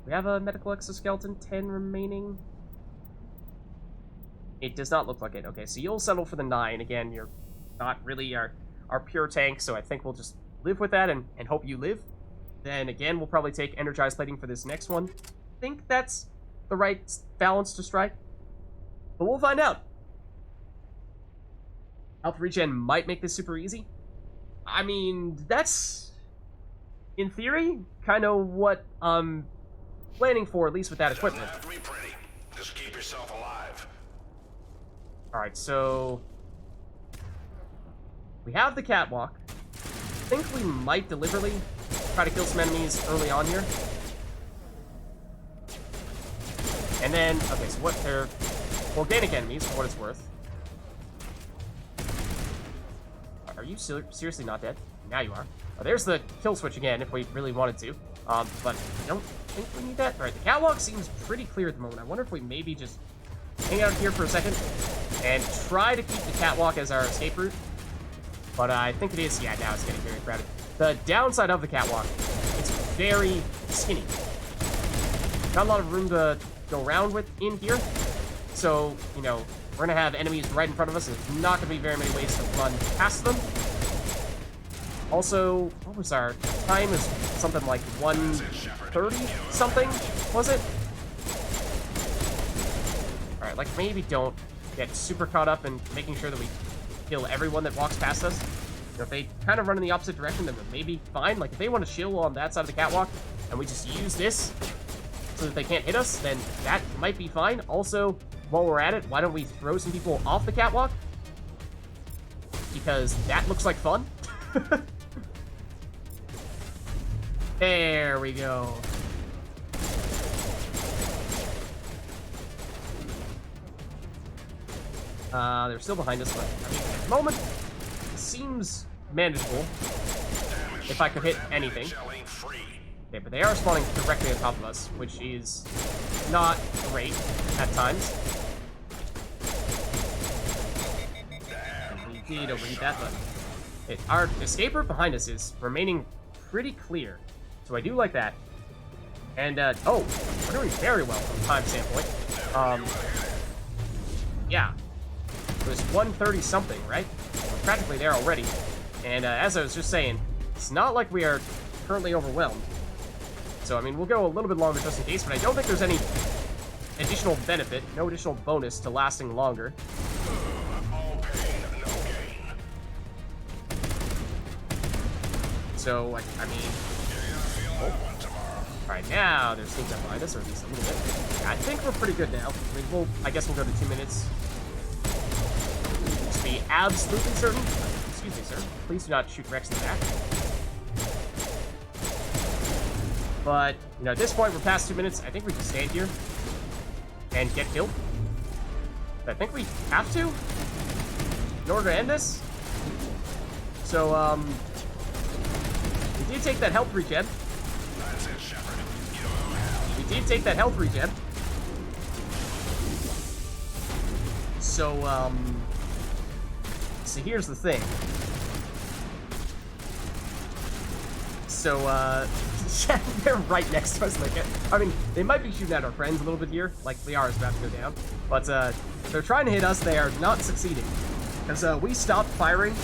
we have a medical exoskeleton, 10 remaining. It does not look like it. Okay, so you'll settle for the 9. Again, you're not really our pure tank, so I think we'll just live with that and hope you live. Then, again, we'll probably take energized plating for this next one. I think that's the right balance to strike. But we'll find out. Health regen might make this super easy. I mean, that's, in theory, kind of what I'm planning for, at least with that equipment. Doesn't have to be pretty. Just keep yourself alive. Alright, so... we have the catwalk. I think we might deliberately try to kill some enemies early on here. And then, okay, so what, they're organic enemies, for what it's worth. Are you seriously not dead? Now you are. Oh, there's the kill switch again, if we really wanted to. But I don't think we need that. Alright, the catwalk seems pretty clear at the moment. I wonder if we maybe just hang out here for a second and try to keep the catwalk as our escape route. But I think it is, yeah, now it's getting very crowded. The downside of the catwalk, it's very skinny. Not a lot of room to go around with in here. So, you know, we're going to have enemies right in front of us. There's not going to be very many ways to run past them. Also, what was our time? Is something like 1:30 something, was it? Alright, like maybe don't get super caught up in making sure that we kill everyone that walks past us. You know, if they kind of run in the opposite direction, then we're maybe fine. Like if they want to chill on that side of the catwalk and we just use this so that they can't hit us, then that might be fine. Also, while we're at it, why don't we throw some people off the catwalk? Because that looks like fun. There we go. They're still behind us, but I mean, at the moment, it seems manageable if I could hit anything. Okay, but they are spawning directly on top of us, which is not great at times. And we did overheat that, but our escape route behind us is remaining pretty clear. So I do like that. And, oh, we're doing very well from a time standpoint. Yeah. It was 1:30 something, right? We're practically there already. And, as I was just saying, it's not like we are currently overwhelmed. So, I mean, we'll go a little bit longer just in case, but I don't think there's any additional benefit, no additional bonus to lasting longer. So, I mean... Oh. Alright, now there's things that behind us, or at least a little bit. Yeah, I think we're pretty good now. I mean, I guess we'll go to 2 minutes. Just be absolutely certain. Excuse me, sir. Please do not shoot Rex in the back. But, you know, at this point, we're past 2 minutes. I think we can stand here and get killed. I think we have to in order to end this. So, we did take that health regen. We did take that health regen. So, so here's the thing. So, they're right next to us. Like, I mean, they might be shooting at our friends a little bit here. Like, Liara is about to go down. But, they're trying to hit us. They are not succeeding. Because, we stopped firing,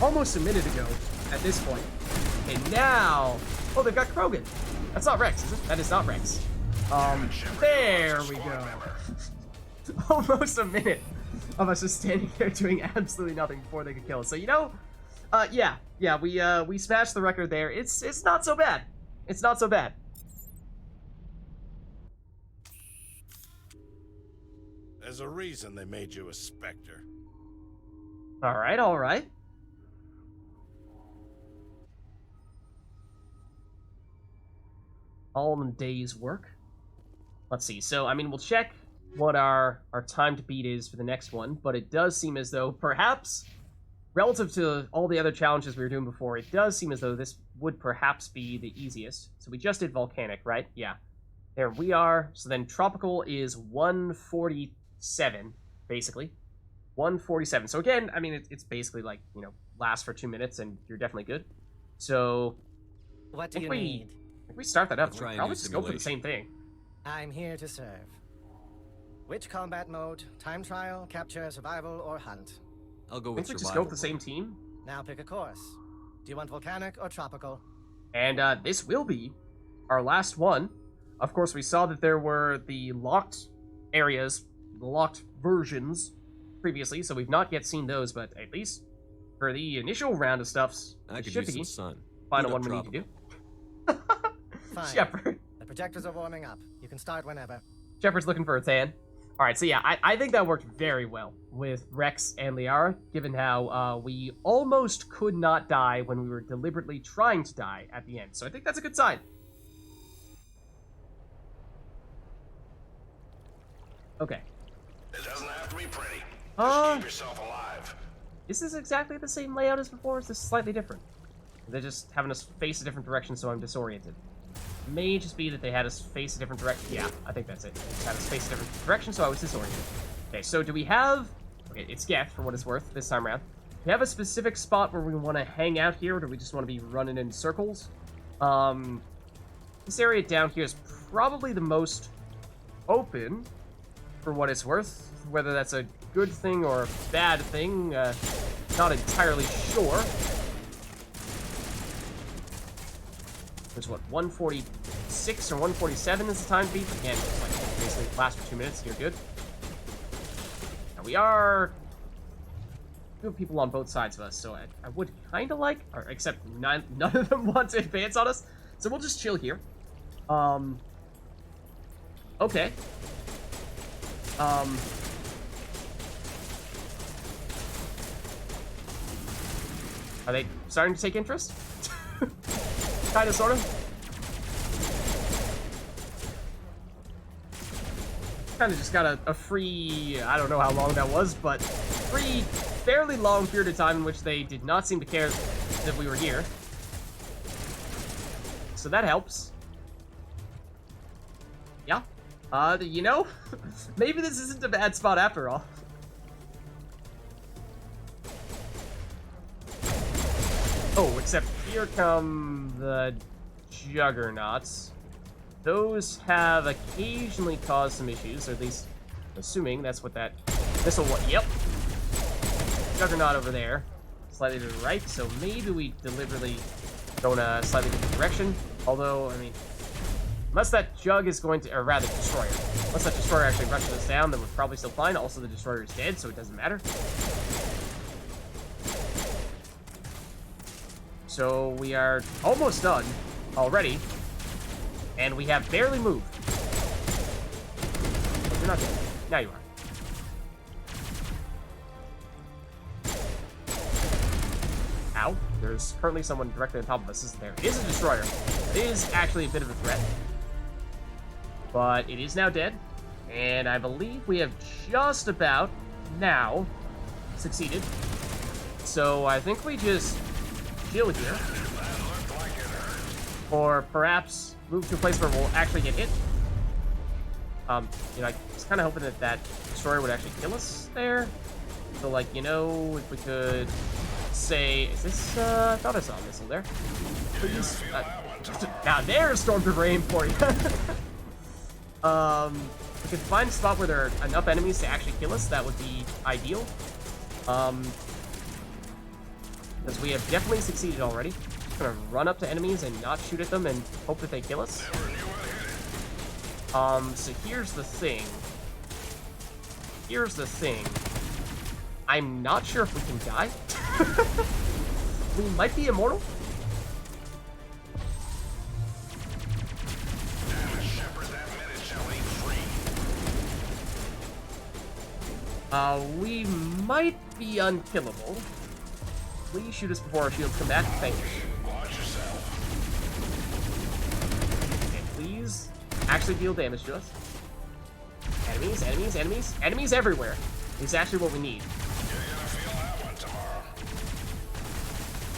almost a minute ago at this point. And now... Oh, they've got Krogan. That's not Rex, is it? That is not Rex. There we go. Almost a minute of us just standing there doing absolutely nothing before they could kill us. So, you know, yeah, we smashed the record there. It's not so bad. It's not so bad. There's a reason they made you a Spectre. All right, all right. All in a day's work. Let's see. So, I mean, we'll check what our time to beat is for the next one, but it does seem as though, perhaps, relative to all the other challenges we were doing before, it does seem as though this would perhaps be the easiest. So we just did Volcanic, right? Yeah. There we are. So then Tropical is 147, basically. 147. So again, I mean, it's basically like, you know, lasts for 2 minutes and you're definitely good. So... What do you need? If we start that up, Let's we'll try a probably new just go for the same simulation. thing. I'm here to serve. Which combat mode? Time trial, capture, survival, or hunt? I'll go I with think we survival. just go with the same team. Now pick a course. Do you want volcanic or tropical? And this will be our last one. Of course, we saw that there were the locked areas, the locked versions previously, so we've not yet seen those, but at least for the initial round of stuffs, I it could should use be some sun. final Boot one up we need to do. Fine. Shepard. The projectors are warming up. You can start whenever. Shepard's looking for a tan. Alright, so yeah, I think that worked very well with Rex and Liara, given how we almost could not die when we were deliberately trying to die at the end. So I think that's a good sign. Okay. It doesn't have to be pretty. Uh, Keep yourself alive. Is this exactly the same layout as before, or is this slightly different? They're just having us face a different direction, so I'm disoriented. It may just be that they had us face a different direction. Yeah, I think that's it. They had us face a different direction, so I was disoriented. Okay, so do we have... Okay, it's Geth, for what it's worth, this time around. Do we have a specific spot where we want to hang out here, or do we just want to be running in circles? This area down here is probably the most open, for what it's worth. Whether that's a good thing or a bad thing, not entirely sure. There's what, 146 or 147 is the time beat? Again, just like basically last for 2 minutes. You're good. Now we are good people on both sides of us, so I would kind of like, or except none of them want to advance on us, so we'll just chill here. Okay. Are they starting to take interest? Kind of, sort of. Kind of just got a free, I don't know how long that was, but free, fairly long period of time in which they did not seem to care that we were here. So that helps. Yeah. You know, maybe this isn't a bad spot after all. Oh, except here come the Juggernauts. Those have occasionally caused some issues, or at least assuming that's what that missile was. Yep. Juggernaut over there. Slightly to the right, so maybe we deliberately go in a slightly different direction. Although, I mean, unless that Jug is going to, or rather, Destroyer. Unless that Destroyer actually rushes us down, then we're probably still fine. Also, the Destroyer is dead, so it doesn't matter. So we are almost done already, and we have barely moved. But you're not dead. Now you are. Ow. There's currently someone directly on top of us, isn't there? It is a Destroyer. It is actually a bit of a threat. But it is now dead, and I believe we have just about now succeeded. So I think we just chill here, or perhaps move to a place where we'll actually get hit. You know, I was kind of hoping that that Destroyer would actually kill us there. So, like, you know, if we could say, is this, I thought I saw a missile there. Please, now there's Stormtrooper aim for you. If we could find a spot where there are enough enemies to actually kill us, that would be ideal. Because we have definitely succeeded already. Just gonna run up to enemies and not shoot at them and hope that they kill us. So here's the thing. I'm not sure if we can die. We might be immortal. We might be unkillable. Please shoot us before our shields come back. Thank you. Watch yourself. Okay, please actually deal damage to us. Enemies, enemies, enemies. Enemies everywhere. Is actually what we need. You're gonna feel that one tomorrow.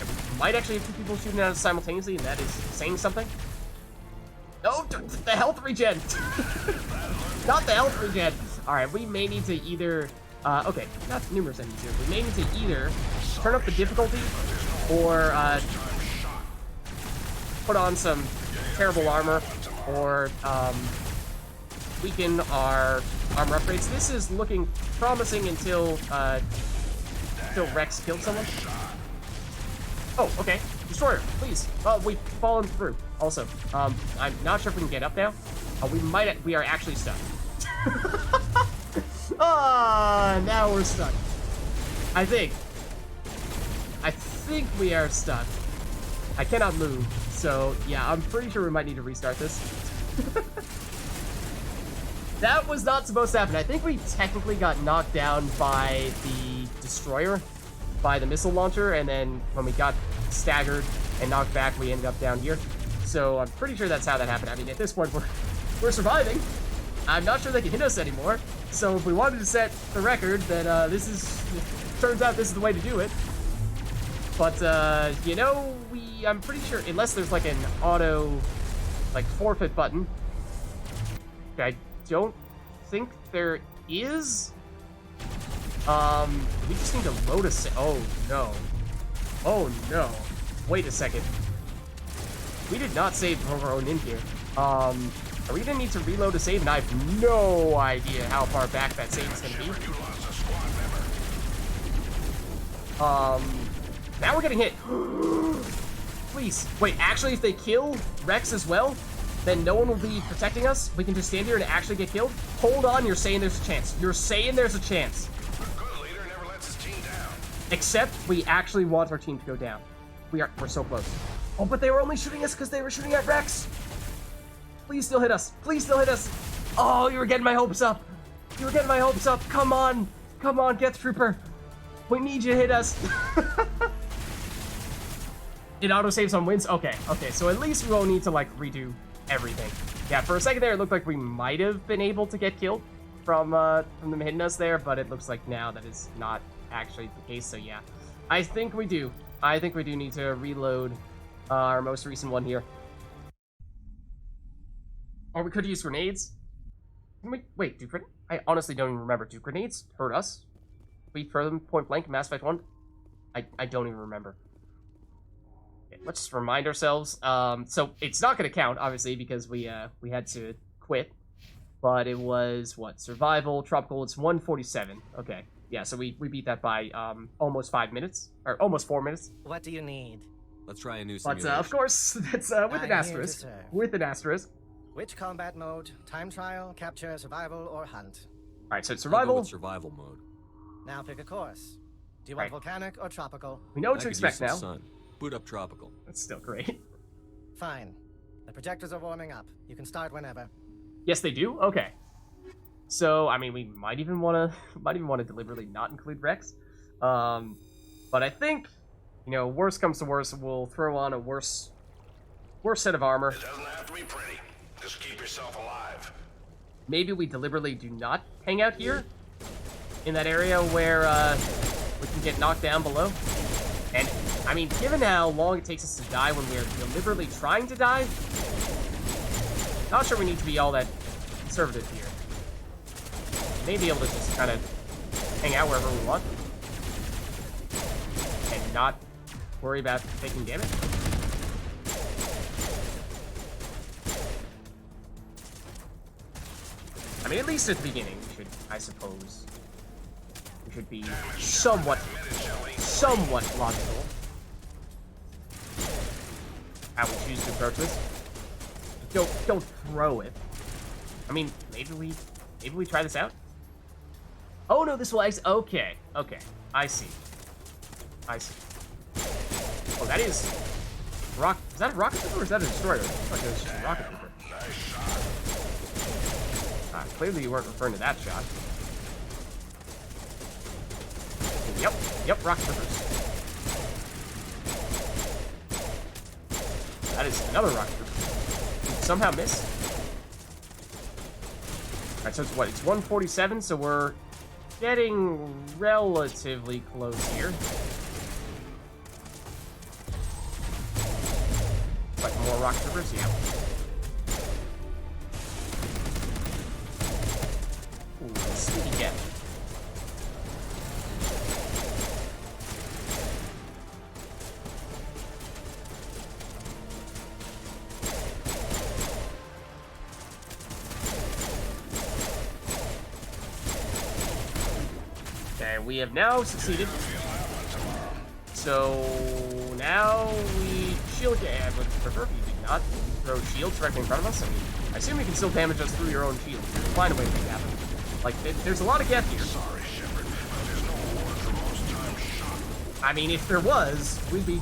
And we might actually have two people shooting at us simultaneously, and that is saying something. No, the health regen! Not the health regen! Alright, we may need to either... okay, not numerous enemies here. We may need to either turn up the difficulty or put on some terrible armor or weaken our armor upgrades. This is looking promising until Rex killed someone. Oh, okay. Destroyer, please. We've fallen through. Also, I'm not sure if we can get up now. We are actually stuck. Now we're stuck. I think we are stuck. I cannot move, so yeah, I'm pretty sure we might need to restart this. That was not supposed to happen. I think we technically got knocked down by the destroyer, by the missile launcher, and then when we got staggered and knocked back, we ended up down here. So I'm pretty sure that's how that happened. I mean, at this point, we're surviving. I'm not sure they can hit us anymore. So if we wanted to set the record, then turns out this is the way to do it. But, you know, I'm pretty sure, unless there's like an auto, like, forfeit button, I don't think there is. We just need to load a oh no. Oh no. Wait a second. We did not save our own in here. Are we gonna need to reload a save? And I have no idea how far back that save is gonna be. Now we're getting hit. Please. Wait, actually, if they kill Rex as well, then no one will be protecting us. We can just stand here and actually get killed. Hold on, you're saying there's a chance. You're saying there's a chance. A good leader never lets his team down. Except we actually want our team to go down. We're so close. Oh, but they were only shooting us because they were shooting at Rex. Please still hit us. Please still hit us. Oh, you were getting my hopes up. You were getting my hopes up. Come on. Come on, Death Trooper. We need you to hit us. It autosaves on wins? Okay, so at least we won't need to, like, redo everything. Yeah, for a second there, it looked like we might have been able to get killed from them hitting us there, but it looks like now that is not actually the case, so yeah. I think we do. I think we do need to reload our most recent one here. Or we could use grenades. Wait, I honestly don't even remember. Do grenades hurt us? We throw them point blank in Mass Effect 1? I don't even remember. Okay, let's just remind ourselves. So it's not going to count, obviously, because we had to quit. But it was, what, survival, tropical, it's 147. Okay, yeah, so we beat that by almost 5 minutes, or almost 4 minutes. What do you need? Let's try a new simulation. But, of course, that's with an asterisk. With an asterisk. Which combat mode? Time trial, capture, survival, or hunt? Alright, so it's I'll go survival. with survival mode. Now pick a course. Do you want volcanic or tropical? We know what to I could use expect some now. sun. Boot up tropical. That's still great. Fine. The projectors are warming up. You can start whenever. Yes, they do? Okay. So, I mean, we might even want to deliberately not include Rex. But I think, you know, worst comes to worst, we'll throw on a worse set of armor. It doesn't have to be pretty. Just keep yourself alive. Maybe we deliberately do not hang out here in that area where we can get knocked down below. And, I mean, given how long it takes us to die when we're deliberately trying to die, not sure we need to be all that conservative here. May be able to just kind of hang out wherever we want and not worry about taking damage. I mean, at least at the beginning, we should, I suppose, we should be somewhat logical how we choose to approach this. Don't throw it. I mean, maybe we try this out. Oh no, this will okay. I see. Oh, that is is that a rocket trooper or is that a destroyer? I thought it was just a rocket trooper. Clearly you weren't referring to that shot. Yep, rocket troopers. That is another rocket trooper. Somehow miss. Alright, so it's what? It's 147, so we're getting relatively close here. Like more rocket troopers, yeah. Ooh, sneaky get. Okay, we have now succeeded. So now we shield. Yeah, I would prefer if you did not throw shields directly in front of us. I mean, I assume you can still damage us through your own shield. You'll find a way to make it happen. Like, there's a lot of get here. Sorry, Shepard, but there's no award for most time shot. I mean, if there was, we'd be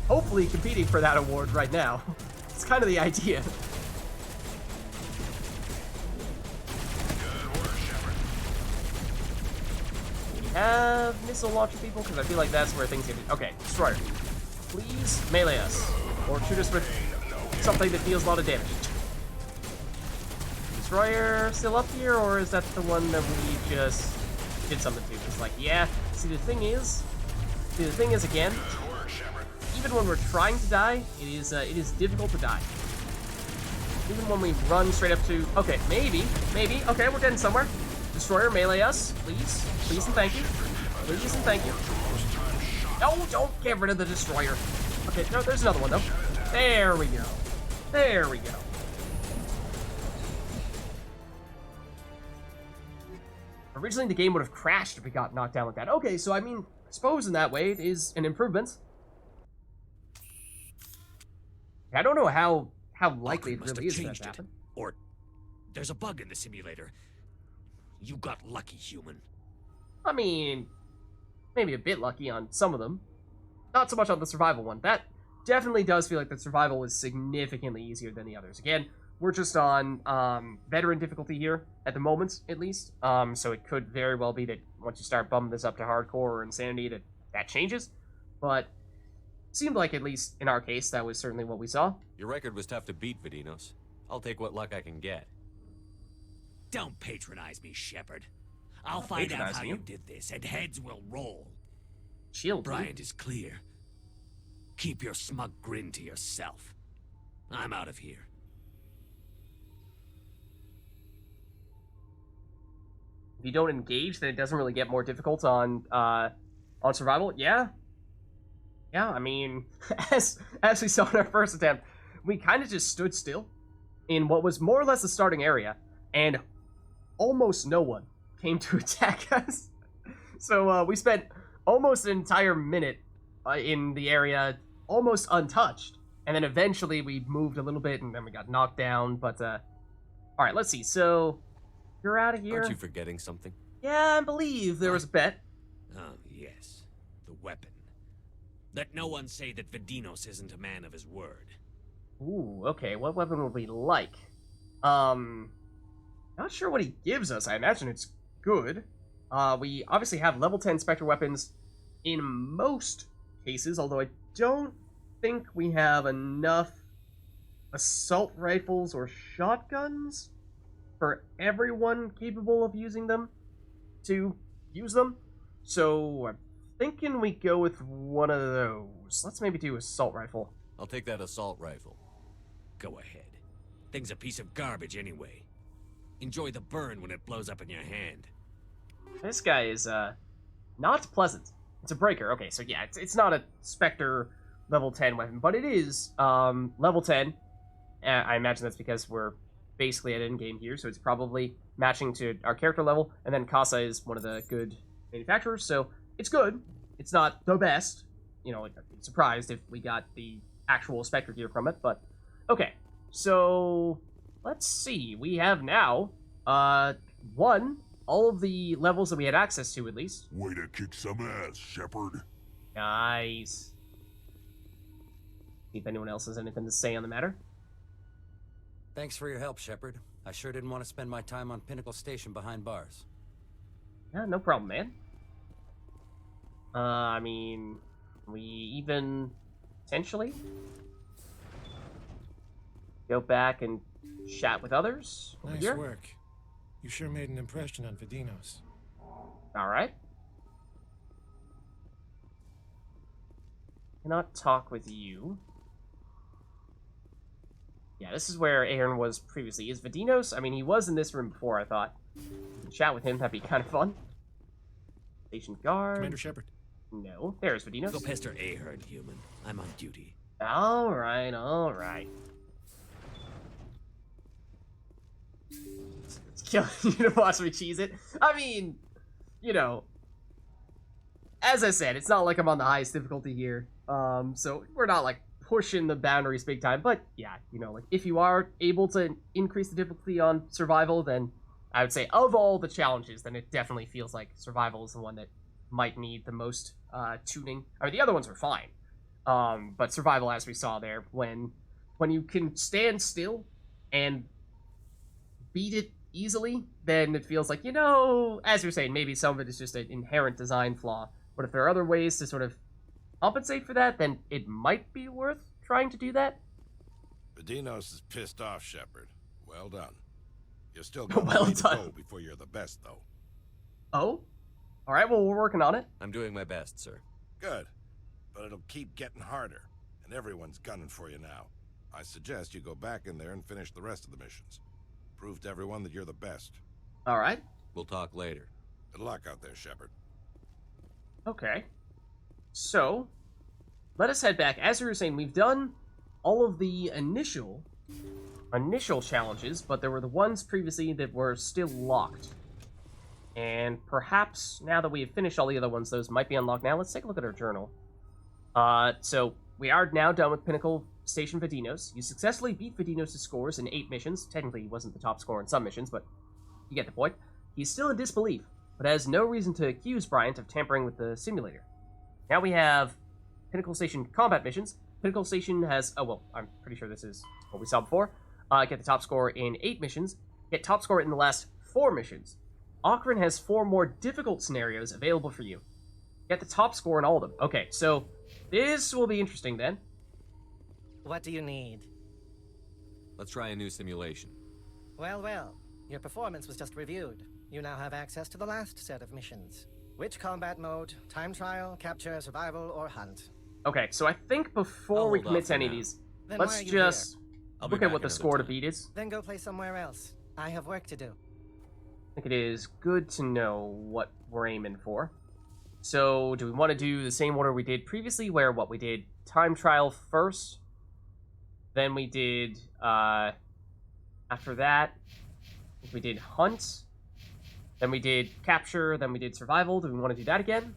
hopefully competing for that award right now. It's kind of the idea. Good have missile launcher people? Because I feel like that's where things get... Okay, Destroyer. Please melee us. Or shoot us with something that deals a lot of damage. Destroyer still up here, or is that the one that we just did something to? It's like, yeah. See, the thing is, again, even when we're trying to die, it is difficult to die. Even when we run straight up to... Okay, maybe. Okay, we're getting somewhere. Destroyer, melee us, please. Please and thank you. Please and thank you. No, don't get rid of the Destroyer. Okay, no, there's another one, though. There we go. There we go. Originally, the game would have crashed if we got knocked down like that. Okay, so I mean, I suppose in that way, it is an improvement. I don't know how likely it really is for that to happen. Or there's a bug in the simulator. You got lucky, human. I mean, maybe a bit lucky on some of them. Not so much on the survival one. That definitely does feel like the survival was significantly easier than the others. Again, we're just on veteran difficulty here, at the moment, at least. So it could very well be that once you start bumping this up to hardcore or insanity, that changes. But seemed like, at least in our case, that was certainly what we saw. Your record was tough to beat, Vidinos. I'll take what luck I can get. Don't patronize me, Shepard. I'll find out how you did this, and heads will roll. Shield. Bryant is clear. Keep your smug grin to yourself. I'm out of here. If you don't engage, then it doesn't really get more difficult on survival. Yeah. Yeah, I mean, as we saw in our first attempt, we kind of just stood still in what was more or less the starting area, and almost no one came to attack us. So we spent almost an entire minute in the area, almost untouched, and then eventually we moved a little bit, and then we got knocked down. But all right, let's see. So you're out of here. Aren't you forgetting something? Yeah, I believe there was a bet. Oh yes, the weapon. Let no one say that Vidinos isn't a man of his word. Ooh, okay. What weapon would we like? Not sure what he gives us. I imagine it's good. We obviously have level 10 Spectre weapons in most cases, although I don't think we have enough assault rifles or shotguns for everyone capable of using them to use them. So I'm thinking we go with one of those. Let's maybe do assault rifle. I'll take that assault rifle. Go ahead. Thing's a piece of garbage anyway. Enjoy the burn when it blows up in your hand. This guy is not pleasant. It's a breaker. Okay, so yeah, it's not a Spectre level 10 weapon, but it is level 10. I imagine that's because we're basically at endgame here, so it's probably matching to our character level. And then Casa is one of the good manufacturers, so it's good. It's not the best. You know, I'd be surprised if we got the actual Spectre gear from it, but okay. So let's see. We have now won all of the levels that we had access to, at least. Way to kick some ass, Shepard. Nice. See if anyone else has anything to say on the matter. Thanks for your help, Shepard. I sure didn't want to spend my time on Pinnacle Station behind bars. Yeah, no problem, man. I mean, we even potentially go back and chat with others over Nice here. work. You sure made an impression on Vidinos. All right. Cannot talk with you. Yeah, this is where Aaron was previously. Is Vidinos? I mean, he was in this room before, I thought. Chat with him, that'd be kind of fun. Station guard. Commander Shepard. No, there's Vidinos. Go pester Ahern, human. I'm on duty. All right, all right. It's killing you to watch me cheese it. I mean, you know, as I said, it's not like I'm on the highest difficulty here. So we're not like pushing the boundaries big time. But yeah, you know, like if you are able to increase the difficulty on survival, then I would say of all the challenges, then it definitely feels like survival is the one that might need the most tuning. I mean, the other ones are fine. But survival, as we saw there, when you can stand still and beat it easily, then it feels like, you know, as you're saying, maybe some of it is just an inherent design flaw. But if there are other ways to sort of compensate for that, then it might be worth trying to do that. Vidinos is pissed off, Shepard. Well done. You're still got Well a way to done. go before you're the best, though. Oh? Alright, well, we're working on it. I'm doing my best, sir. Good. But it'll keep getting harder, and everyone's gunning for you now. I suggest you go back in there and finish the rest of the missions. Prove to everyone that you're the best. Alright. We'll talk later. Good luck out there, Shepard. Okay. So, let us head back. As we were saying, we've done all of the initial challenges, but there were the ones previously that were still locked. And perhaps, now that we have finished all the other ones, those might be unlocked now. Let's take a look at our journal. So, we are now done with Pinnacle Station Vidinos. You successfully beat Vidinos' scores in 8 missions. Technically, he wasn't the top scorer in some missions, but you get the point. He's still in disbelief, but has no reason to accuse Bryant of tampering with the simulator. Now we have Pinnacle Station combat missions. Pinnacle Station has... Oh, well, I'm pretty sure this is what we saw before. Get the top score in 8 missions. Get top score in the last 4 missions. Akron has 4 more difficult scenarios available for you. Get the top score in all of them. Okay, so this will be interesting then. What do you need? Let's try a new simulation. Well, well. Your performance was just reviewed. You now have access to the last set of missions. Which combat mode? Time trial, capture, survival, or hunt? Okay, so I think before I'll we hold commit off to for any of now. these, Then why let's are you just I'll be look at back what the another score to time. beat is. Then go play somewhere else. I have work to do. I think it is good to know what we're aiming for. So, do we want to do the same order we did previously, where what we did time trial first, then we did after that we did hunt, then we did capture, then we did survival. Do we want to do that again?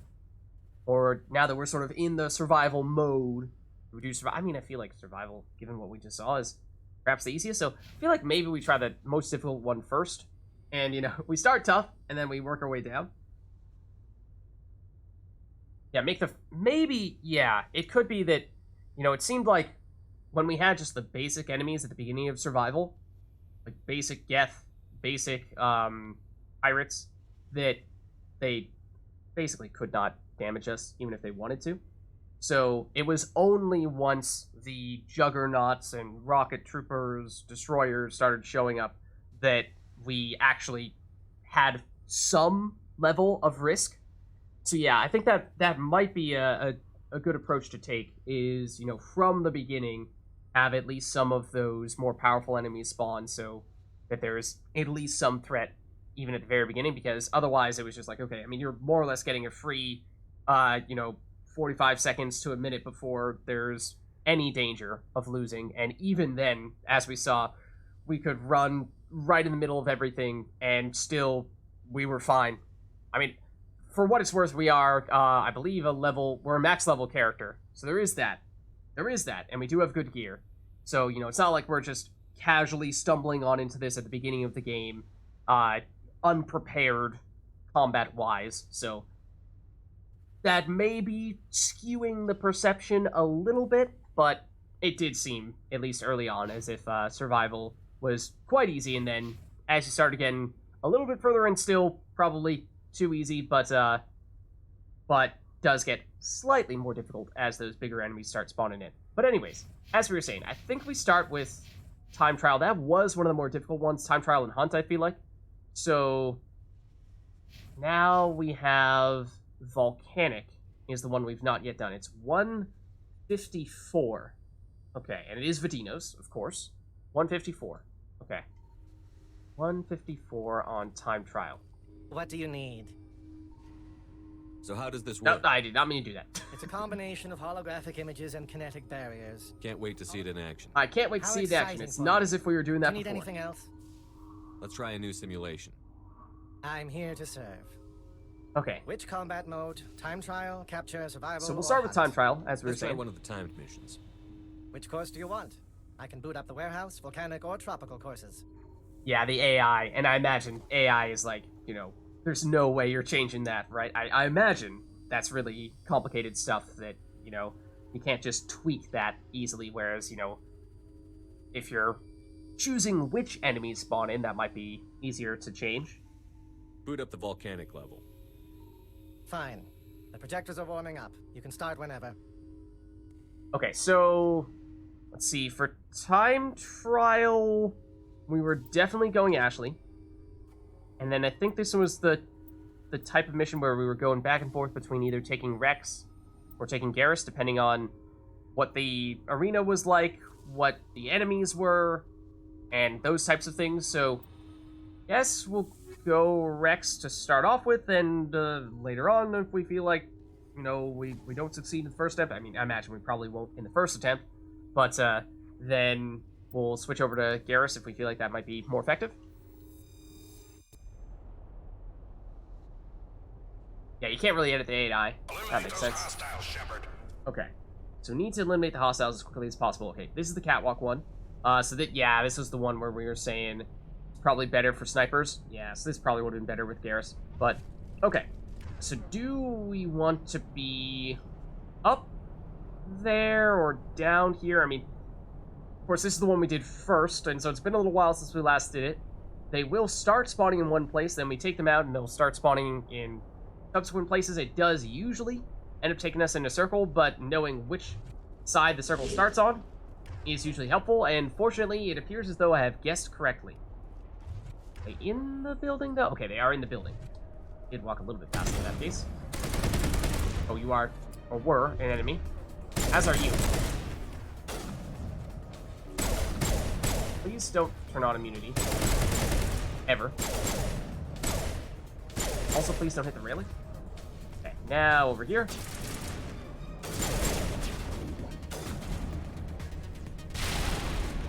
Or now that we're sort of in the survival mode, do we do survival? I mean, I feel like survival, given what we just saw, is perhaps the easiest. So I feel like maybe we try the most difficult one first. And, you know, we start tough, and then we work our way down. Yeah, it could be that, you know, it seemed like when we had just the basic enemies at the beginning of survival, like basic Geth, basic pirates, that they basically could not damage us, even if they wanted to. So it was only once the juggernauts and rocket troopers, destroyers started showing up that we actually had some level of risk. So yeah, I think that might be a good approach to take, is, you know, from the beginning, have at least some of those more powerful enemies spawn, so that there's at least some threat even at the very beginning, because otherwise it was just like, okay, I mean, you're more or less getting a free, 45 seconds to a minute before there's any danger of losing, and even then, as we saw, we could run right in the middle of everything, and still, we were fine. I mean, for what it's worth, we are, I believe, we're a max level character, so there is that, and we do have good gear, so, you know, it's not like we're just casually stumbling on into this at the beginning of the game, unprepared combat-wise, so that may be skewing the perception a little bit, but it did seem, at least early on, as if survival was quite easy, and then as you started getting a little bit further in, still probably too easy, but does get slightly more difficult as those bigger enemies start spawning in. But anyways, as we were saying, I think we start with time trial. That was one of the more difficult ones, time trial and hunt, I feel like. So now we have volcanic is the one we've not yet done. It's 154. Okay, and it is Vidinos, of course. 154. Okay. 154 on time trial. What do you need? So how does this No, work? I did not mean to do that. It's a combination of holographic images and kinetic barriers. Can't wait to see it in action. I can't wait to How see it in action. exciting It's for not you. as if we were doing Do that you need before. anything else? Let's try a new simulation. I'm here to serve. Okay, Which combat mode? Time trial, capture, survival, so we'll or start with time hunt? trial, as we were Let's try saying. one of the timed missions. Which course do you want? I can boot up the warehouse, volcanic, or tropical courses. Yeah, the AI, and I imagine AI is like, you know, there's no way you're changing that, right? I imagine that's really complicated stuff that, you know, you can't just tweak that easily, whereas, you know, if you're choosing which enemies spawn in, that might be easier to change. Boot up the volcanic level. Fine. The projectors are warming up. You can start whenever. Okay, so let's see. For time trial, we were definitely going Ashley. And then I think this was the type of mission where we were going back and forth between either taking Rex or taking Garrus, depending on what the arena was like, what the enemies were, and those types of things. So, yes, we'll go Rex to start off with, and later on, if we feel like, you know, we don't succeed in the first attempt, I mean, I imagine we probably won't in the first attempt, but then we'll switch over to Garrus if we feel like that might be more effective. Yeah, you can't really edit the AI. That makes sense. Hostiles, Shepard. Okay. So we need to eliminate the hostiles as quickly as possible. Okay, this is the catwalk one. So that, yeah, this was the one where we were saying it's probably better for snipers. Yeah, so this probably would have been better with Garrus. But, okay. So do we want to be up there or down here? I mean, of course, this is the one we did first, and so it's been a little while since we last did it. They will start spawning in one place, then we take them out, and they'll start spawning in subsequent places. It does usually end up taking us in a circle, but knowing which side the circle starts on is usually helpful, and fortunately, it appears as though I have guessed correctly. Are they in the building, though? Okay, they are in the building. Did walk a little bit faster in that case. Oh, you are, or were, an enemy. As are you. Please don't turn on immunity. Ever. Also, please don't hit the railing. Okay, now over here.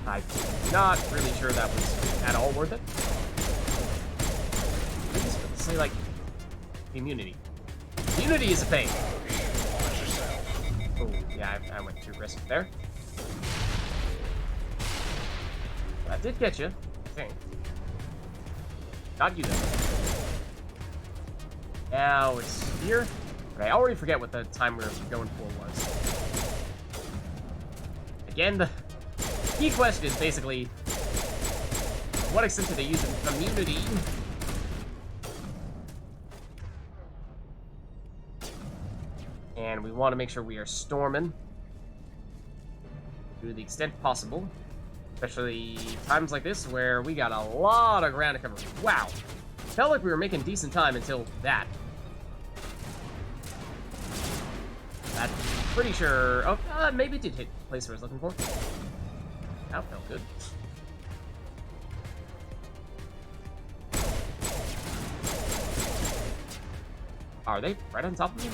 I'm not really sure that was at all worth it. Please say, like, immunity. Immunity is a pain. Oh, yeah, I went too risky there. That did get you, I think. Not you, though. Now it's here. But I already forget what the time we were going for was. Again, the key question is basically, to what extent do they use immunity? And we want to make sure we are storming to the extent possible. Especially times like this where we got a lot of ground to cover. Wow. Felt like we were making decent time until that. I'm pretty sure... Oh, maybe it did hit the place I was looking for. That felt good. Are they right on top of me?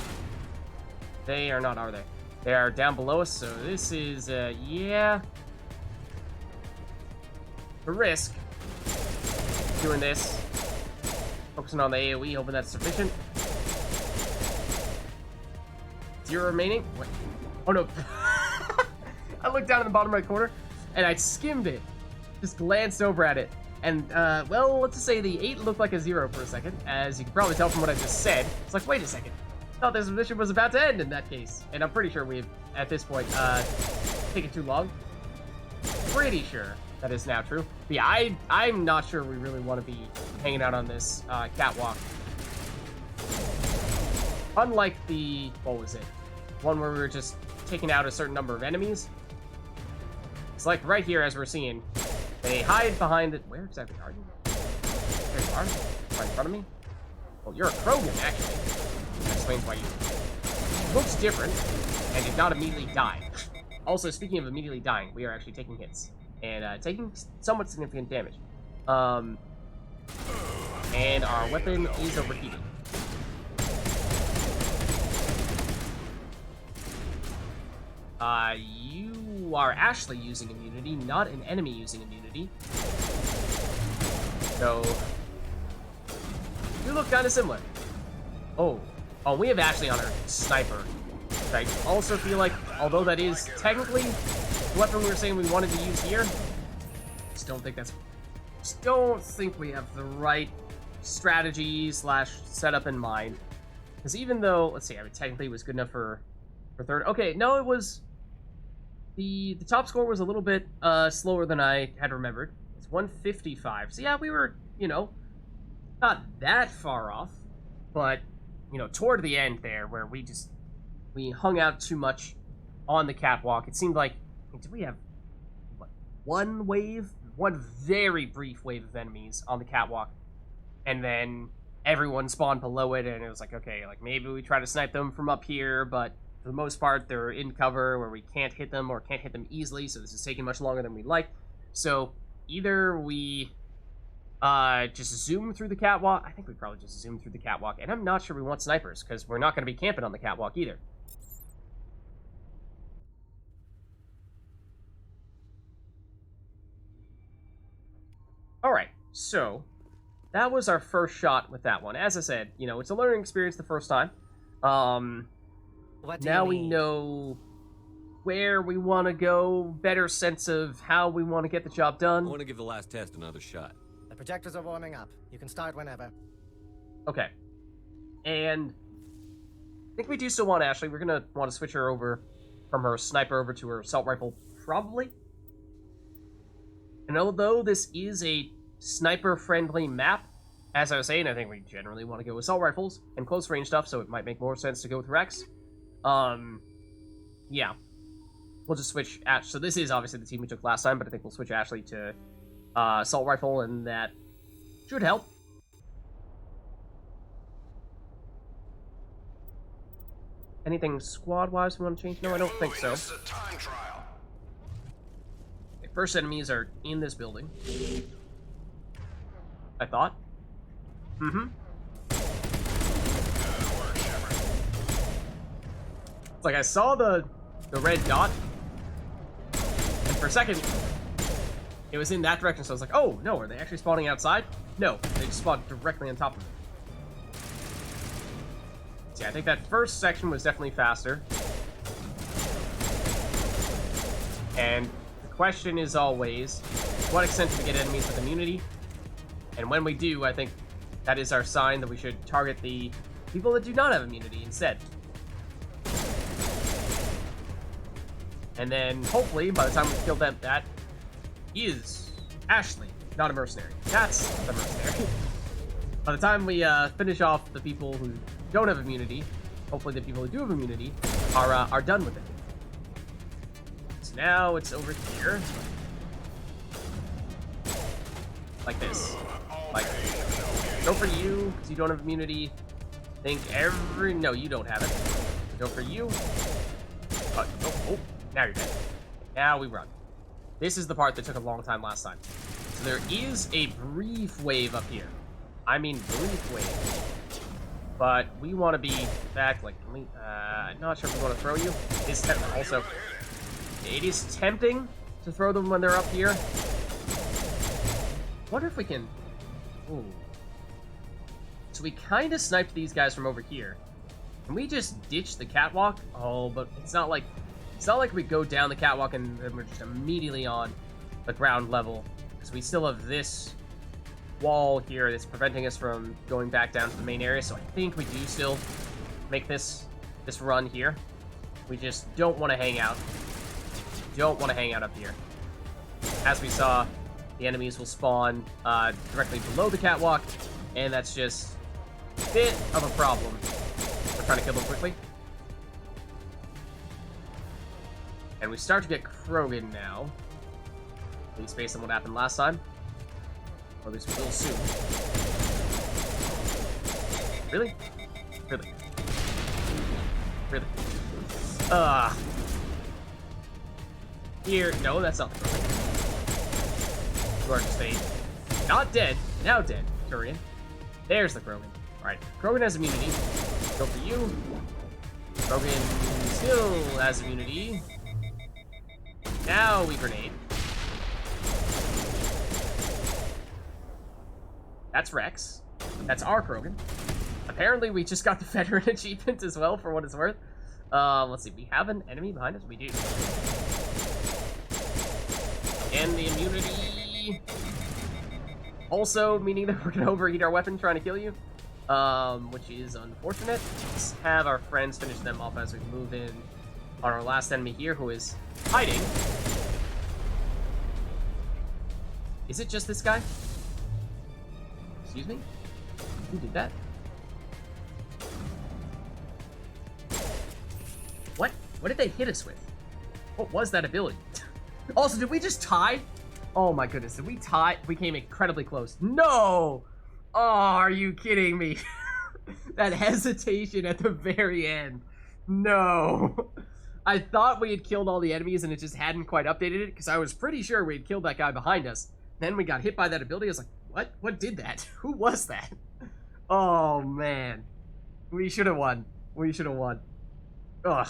They are not, are they? They are down below us, so this is, yeah... a risk. Doing this. Focusing on the AoE, hoping that's sufficient. 0 remaining. What? Oh no. I looked down in the bottom right corner, and I skimmed it. Just glanced over at it. And, well, let's just say the 8 looked like a 0 for a second. As you can probably tell from what I just said. It's like, wait a second. I thought this mission was about to end in that case. And I'm pretty sure we've, at this point, taken too long. Pretty sure that is now true. But yeah, I'm not sure we really want to be hanging out on this catwalk. Unlike the, what was it? One where we were just taking out a certain number of enemies. It's like right here, as we're seeing, they hide behind it. Where exactly are you? There you are. Right in front of me. Well, you're a Krogan, actually. That explains why you looks different and did not immediately die. Also, speaking of immediately dying, we are actually taking hits and taking somewhat significant damage. And our weapon is overheating. You are actually using immunity, not an enemy using immunity. So, you look kind of similar. Oh, we have Ashley on our sniper. I also feel like, although that is technically the weapon we were saying we wanted to use here, just don't think we have the right strategy / setup in mind. Because even though, let's see, I mean, technically it was good enough for third. Okay, no, it was the top score was a little bit slower than I had remembered. It's 155. So yeah, we were, you know, not that far off. But, you know, toward the end there, where we hung out too much on the catwalk, it seemed like, did we have, what, one very brief wave of enemies on the catwalk, and then everyone spawned below it, and it was like, okay, like, maybe we try to snipe them from up here, but for the most part, they're in cover where we can't hit them or can't hit them easily, so this is taking much longer than we'd like. So, either we just zoom through the catwalk. I think we probably just zoom through the catwalk, and I'm not sure we want snipers, because we're not going to be camping on the catwalk either. Alright, so that was our first shot with that one. As I said, you know, it's a learning experience the first time. Now we know where we want to go, better sense of how we want to get the job done. I want to give the last test another shot. The projectors are warming up. You can start whenever. Okay. And I think we do still want Ashley. We're going to want to switch her over from her sniper over to her assault rifle, probably. And although this is a sniper-friendly map, as I was saying, I think we generally want to go with assault rifles and close-range stuff, so it might make more sense to go with Rex. Yeah. We'll just switch Ash. So this is obviously the team we took last time, but I think we'll switch Ashley to assault rifle, and that should help. Anything squad-wise we want to change? No, I don't think so. This is a time trial. First enemies are in this building. I thought. Mm-hmm. It's like I saw the red dot, and for a second, it was in that direction, so I was like, oh, no, are they actually spawning outside? No, they just spawned directly on top of it. So yeah, I think that first section was definitely faster. And the question is always, to what extent do we get enemies with immunity? And when we do, I think that is our sign that we should target the people that do not have immunity instead. And then, hopefully, by the time we kill them, that is Ashley, not a mercenary. That's the mercenary. By the time we finish off the people who don't have immunity, hopefully the people who do have immunity are done with it. So now it's over here. Like this. Like, go for you, because you don't have immunity. Think no, you don't have it. Go for you. Oh, now you're dead. Now we run. This is the part that took a long time last time. So there is a brief wave up here. I mean brief wave. But we want to be back, like, not sure if we want to throw you. It's also, it is tempting to throw them when they're up here. Wonder if we can, ooh. So we kind of sniped these guys from over here. Can we just ditch the catwalk? Oh, but it's not like we go down the catwalk and then we're just immediately on the ground level. Because we still have this wall here that's preventing us from going back down to the main area, so I think we do still make this run here. We just don't want to hang out. Don't want to hang out up here. As we saw, the enemies will spawn directly below the catwalk, and that's just a bit of a problem. We're trying to kill them quickly. And we start to get Krogan now. At least based on what happened last time. Or at least we will soon. Really? Really? Really? Here. No, that's not the Krogan. You are just a not dead, now dead Turian. There's the Krogan. Alright, Krogan has immunity. Go for you. Krogan still has immunity. Now we grenade. That's Rex. That's our Krogan. Apparently, we just got the veteran achievement as well, for what it's worth. Let's see. We have an enemy behind us? We do. And the immunity. Also, meaning that we're going to overheat our weapon trying to kill you. Which is unfortunate. Let's have our friends finish them off as we move in on our last enemy here, who is hiding. Is it just this guy? Excuse me? Who did that? What? What did they hit us with? What was that ability? Also, did we just tie? Oh my goodness, did we tie? We came incredibly close. No! Oh, are you kidding me? That hesitation at the very end. No. I thought we had killed all the enemies and it just hadn't quite updated it, because I was pretty sure we had killed that guy behind us. Then we got hit by that ability. I was like, what? What did that? Who was that? Oh, man. We should have won. We should have won. Ugh.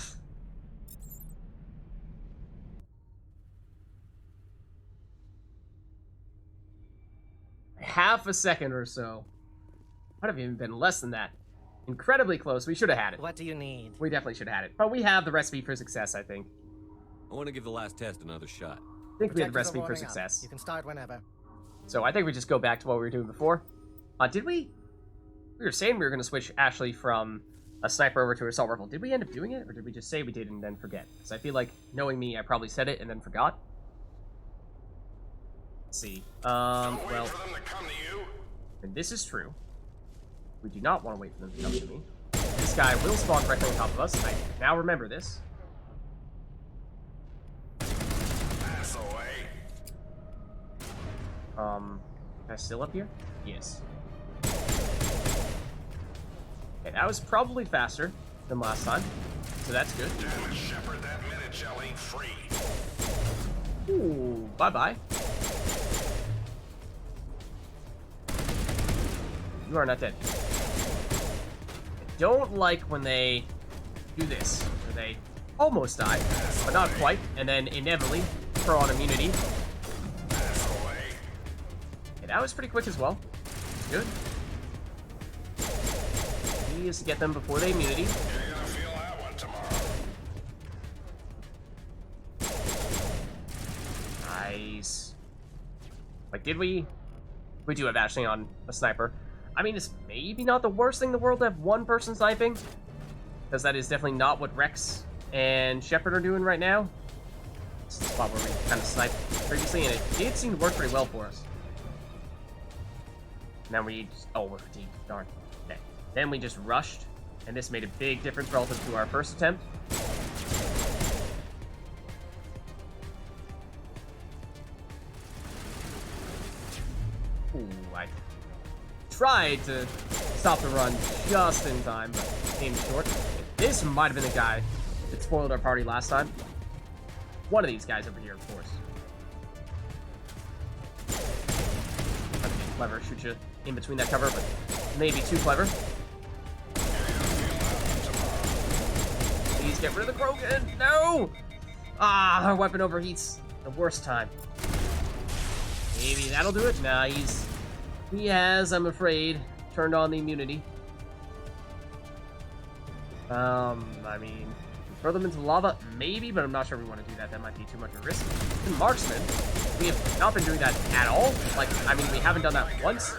Half a second or so. Might have even been less than that. Incredibly close. We should have had it. What do you need? We definitely should have had it. But we have the recipe for success, I think. I want to give the last test another shot. I think we have the Projectors are recipe for warming up. success. You can start whenever. So I think we just go back to what we were doing before. Did we? We were saying we were going to switch Ashley from a sniper over to assault rifle. Did we end up doing it? Or did we just say we did and then forget? Because I feel like, knowing me, I probably said it and then forgot. Let's see. Well, and this is true. We do not want to wait for them to come to me. This guy will spawn directly on top of us. I now remember this. Am I still up here? Yes. Okay, that was probably faster than last time, so that's good. Shepard, that minute shell ain't free. Ooh, bye-bye. You are not dead. I don't like when they do this, where they almost die, but not quite, and then inevitably throw on immunity. Okay, that was pretty quick as well. Good. Key is to get them before they immunity. You're gonna feel that one tomorrow. Nice. Like, did we? We do have Ashley on a sniper. I mean, it's maybe not the worst thing in the world to have one person sniping, because that is definitely not what Rex and Shepard are doing right now. It's the spot where we kind of sniped previously, and it did seem to work pretty well for us. And then we just, oh, we're fatigued. Darn. Okay. Then we just rushed, and this made a big difference relative to our first attempt. Ooh, I tried to stop the run just in time, but came short. This might have been the guy that spoiled our party last time. One of these guys over here, of course. Trying to be clever, shoot you in between that cover, but maybe too clever. Please get rid of the Krogan. No! Ah, our weapon overheats the worst time. Maybe that'll do it. Nah, he has, I'm afraid, turned on the immunity. I mean, throw them into lava, maybe, but I'm not sure we want to do that. That might be too much of a risk. In Marksman, we have not been doing that at all. Like, I mean, we haven't done that once.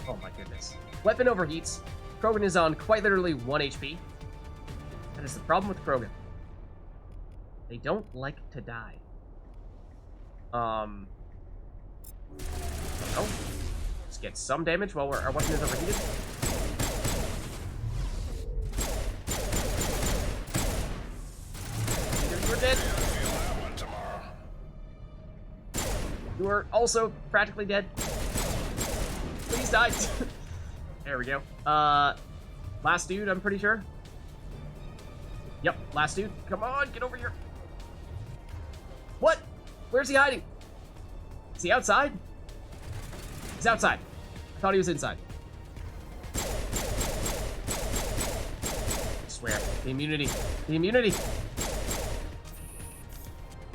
Oh my goodness. Weapon overheats. Krogan is on quite literally 1 HP. That is the problem with Krogan. They don't like to die. Oh. Let's get some damage while our weapon is overheated. You're dead. You are also practically dead. Please die. There we go. Last dude, I'm pretty sure. Yep, last dude. Come on, get over here. What? Where's he hiding? Is he outside? He's outside. I thought he was inside. I swear. The immunity. The immunity.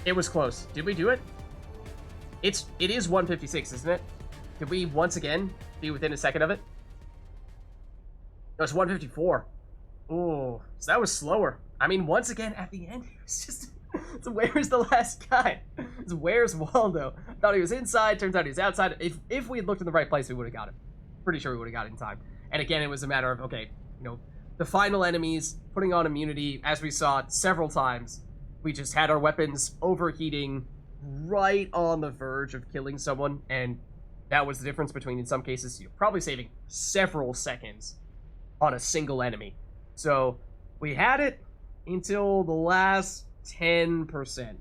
It was close. Did we do it? It is 156, isn't it? Did we once again be within a second of it? No, it's 154. Ooh, so that was slower. I mean, once again, at the end, it was just... So where's the last guy? It's where's Waldo? I thought he was inside, turns out he was outside. If we had looked in the right place, we would have got him. Pretty sure we would have got it in time. And again, it was a matter of, okay, you know, the final enemies, putting on immunity, as we saw several times. We just had our weapons overheating right on the verge of killing someone, and that was the difference between, in some cases, you're probably saving several seconds on a single enemy. So we had it until the last 10%.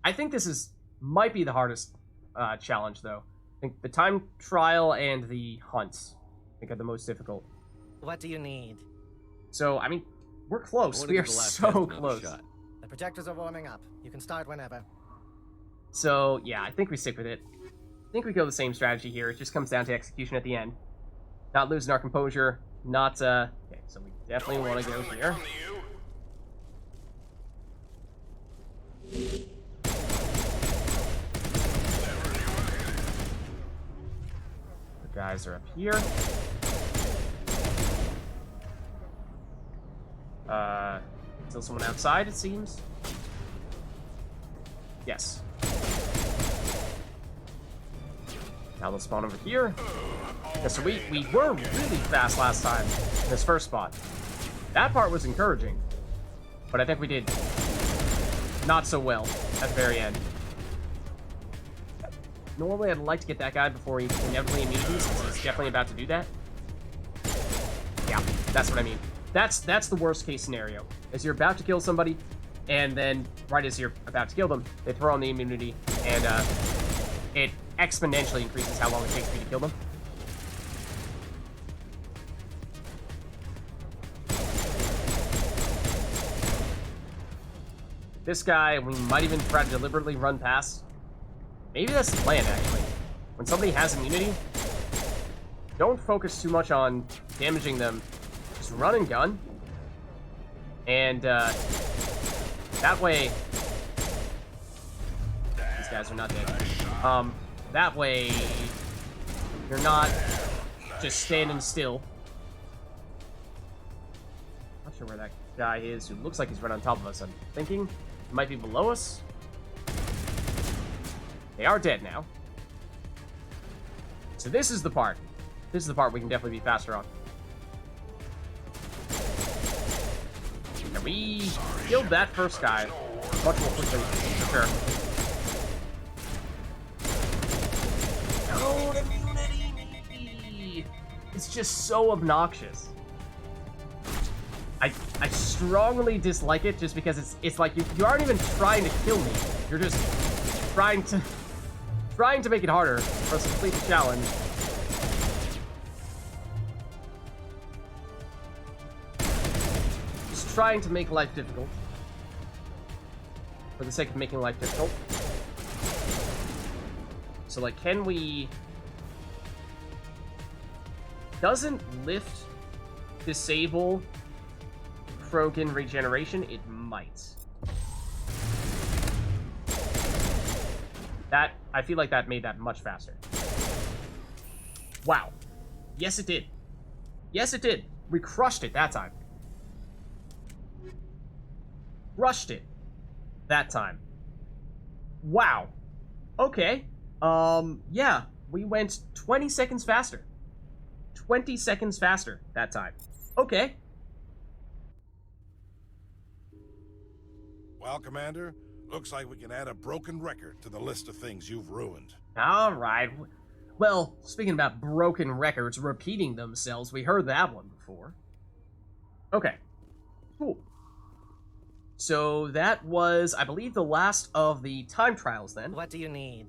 I think this might be the hardest challenge, though. I think the time trial and the hunt, I think, are the most difficult. What do you need? So, I mean, we're I close. wanna We give are the last so test another close. shot. The projectors are warming up. You can start whenever. So, yeah, I think we stick with it. I think we go the same strategy here. It just comes down to execution at the end. Not losing our composure, not, okay, so we definitely want to go here. The guys are up here. Still someone outside, it seems. Yes. Now they'll spawn over here. Yeah, so we were really fast last time in this first spot. That part was encouraging. But I think we did not so well at the very end. Normally I'd like to get that guy before he inevitably immunities, because he's definitely about to do that. Yeah, that's what I mean. That's the worst case scenario. Is you're about to kill somebody, and then right as you're about to kill them, they throw on the immunity, and it exponentially increases how long it takes for you to kill them. This guy, we might even try to deliberately run past. Maybe that's the plan, actually. When somebody has immunity, don't focus too much on damaging them. Just run and gun. And, that way... These guys are not dead. That way... You're not just standing still. Not sure where that guy is, who looks like he's right on top of us. I'm thinking he might be below us. They are dead now. So this is the part. This is the part we can definitely be faster on. And we killed that first guy much more quickly, for sure. No immunity! It's just so obnoxious. I strongly dislike it just because it's like you aren't even trying to kill me. You're just trying to make it harder for us to complete the challenge. Just trying to make life difficult. For the sake of making life difficult. So, like, can we... Doesn't lift disable Krogan regeneration? It might. That, I feel like that made that much faster. Wow. Yes, it did. Yes, it did. We crushed it that time. Crushed it that time. Wow. Okay. Yeah. We went 20 seconds faster. 20 seconds faster that time. Okay. Well, Commander, looks like we can add a broken record to the list of things you've ruined. All right. Well, speaking about broken records repeating themselves, we heard that one before. Okay. Cool. So that was, I believe, the last of the time trials then. What do you need?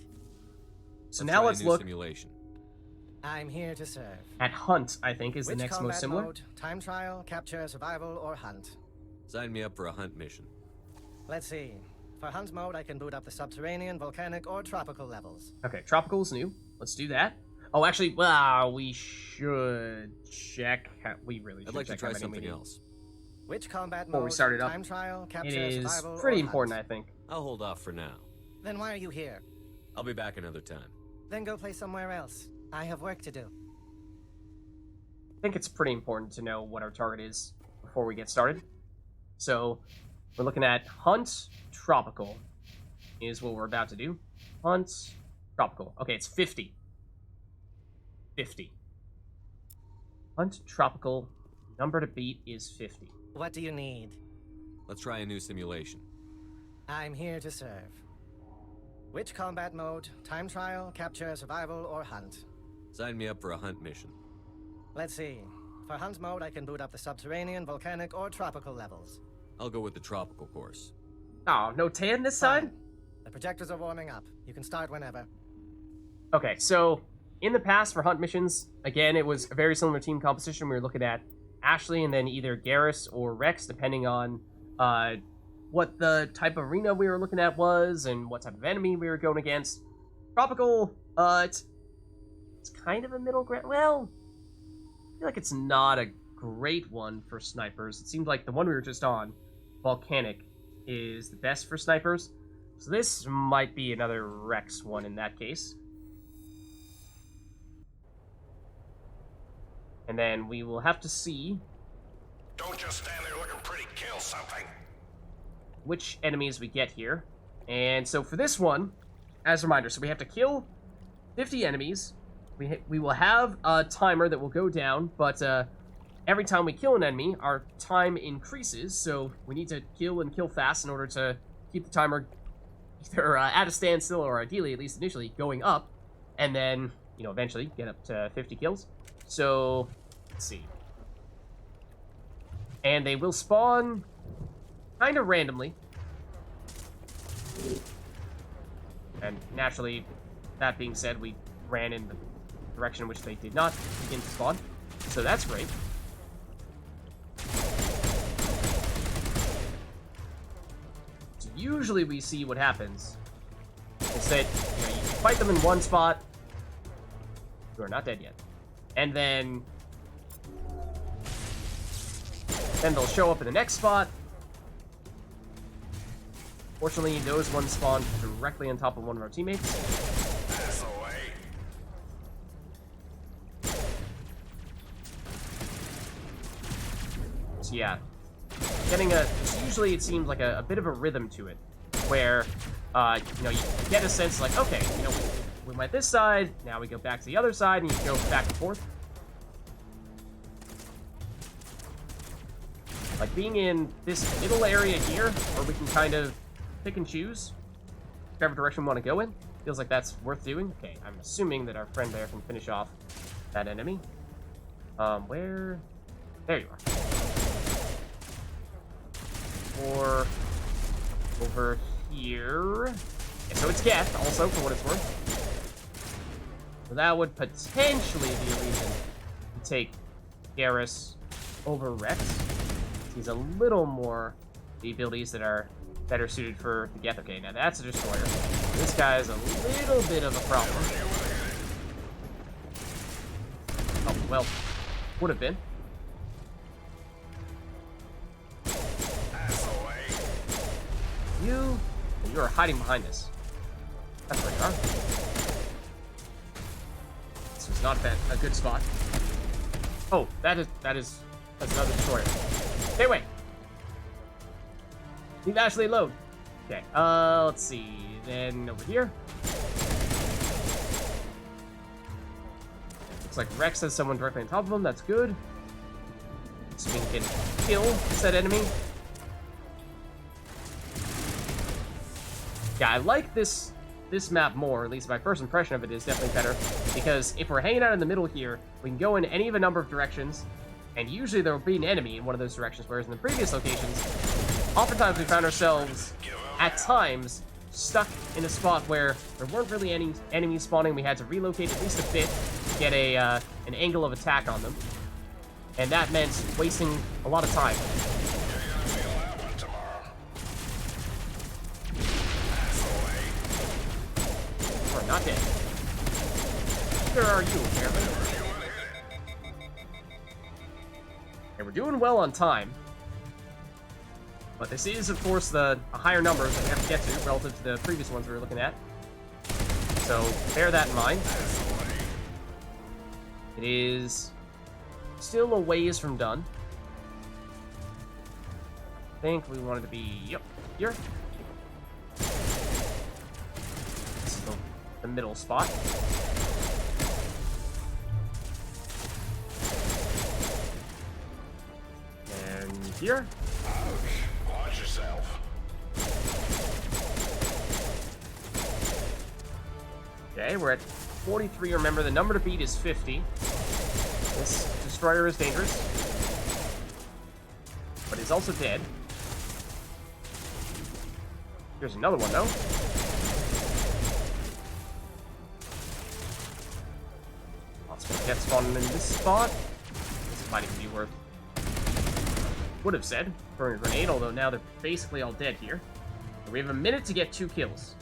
So now let's look simulation. I'm here to serve. at Hunt, I think, is the Which next combat most similar. mode? Time trial, capture, survival, or hunt? Sign me up for a hunt mission. Let's see. For hunt mode, I can boot up the subterranean, volcanic, or tropical levels. Okay, tropical is new. Let's do that. Oh, actually, well, we should check. We really should I'd like to check try how many we something need. else. Which combat Before we mode? start it up, Time trial, capture, It is survival, pretty or important, I hunt? think. I'll hold off for now. Then why are you here? I'll be back another time. Then go play somewhere else. I have work to do. I think it's pretty important to know what our target is before we get started. So, we're looking at Hunt Tropical is what we're about to do. Hunt Tropical. Okay, it's 50. 50. Hunt Tropical. Number to beat is 50. What do you need? Let's try a new simulation. I'm here to serve. Which combat mode? Time trial, capture, survival, or hunt? Sign me up for a hunt mission. Let's see. For hunt mode, I can boot up the subterranean, volcanic, or tropical levels. I'll go with the tropical course. Oh, no tan this time? Fine. The projectors are warming up. You can start whenever. Okay, so in the past for hunt missions, again, it was a very similar team composition. We were looking at Ashley and then either Garrus or Rex, depending on what the type of arena we were looking at was and what type of enemy we were going against. Tropical, it's kind of a middle ground. Well, I feel like it's not a great one for snipers. It seemed like the one we were just on, Volcanic, is the best for snipers. So this might be another Rex one in that case. And then we will have to see... Don't just stand there looking pretty, kill something! ...which enemies we get here. And so for this one, as a reminder, so we have to kill 50 enemies. We will have a timer that will go down, but every time we kill an enemy, our time increases, so we need to kill fast in order to keep the timer either at a standstill or ideally, at least initially, going up, and then, you know, eventually get up to 50 kills. So, let's see. And they will spawn kind of randomly. And naturally, that being said, we ran in the direction in which they did not begin to spawn. So that's great. So usually we see what happens is that, you know, you fight them in one spot. You are not dead yet. And then they'll show up in the next spot. Fortunately, those ones spawned directly on top of one of our teammates. So yeah, usually it seems like a bit of a rhythm to it, where, you know, you get a sense like, okay, you know, we went this side, now we go back to the other side, and you go back and forth. Like being in this middle area here, where we can kind of pick and choose whichever direction we want to go in, feels like that's worth doing. Okay, I'm assuming that our friend there can finish off that enemy. Where? There you are. Or over here. Yeah, so it's Geth, also, for what it's worth. So that would potentially be a reason to take Garrus over Rex. He's a little more the abilities that are better suited for the Geth. Okay, now that's a destroyer. This guy is a little bit of a problem. Oh, well, would have been. You are hiding behind this. That's where you are. This was not a good spot. Oh, that's another destroyer. Stay away. Leave Ashley alone. Okay, let's see. Then over here. Looks like Rex has someone directly on top of him. That's good. So we can kill said enemy. Yeah, I like this map more, at least my first impression of it is definitely better, because if we're hanging out in the middle here, we can go in any of a number of directions, and usually there will be an enemy in one of those directions, whereas in the previous locations, oftentimes we found ourselves, at times, stuck in a spot where there weren't really any enemies spawning. We had to relocate at least a bit to get an angle of attack on them, and that meant wasting a lot of time. Not dead. Where are you, apparently? Okay, we're doing well on time. But this is, of course, a higher number that we have to get to relative to the previous ones we were looking at. So, bear that in mind. It is still a ways from done. I think we wanted to be, yep, here. The middle spot. And here. Ouch. Watch yourself. Okay, we're at 43. Remember, the number to beat is 50. This destroyer is dangerous, but he's also dead. Here's another one, though. Lots of jets spawning in this spot. This might even be worth. Would have said throwing a grenade, although now they're basically all dead here. We have a minute to get 2 kills.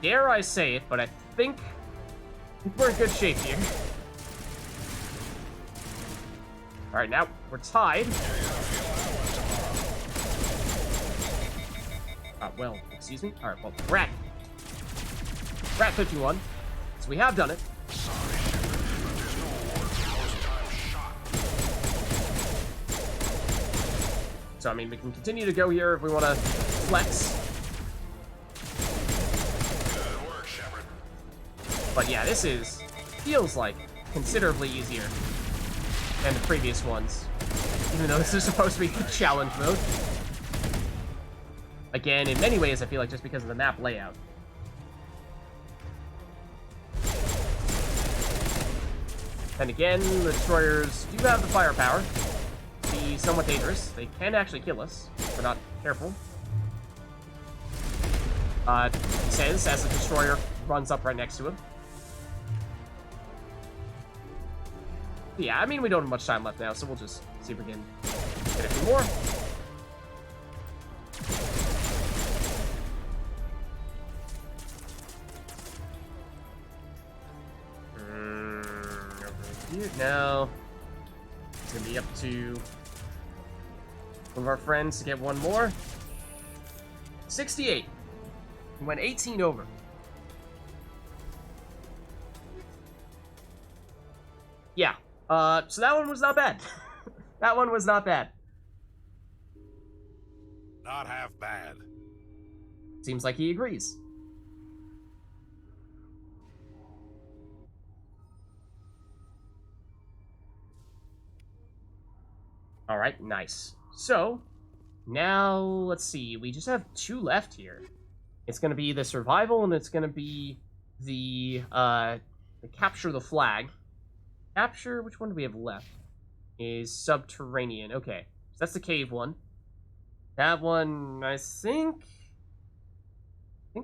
Dare I say it, but I think we're in good shape here. Alright, now we're tied. Well, excuse me. Alright, well, Rat 51. So we have done it. So, I mean, we can continue to go here if we want to flex. Good work, Shepard. But yeah, this feels like considerably easier than the previous ones. Even though this is supposed to be challenge mode. Again, in many ways, I feel like just because of the map layout. And again, the destroyers do have the firepower to be somewhat dangerous. They can actually kill us if we're not careful. He says as the destroyer runs up right next to him. Yeah, I mean, we don't have much time left now, so we'll just see if we can get a few more. No. It's gonna be up to one of our friends to get one more. 68. We went 18 over. Yeah. So that one was not bad. That one was not bad. Not half bad. Seems like he agrees. Alright, nice. So, now, let's see. We just have 2 left here. It's going to be the survival, and it's going to be the capture the flag. Capture, which one do we have left? Is subterranean. Okay, so that's the cave one. That one, I think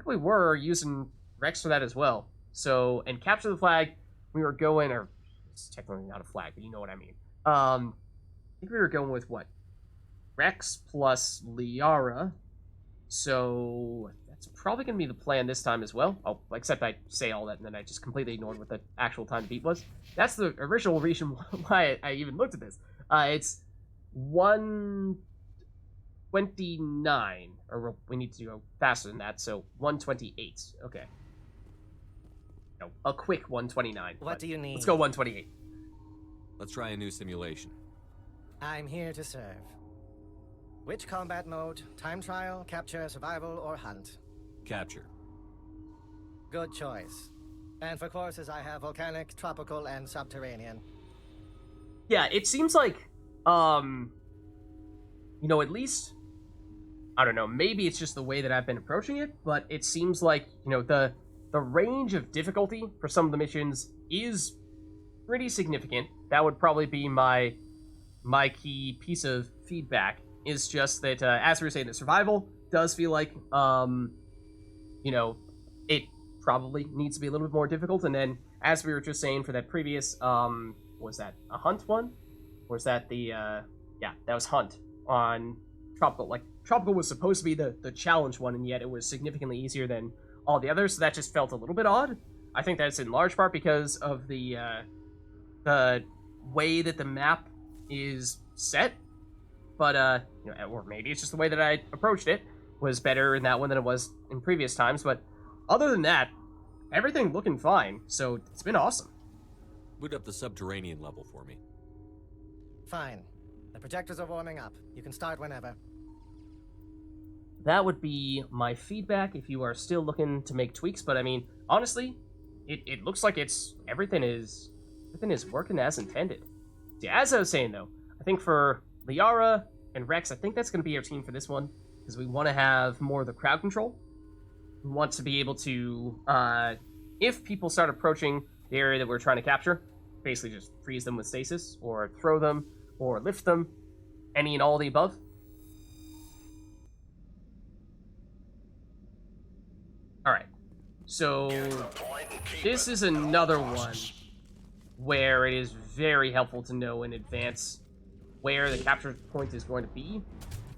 we were using Rex for that as well. So, and capture the flag, we were going, or it's technically not a flag, but you know what I mean. I think we were going with what? Rex plus Liara. So that's probably going to be the plan this time as well. Oh, except I say all that and then I just completely ignored what the actual time to beat was. That's the original reason why I even looked at this. It's 1:29, or we need to go faster than that, so 1:28. Okay. No, a quick 1:29. What do you need? Let's go 1:28. Let's try a new simulation. I'm here to serve. Which combat mode? Time trial, capture, survival, or hunt? Capture. Good choice. And for courses, I have volcanic, tropical, and subterranean. Yeah, it seems like, at least, I don't know, maybe it's just the way that I've been approaching it, but it seems like, the range of difficulty for some of the missions is pretty significant. That would probably be my key piece of feedback, is just that, as we were saying, the survival does feel like, it probably needs to be a little bit more difficult, and then, as we were just saying for that previous, was that a hunt one? Or was that the, yeah, that was hunt on tropical. Like, tropical was supposed to be the challenge one, and yet it was significantly easier than all the others, so that just felt a little bit odd. I think that's in large part because of the way that the map is set, but or maybe it's just the way that I approached it was better in that one than it was in previous times. But other than that, everything looking fine, so it's been awesome. Boot up the subterranean level for me. Fine. The projectors are warming up. You can start whenever. That would be my feedback if you are still looking to make tweaks, but I mean, honestly, it looks like everything is working as intended. See, as I was saying though, I think for Liara and Rex, I think that's going to be our team for this one. because we want to have more of the crowd control. We want to be able to, if people start approaching the area that we're trying to capture, basically just freeze them with stasis, or throw them, or lift them, any and all of the above. Alright, so this is another one where it is very helpful to know in advance where the capture point is going to be.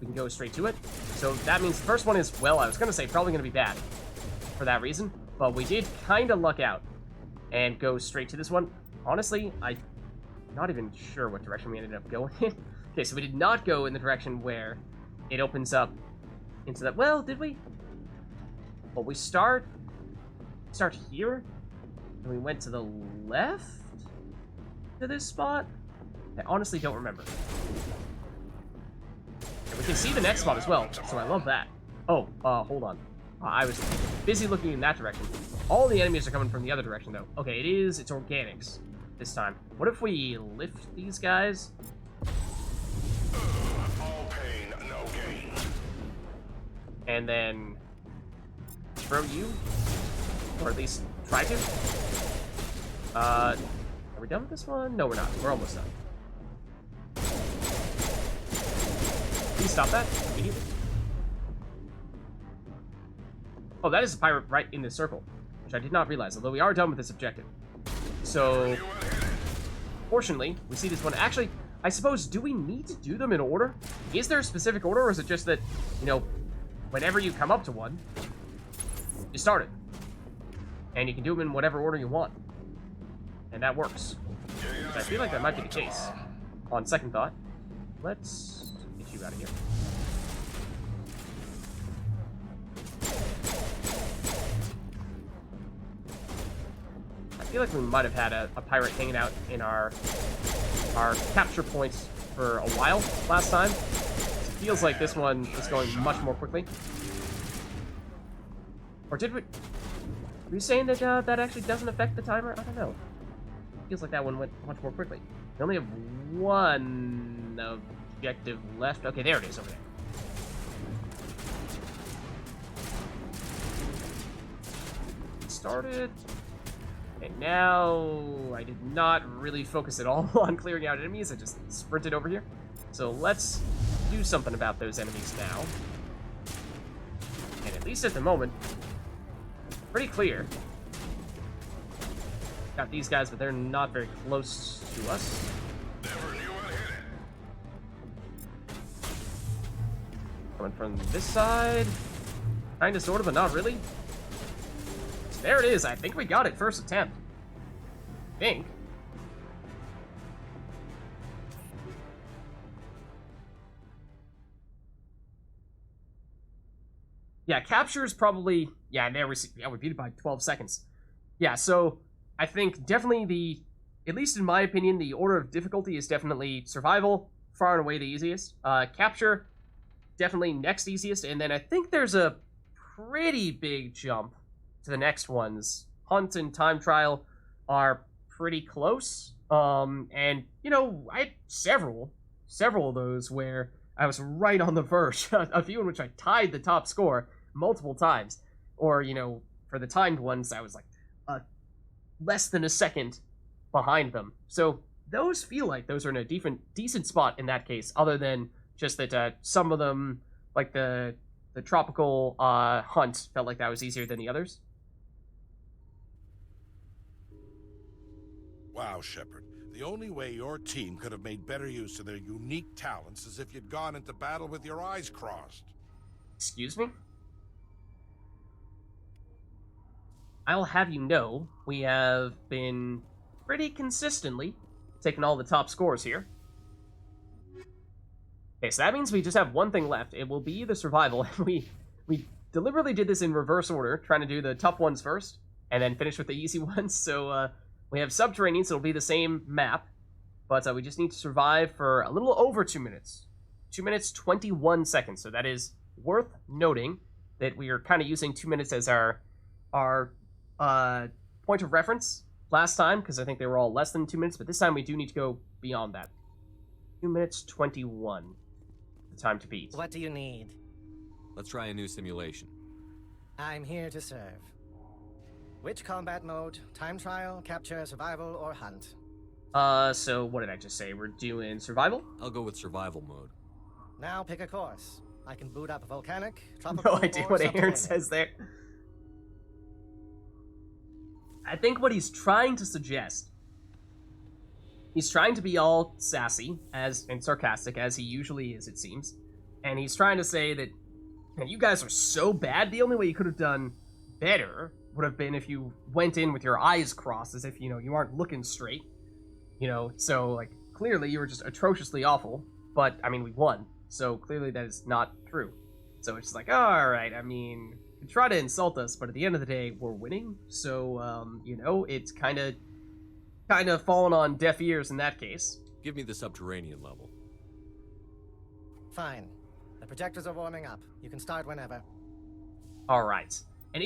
We can go straight to it. So that means the first one is, well, I was going to say probably going to be bad for that reason, but we did kind of luck out and go straight to this one. Honestly, I'm not even sure what direction we ended up going in. Okay, so we did not go in the direction where it opens up into that. Well, did we? Well, we start here, and we went to the left to this spot. I honestly don't remember. And we can see the next spot as well, so I love that. Oh, hold on. I was busy looking in that direction. All the enemies are coming from the other direction, though. Okay, it's organics this time. What if we lift these guys? All pain, no gain. And then throw you? Or at least try to? Are we done with this one? No, we're not. We're almost done. Please stop that immediately. Oh, that is a pirate right in this circle, which I did not realize, although we are done with this objective. So, fortunately, we see this one. Actually, I suppose, do we need to do them in order? Is there a specific order, or is it just that, you know, whenever you come up to one, you start it? And you can do them in whatever order you want. And that works. I feel like that might be the case. On second thought, let's get you out of here. I feel like we might have had a pirate hanging out in our capture points for a while last time. It feels like this one is going much more quickly. Or did we... Were you saying that that actually doesn't affect the timer? I don't know. It feels like that one went much more quickly. We only have one objective left. Okay, there it is over there. Started. And now I did not really focus at all on clearing out enemies. I just sprinted over here. So let's do something about those enemies now. And at least at the moment, pretty clear. Got these guys, but they're not very close to us. Coming from this side. Kinda, sorta, but not really. So there it is. I think we got it first attempt. I think. Yeah, capture is probably... Yeah, there we see. Yeah, we beat it by 12 seconds. Yeah, so I think definitely at least in my opinion, the order of difficulty is definitely survival, far and away the easiest. Capture, definitely next easiest. And then I think there's a pretty big jump to the next ones. Hunt and time trial are pretty close. And, you know, I had several of those where I was right on the verge. A few in which I tied the top score multiple times. Or, you know, for the timed ones, I was like less than a second behind them. So those feel like those are in a decent spot in that case, other than just that some of them, like the tropical hunt, felt like that was easier than the others. Wow, Shepard. The only way your team could have made better use of their unique talents is if you'd gone into battle with your eyes crossed. Excuse me? I'll have you know, we have been pretty consistently taking all the top scores here. Okay, so that means we just have one thing left. It will be the survival. We deliberately did this in reverse order, trying to do the tough ones first, and then finish with the easy ones. So we have subterranean, so it'll be the same map, but we just need to survive for a little over 2 minutes. 2 minutes, 21 seconds. So that is worth noting that we are kind of using 2 minutes as our point of reference last time, because I think they were all less than 2 minutes, but this time we do need to go beyond that. 2 minutes 21, the time to beat. What do you need? Let's try a new simulation. I'm here to serve. Which combat mode? Time trial, capture, survival, or hunt? So what did I just say? We're doing survival? I'll go with survival mode. Now pick a course. I can boot up volcanic, tropical, No idea or what Aaron subterranean. says there. I think what he's trying to suggest, he's trying to be all sassy and sarcastic, as he usually is, it seems. And he's trying to say that, man, you guys are so bad, the only way you could have done better would have been if you went in with your eyes crossed, as if, you know, you aren't looking straight. You know, so, like, clearly you were just atrociously awful, but, I mean, we won. So clearly that is not true. So it's just like, alright, I mean, you try to insult us, but at the end of the day, we're winning. So, you know, it's kind of fallen on deaf ears in that case. Give me the subterranean level. Fine. The projectors are warming up. You can start whenever. Alright. And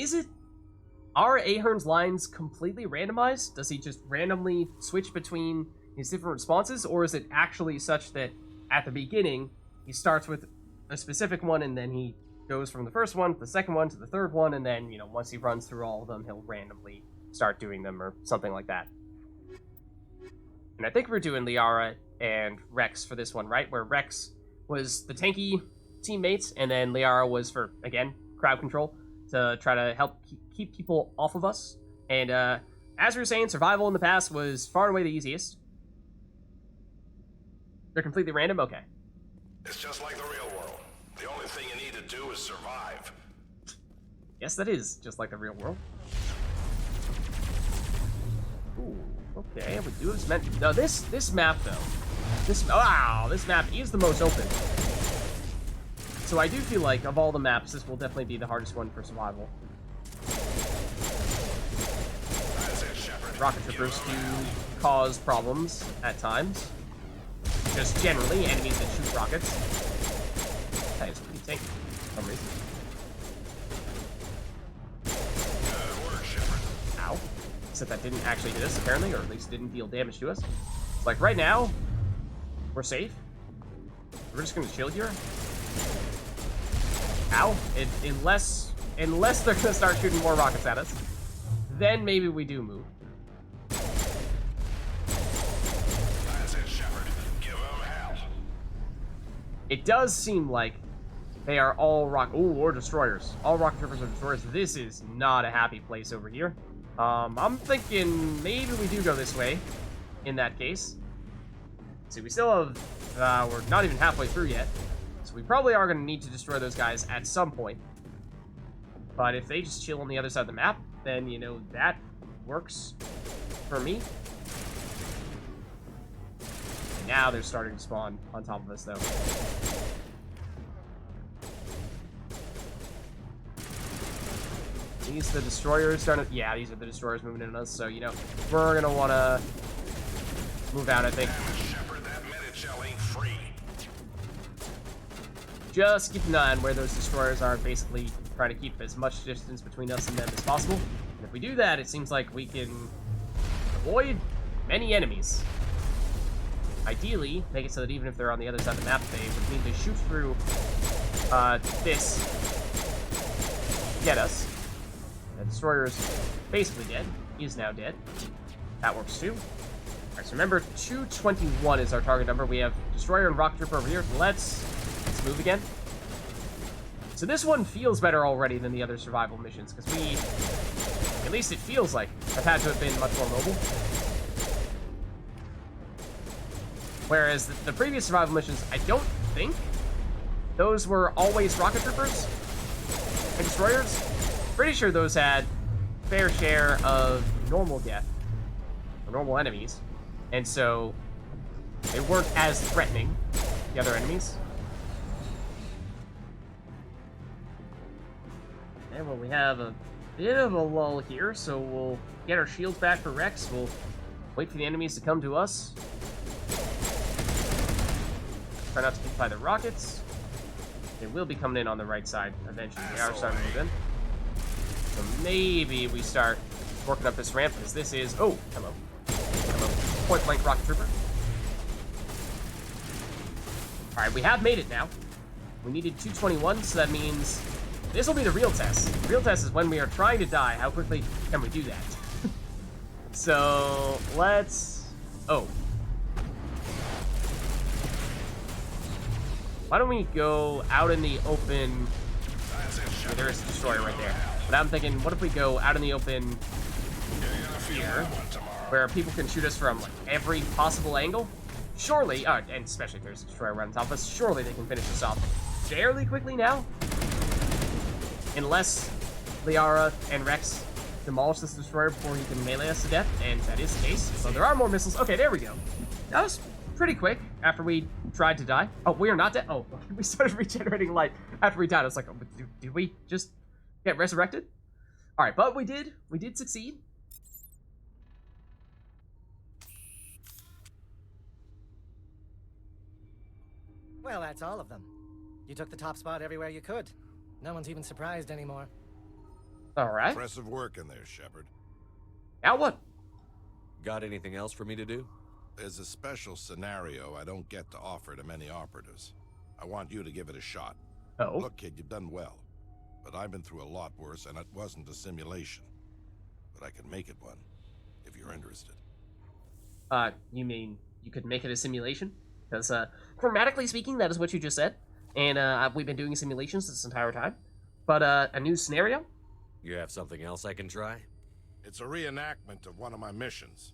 are Ahern's lines completely randomized? Does he just randomly switch between his different responses? Or is it actually such that at the beginning, he starts with a specific one and then he goes from the first one to the second one to the third one, and then, you know, once he runs through all of them, he'll randomly start doing them or something like that. And I think we're doing Liara and Rex for this one, right? Where Rex was the tanky teammates, and then Liara was for, again, crowd control to try to help keep people off of us. And as we were saying, survival in the past was far and away the easiest. They're completely random? Okay. It's just like the real world. The only thing you need to do is survive. Yes, that is just like the real world. Ooh, okay, we do have some... No, this map, though. This map is the most open. So I do feel like, of all the maps, this will definitely be the hardest one for survival. That's it, Shepard. Rocket troopers do cause problems at times. Just generally, enemies that shoot rockets. That is pretty tanky for some reason. Good work, Shepard. Ow. Except that didn't actually hit us, apparently, or at least didn't deal damage to us. Like, right now, we're safe. We're just gonna chill here. Ow. Unless they're gonna start shooting more rockets at us, then maybe we do move. That's it, Shepard. Give them hell. It does seem like they are all or destroyers. All rocket troopers are destroyers. This is not a happy place over here. I'm thinking maybe we do go this way, in that case. See, we still have, we're not even halfway through yet. So we probably are going to need to destroy those guys at some point. But if they just chill on the other side of the map, then, you know, that works for me. Now they're starting to spawn on top of us, though. These the destroyers starting to... Yeah, these are the destroyers moving in on us, so, you know, we're going to want to move out, I think. Shepard, that minute shell ain't free. Just keep an eye on where those destroyers are, basically try to keep as much distance between us and them as possible. And if we do that, it seems like we can avoid many enemies. Ideally, make it so that even if they're on the other side of the map, they would need to shoot through this to get us. The destroyer is basically dead. He is now dead. That works too. Alright, so remember, 221 is our target number. We have destroyer and rocket trooper over here. Let's move again. So this one feels better already than the other survival missions, because we, at least it feels like, have had to have been much more mobile. Whereas the previous survival missions, I don't think those were always rocket troopers and destroyers. Pretty sure those had fair share of normal death, or normal enemies, and so they weren't as threatening, the other enemies. And well, we have a bit of a lull here, so we'll get our shields back for Rex. We'll wait for the enemies to come to us. Try not to get by the rockets. They will be coming in on the right side eventually. They are starting to move in. So maybe we start working up this ramp, because this is... Oh, hello. Hello. Point blank rocket trooper. Alright, we have made it now. We needed 221, so that means this will be the real test. The real test is when we are trying to die. How quickly can we do that? So, let's... Oh. Why don't we go out in the open... Yeah, there is a destroyer right there. But I'm thinking, what if we go out in the open here, where people can shoot us from like every possible angle? Surely, and especially if there's a destroyer runs off us, surely they can finish us off fairly quickly now. Unless Liara and Rex demolish this destroyer before he can melee us to death, and that is the case. So there are more missiles. Okay, there we go. That was pretty quick after we tried to die. Oh, we are not dead. Oh, we started regenerating light after we died. I was like, oh, did we just get resurrected? All right, but we did succeed. Well, that's all of them. You took the top spot everywhere you could. No one's even surprised anymore. All right. Impressive work in there, Shepard. Now what? Got anything else for me to do? There's a special scenario I don't get to offer to many operatives. I want you to give it a shot. Oh. Look, kid, you've done well. But I've been through a lot worse, and it wasn't a simulation. But I can make it one, if you're interested. You mean you could make it a simulation? Because, grammatically speaking, that is what you just said. And, we've been doing simulations this entire time. But, a new scenario? You have something else I can try? It's a reenactment of one of my missions.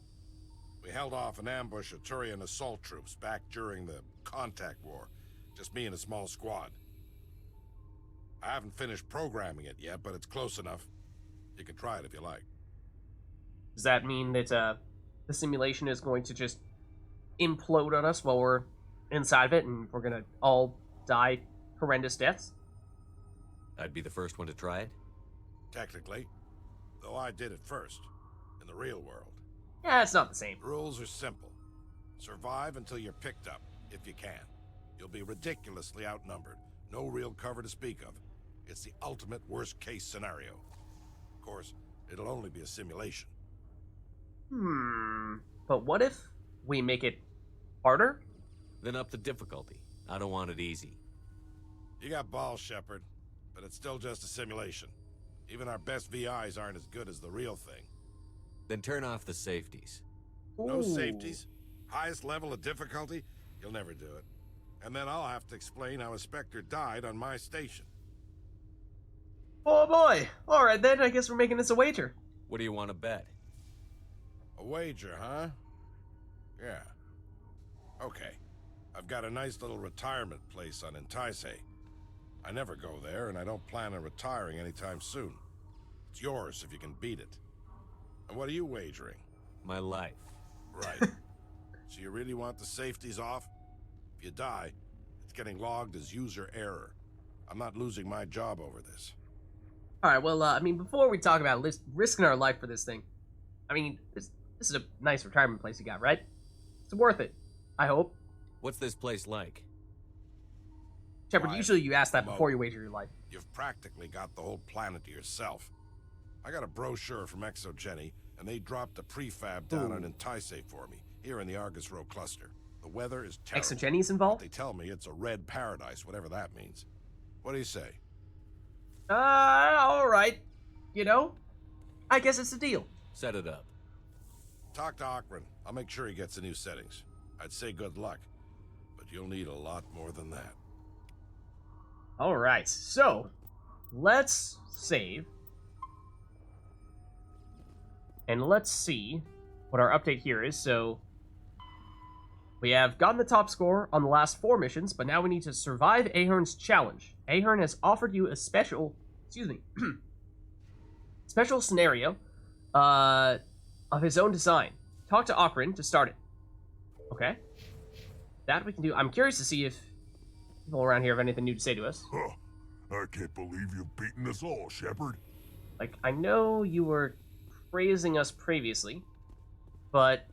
We held off an ambush of Turian assault troops back during the Contact War. Just me and a small squad. I haven't finished programming it yet, but it's close enough. You can try it if you like. Does that mean that, the simulation is going to just implode on us while we're inside of it, and we're gonna all die horrendous deaths? I'd be the first one to try it? Technically. Though I did it first. In the real world. Yeah, it's not the same. The rules are simple. Survive until you're picked up, if you can. You'll be ridiculously outnumbered. No real cover to speak of. It's the ultimate worst-case scenario. Of course, it'll only be a simulation. But what if we make it harder? Then up the difficulty. I don't want it easy. You got balls, Shepard, but it's still just a simulation. Even our best VIs aren't as good as the real thing. Then turn off the safeties. No Ooh. safeties? Highest level of difficulty? You'll never do it. And then I'll have to explain how a Spectre died on my station. Oh boy! Alright then, I guess we're making this a wager. What do you want to bet? A wager, huh? Yeah. Okay. I've got a nice little retirement place on Untitled. I never go there, and I don't plan on retiring anytime soon. It's yours if you can beat it. And what are you wagering? My life. Right. So you really want the safeties off? If you die, it's getting logged as user error. I'm not losing my job over this. Alright, well, I mean, before we talk about risking our life for this thing, I mean, this is a nice retirement place you got, right? It's worth it, I hope. What's this place like? Shepard, Quiet. usually you ask that before you Remote. wager your life. You've practically got the whole planet to yourself. I got a brochure from Exogeny, and they dropped a prefab down Ooh. on Untitled for me, here in the Argus Row cluster. The weather is terrible. Exogeny's But involved? they tell me it's a red paradise, whatever that means. What do you say? Alright. You know, I guess it's a deal. Set it up. Talk to Akron. I'll make sure he gets the new settings. I'd say good luck, but you'll need a lot more than that. Alright, so, let's save. And let's see what our update here is. So, we have gotten the top score on the last 4 missions, but now we need to survive Ahern's challenge. Ahern has offered you a special, special scenario of his own design. Talk to Akron to start it. Okay. That we can do. I'm curious to see if people around here have anything new to say to us. Huh. I can't believe you've beaten us all, Shepard. Like, I know you were praising us previously, but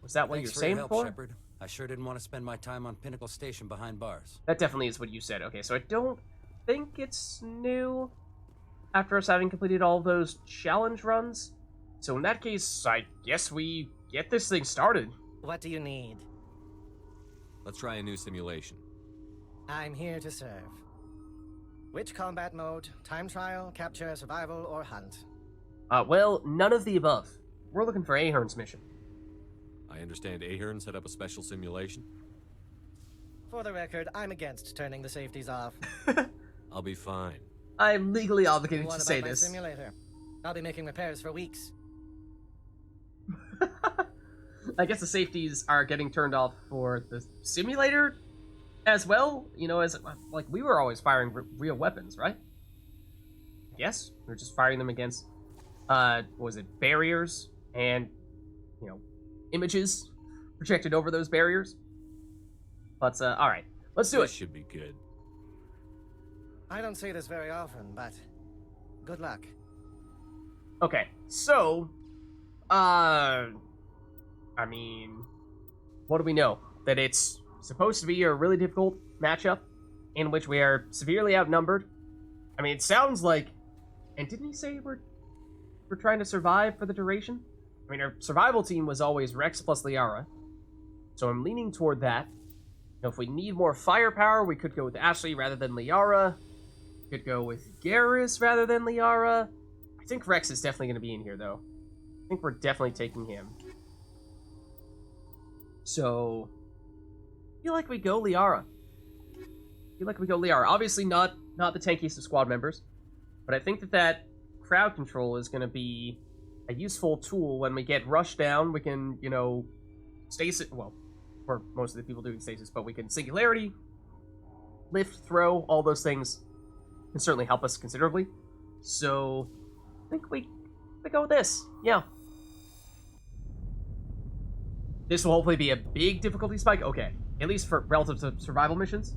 was that what Thanks you're for saying your help, before? Shepard. I sure didn't want to spend my time on Pinnacle Station behind bars. That definitely is what you said. Okay, so I don't think it's new after us having completed all those challenge runs. So in that case, I guess we get this thing started. What do you need? Let's try a new simulation. I'm here to serve. Which combat mode? Time trial, capture, survival, or hunt? Well, none of the above. We're looking for Ahern's mission. I understand Ahern set up a special simulation. For the record, I'm against turning the safeties off. I'll be fine. I'm legally obligated What to about say my this. simulator? I'll be making repairs for weeks. I guess the safeties are getting turned off for the simulator as well. You know, as like we were always firing real weapons, right? Yes, we were just firing them against, what was it, barriers and, you know, images projected over those barriers. But all right, let's do This it. should be good. I don't say this very often, but good luck. Okay, so, I mean, what do we know? That it's supposed to be a really difficult matchup in which we are severely outnumbered. I mean, it sounds like, and didn't he say we're trying to survive for the duration? I mean, our survival team was always Rex plus Liara, so I'm leaning toward that. You know, if we need more firepower, we could go with Ashley rather than Liara. Could go with Garrus rather than Liara. I think Rex is definitely going to be in here, though. I think we're definitely taking him. So, I feel like we go Liara. Obviously not the tankiest of squad members, but I think that crowd control is going to be a useful tool when we get rushed down. We can, you know, stasis. Well, for most of the people doing stasis, but we can singularity, lift, throw, all those things can certainly help us considerably. So, I think we go with this. Yeah. This will hopefully be a big difficulty spike. Okay. At least for relative to survival missions.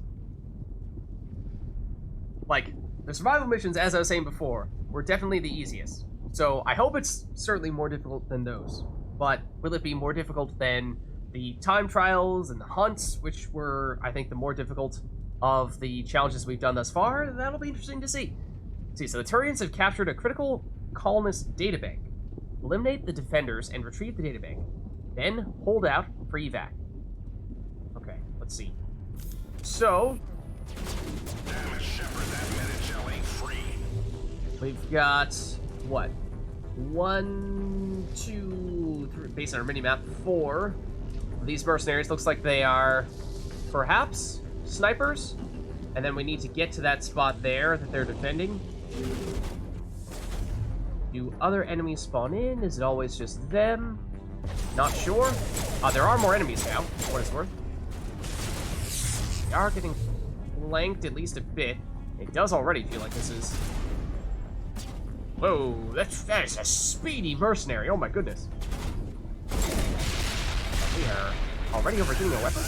Like, the survival missions, as I was saying before, were definitely the easiest. So, I hope it's certainly more difficult than those. But will it be more difficult than the time trials and the hunts, which were, I think, the more difficult of the challenges we've done thus far? That'll be interesting to see. So the Turians have captured a critical colonist databank. Eliminate the defenders and retrieve the databank. Then hold out for evac. Okay, let's see. So, Damn it, Shepard, that Medi-Gel ain't free. we've got, what? 1, 2, 3, based on our mini-map, 4 of these mercenaries. Looks like they are, perhaps, snipers. And then we need to get to that spot there that they're defending. Do other enemies spawn in? Is it always just them? Not sure. There are more enemies now, for what it's worth. They are getting flanked at least a bit. It does already feel like this is... Whoa, that is a speedy mercenary. Oh my goodness. We are already overdoing a weapon?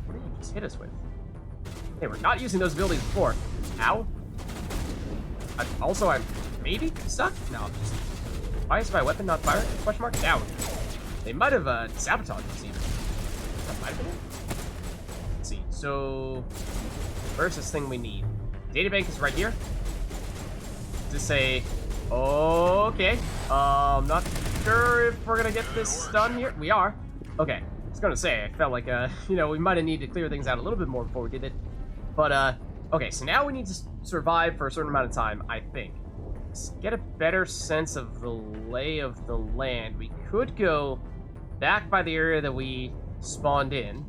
What did you just hit us with? Hey, we're not using those abilities before. Ow. Also, I'm maybe stuck? No, I'm just... Why is my weapon not firing? Question mark? Down. They might have sabotaged us even. That might have been it. Let's see. So, where's this thing we need? Databank is right here. Does this say... Okay. Not sure if we're gonna get this done here. We are. Okay. I was gonna say, I felt like, you know, we might have needed to clear things out a little bit more before we did it. But, okay, so now we need to survive for a certain amount of time, I think. Let's get a better sense of the lay of the land. We could go back by the area that we spawned in.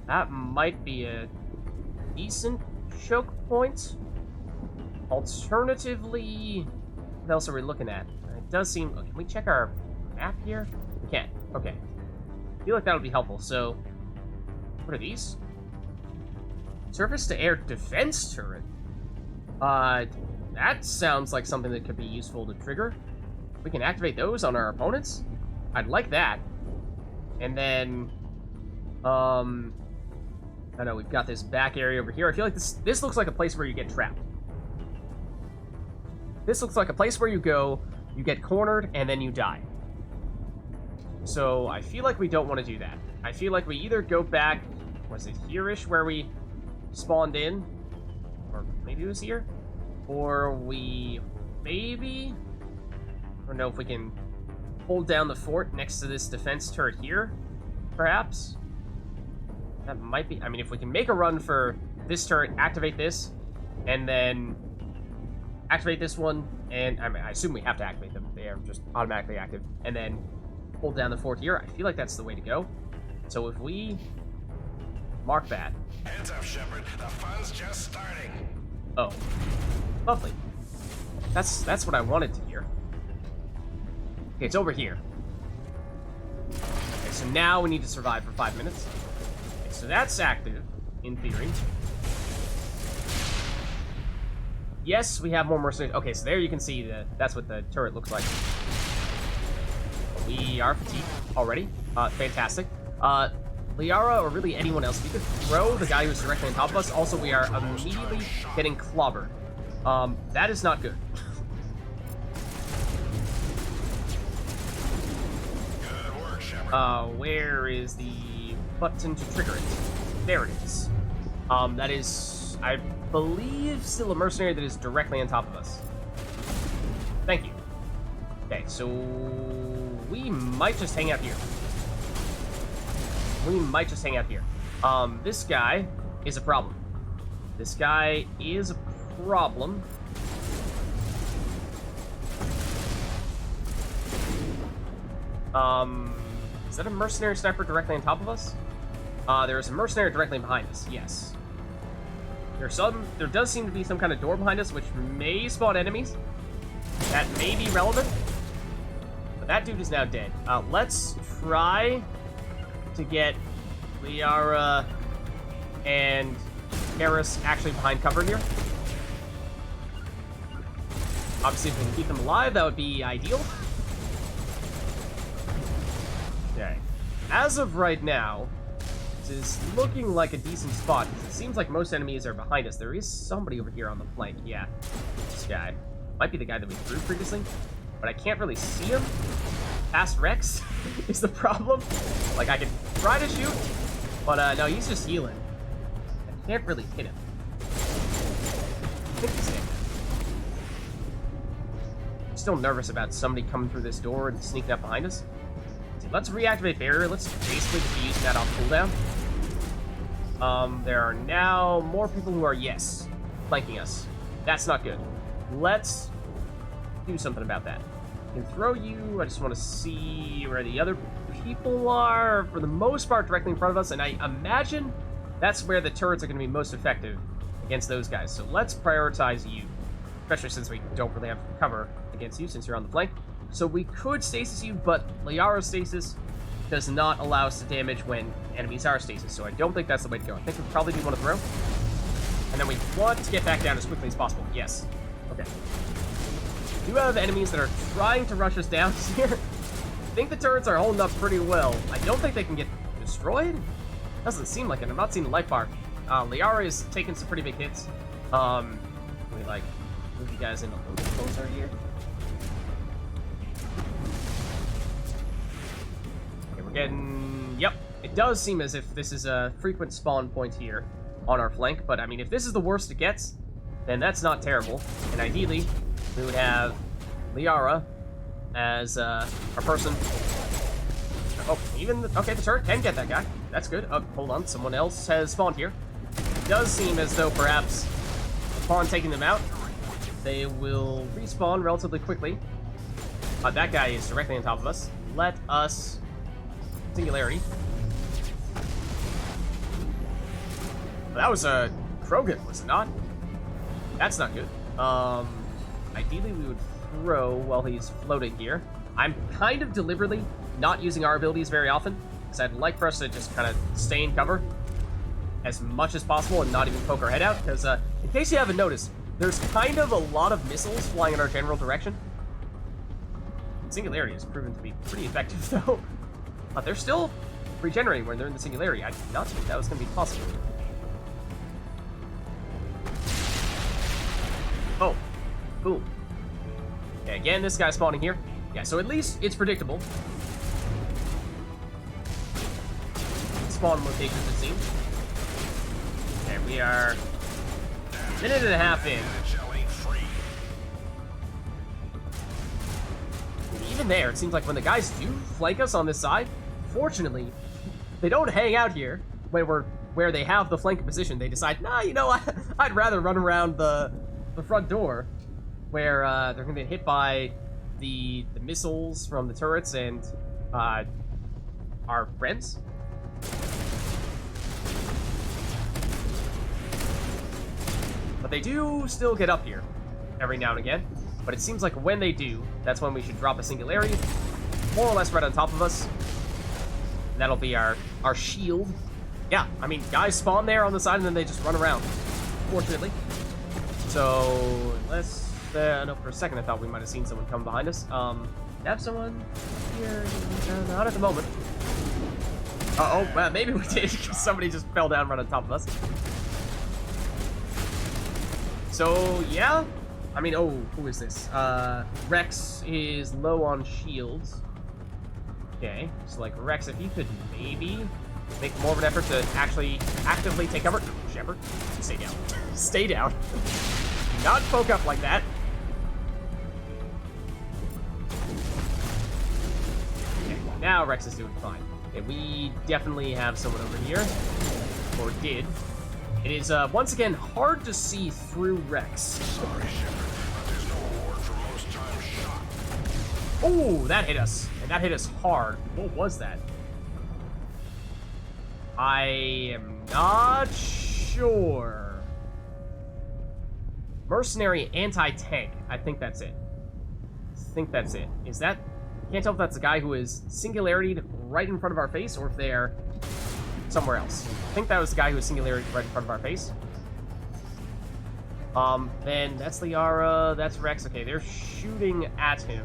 That might be a decent choke point. Alternatively, what else are we looking at? It does seem... Can we check our map here? We can. Okay. I feel like that would be helpful. So, what are these? Surface-to-air defense turret. That sounds like something that could be useful to trigger. We can activate those on our opponents. I'd like that. And then, I know we've got this back area over here. I feel like this looks like a place where you get trapped. This looks like a place where you go, you get cornered, and then you die. So I feel like we don't want to do that. I feel like we either go back, was it here-ish where we spawned in? Or maybe it was here? Or we maybe... I don't know if we can hold down the fort next to this defense turret here, perhaps? That might be... I mean, if we can make a run for this turret, activate this, and then activate this one, and I mean, I assume we have to activate them. They are just automatically active, and then hold down the fort here. I feel like that's the way to go. So if we mark that. Heads up, Shepard. The fun's just starting. Oh, lovely. That's what I wanted to hear. Okay, it's over here. Okay, so now we need to survive for 5 minutes. Okay, so that's active, in theory. Yes, we have more mercenaries. Okay, so there you can see that's what the turret looks like. We are fatigued already. Fantastic. Liara, or really anyone else, if you could throw the guy who's directly on top of us. Also, we are immediately getting clobbered. That is not good. Good work, Shepard. Where is the button to trigger it? There it is. That is, I believe, still a mercenary that is directly on top of us. Thank you. Okay, so we might just hang out here. We might just hang out here. This guy is a problem. This guy is a problem. Is that a mercenary sniper directly on top of us? There is a mercenary directly behind us, yes. There does seem to be some kind of door behind us, which may spawn enemies. That may be relevant. But that dude is now dead. Let's try to get Liara and Garrus actually behind cover here. Obviously, if we can keep them alive, that would be ideal. Okay. As of right now, this is looking like a decent spot, because it seems like most enemies are behind us. There is somebody over here on the flank. Yeah, this guy. Might be the guy that we threw previously, but I can't really see him. Past Rex is the problem. Like, I can try to shoot, but no, he's just healing. I can't really hit him. I think he's hit. I'm still nervous about somebody coming through this door and sneaking up behind us. See, let's reactivate barrier. Let's basically just be using that off cooldown. There are now more people who are, yes, flanking us. That's not good. Let's do something about that. I can throw you. I just want to see where the other people are. For the most part, directly in front of us, and I imagine that's where the turrets are going to be most effective against those guys. So let's prioritize you, especially since we don't really have cover against you since you're on the flank. So we could stasis you, but Liara's stasis does not allow us to damage when enemies are stasis, so I don't think that's the way to go. I think we probably do want to throw. And then we want to get back down as quickly as possible. Yes. Okay. We do have enemies that are trying to rush us down here. I think the turrets are holding up pretty well. I don't think they can get destroyed. Doesn't seem like it. I'm not seeing the life bar. Liara is taking some pretty big hits. We like move you guys in a little bit closer here. Okay, we're getting. Yep, it does seem as if this is a frequent spawn point here on our flank. But I mean, if this is the worst it gets, then that's not terrible. And ideally, we would have Liara as our person. Oh, okay, the turret can get that guy. That's good. Oh, hold on, someone else has spawned here. It does seem as though perhaps upon taking them out, they will respawn relatively quickly. That guy is directly on top of us. Let us singularity. That was a Krogan, was it not? That's not good. Ideally we would throw while he's floating here. I'm kind of deliberately not using our abilities very often, because I'd like for us to just kind of stay in cover as much as possible and not even poke our head out, because in case you haven't noticed, there's kind of a lot of missiles flying in our general direction. Singularity has proven to be pretty effective, though. They're still regenerating when they're in the singularity. I did not think that was going to be possible. Oh, boom. Okay, again, this guy's spawning here. Yeah, so at least it's predictable. Spawn locations, it seems. Okay, we are a minute and a half in. Even there, it seems like when the guys do flank us on this side, fortunately, they don't hang out here when we're where they have the flank position, they decide, nah, you know what? I'd rather run around the front door, where they're going to get hit by the missiles from the turrets and our friends. But they do still get up here every now and again. But it seems like when they do, that's when we should drop a singularity, more or less right on top of us. And that'll be our shield. Yeah, I mean, guys spawn there on the side and then they just run around, fortunately. So, let's... no, for a second I thought we might have seen someone come behind us. Have someone here? Not at the moment. Oh, well, maybe we did, because somebody just fell down right on top of us. So, yeah. I mean, oh, who is this? Rex is low on shields. Okay, so, like, Rex, if you could maybe make more of an effort to actually actively take cover. Shepard, stay down. Stay down. Do not poke up like that. Okay, now Rex is doing fine. Okay, we definitely have someone over here. Or did. It is, once again, hard to see through Rex. Sorry, Shepard. There's no reward for most times shot. Oh, that hit us. And that hit us hard. What was that? I am not sure. Mercenary anti-tank. I think that's it. Is that... Can't tell if that's the guy who is singularity'd right in front of our face or if they're somewhere else. I think that was the guy who was singularity'd right in front of our face. Then that's Liara, that's Rex. Okay, they're shooting at him.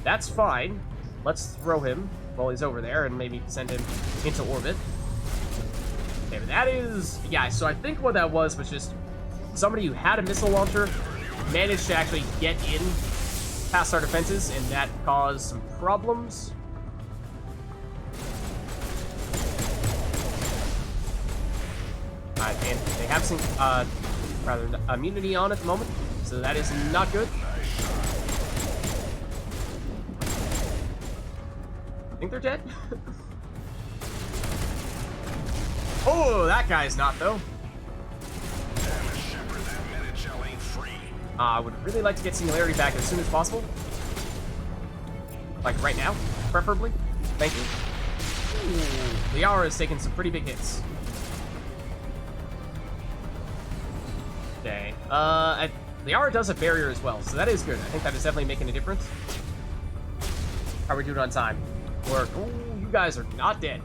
That's fine. Let's throw him while he's over there and maybe send him into orbit. Okay, but that is... Yeah, so I think what that was just somebody who had a missile launcher managed to actually get in past our defenses, and that caused some problems. And they have some, rather, immunity on at the moment, so that is not good. I think they're dead. Oh, that guy's not, though. I would really like to get Singularity back as soon as possible. Like right now, preferably. Thank you. Ooh, Liara has taken some pretty big hits. Okay. Liara does a barrier as well, so that is good. I think that is definitely making a difference. How are we doing on time? Work. Ooh, you guys are not dead.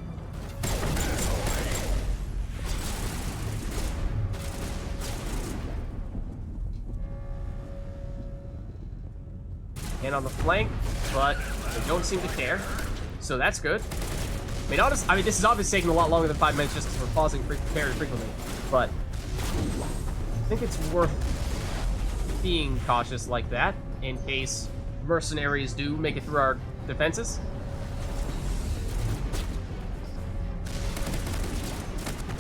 And on the flank, but they don't seem to care, so that's good. I mean, honestly, this is obviously taking a lot longer than 5 minutes just because we're pausing very frequently, but I think it's worth being cautious like that in case mercenaries do make it through our defenses.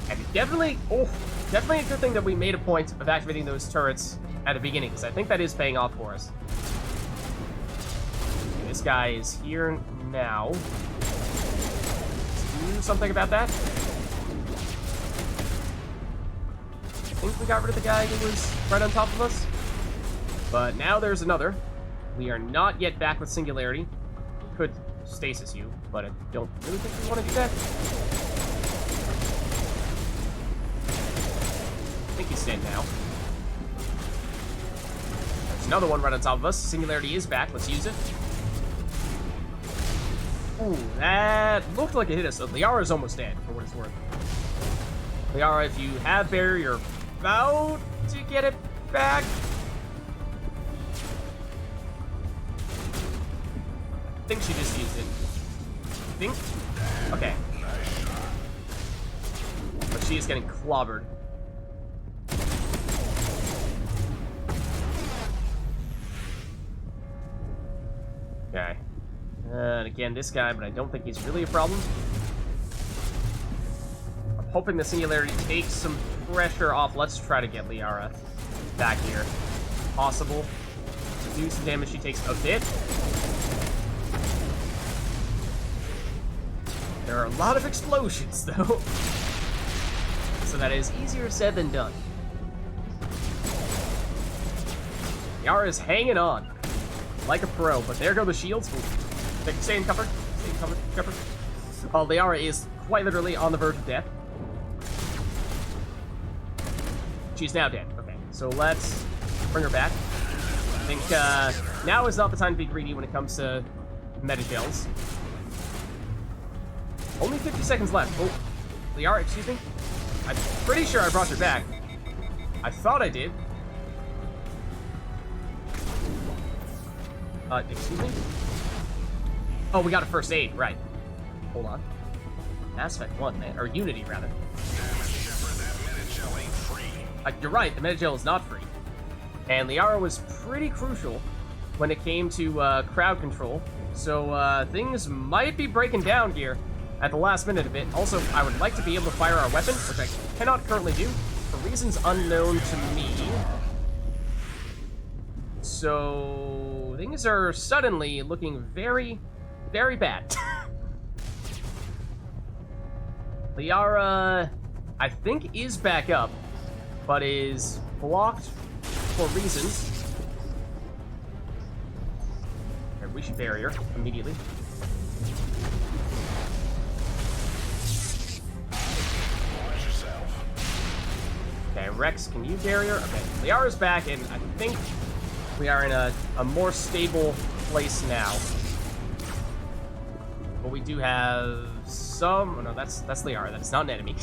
And definitely a good thing that we made a point of activating those turrets at the beginning, because I think that is paying off for us. This guy is here now. Let's do something about that. I think we got rid of the guy who was right on top of us. But now there's another. We are not yet back with Singularity. We could stasis you, but I don't really think we want to do that. I think he's dead now. There's another one right on top of us. Singularity is back. Let's use it. Ooh, that looked like it hit us. So Liara's almost dead, for what it's worth. Liara, if you have barrier, you're about to get it back. I think she just used it. I think? Okay. But she is getting clobbered. Okay. And again, this guy, but I don't think he's really a problem. I'm hoping the Singularity takes some pressure off. Let's try to get Liara back here. Possible. Do some damage. She takes a bit. There are a lot of explosions, though. so that is easier said than done. Yara's hanging on like a pro, but there go the shields. Stay in cover. Stay in cover, Shepard. Oh, Liara is quite literally on the verge of death. She's now dead. Okay, so let's bring her back. I think now is not the time to be greedy when it comes to meta-gels. Only 50 seconds left. Oh, Liara, excuse me? I'm pretty sure I brought her back. I thought I did. Excuse me? Oh, we got a first aid, right. Hold on. Mass Effect 1, man. Or Unity, rather. You're right, the meta-gel is not free. And Liara was pretty crucial when it came to crowd control. So things might be breaking down here at the last minute of it. Also, I would like to be able to fire our weapon, which I cannot currently do, for reasons unknown to me. So things are suddenly looking very, very bad. Liara, I think, is back up, but is blocked for reasons. Okay, we should bury her immediately. Okay, Rex, can you bury her? Okay, Liara's back, and I think we are in a more stable place now. But we do have some... Oh, no, that's Liara. That is not an enemy.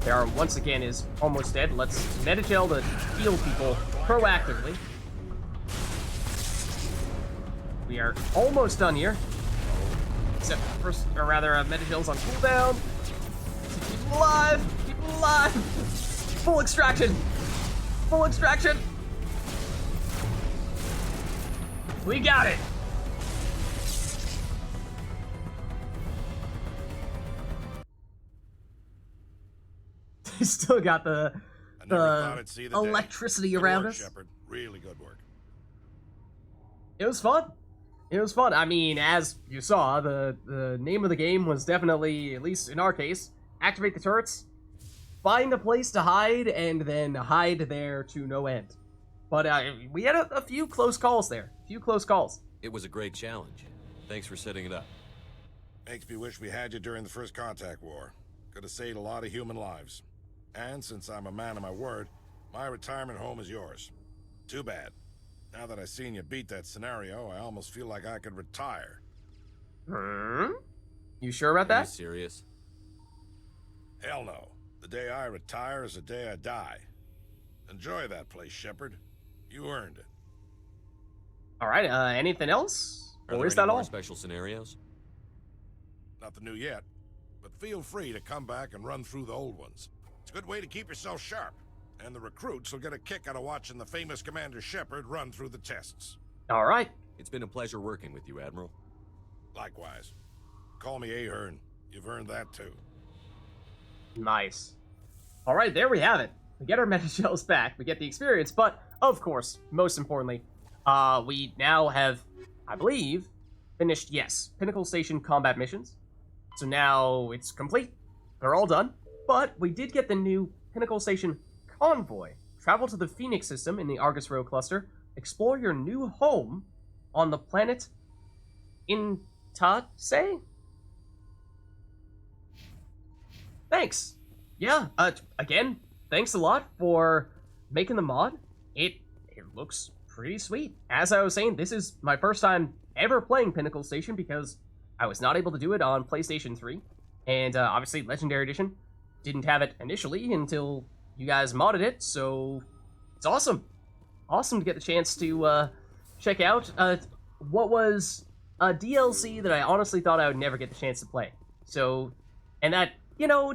Liara, once again, is almost dead. Let's meta-gel to heal people proactively. We are almost done here. Except first, or rather, meta-gel's on cooldown. Keep them alive! Keep them alive! Full extraction! Full extraction! We got it! They still got the electricity around us. Shepard. Really good work. It was fun. It was fun. I mean, as you saw, the name of the game was definitely, at least in our case, activate the turrets, find a place to hide, and then hide there to no end. But we had a few close calls there. A few close calls. It was a great challenge. Thanks for setting it up. Makes me wish we had you during the first contact war. Could have saved a lot of human lives. And since I'm a man of my word, my retirement home is yours. Too bad. Now that I've seen you beat that scenario, I almost feel like I could retire. You sure about that? Are you serious? Hell no. The day I retire is the day I die. Enjoy that place, Shepard. You earned it. All right, anything else? Are Or there is any that more all? special scenarios? Nothing new yet, but feel free to come back and run through the old ones. It's a good way to keep yourself sharp, and the recruits will get a kick out of watching the famous Commander Shepard run through the tests. All right. It's been a pleasure working with you, Admiral. Likewise. Call me Ahern. You've earned that too. Nice. All right, there we have it. We get our meta shells back, we get the experience, but, of course, most importantly, we now have, I believe, finished, yes, Pinnacle Station combat missions. So now it's complete. They're all done. But we did get the new Pinnacle Station Convoy. Travel to the Phoenix system in the Argus Row cluster. Explore your new home on the planet Intate? Thanks. Yeah, again, thanks a lot for making the mod. It looks pretty sweet. As I was saying, this is my first time ever playing Pinnacle Station because I was not able to do it on PlayStation 3. And obviously, Legendary Edition didn't have it initially until you guys modded it, so it's awesome. Awesome to get the chance to check out what was a DLC that I honestly thought I would never get the chance to play. So, and that, you know,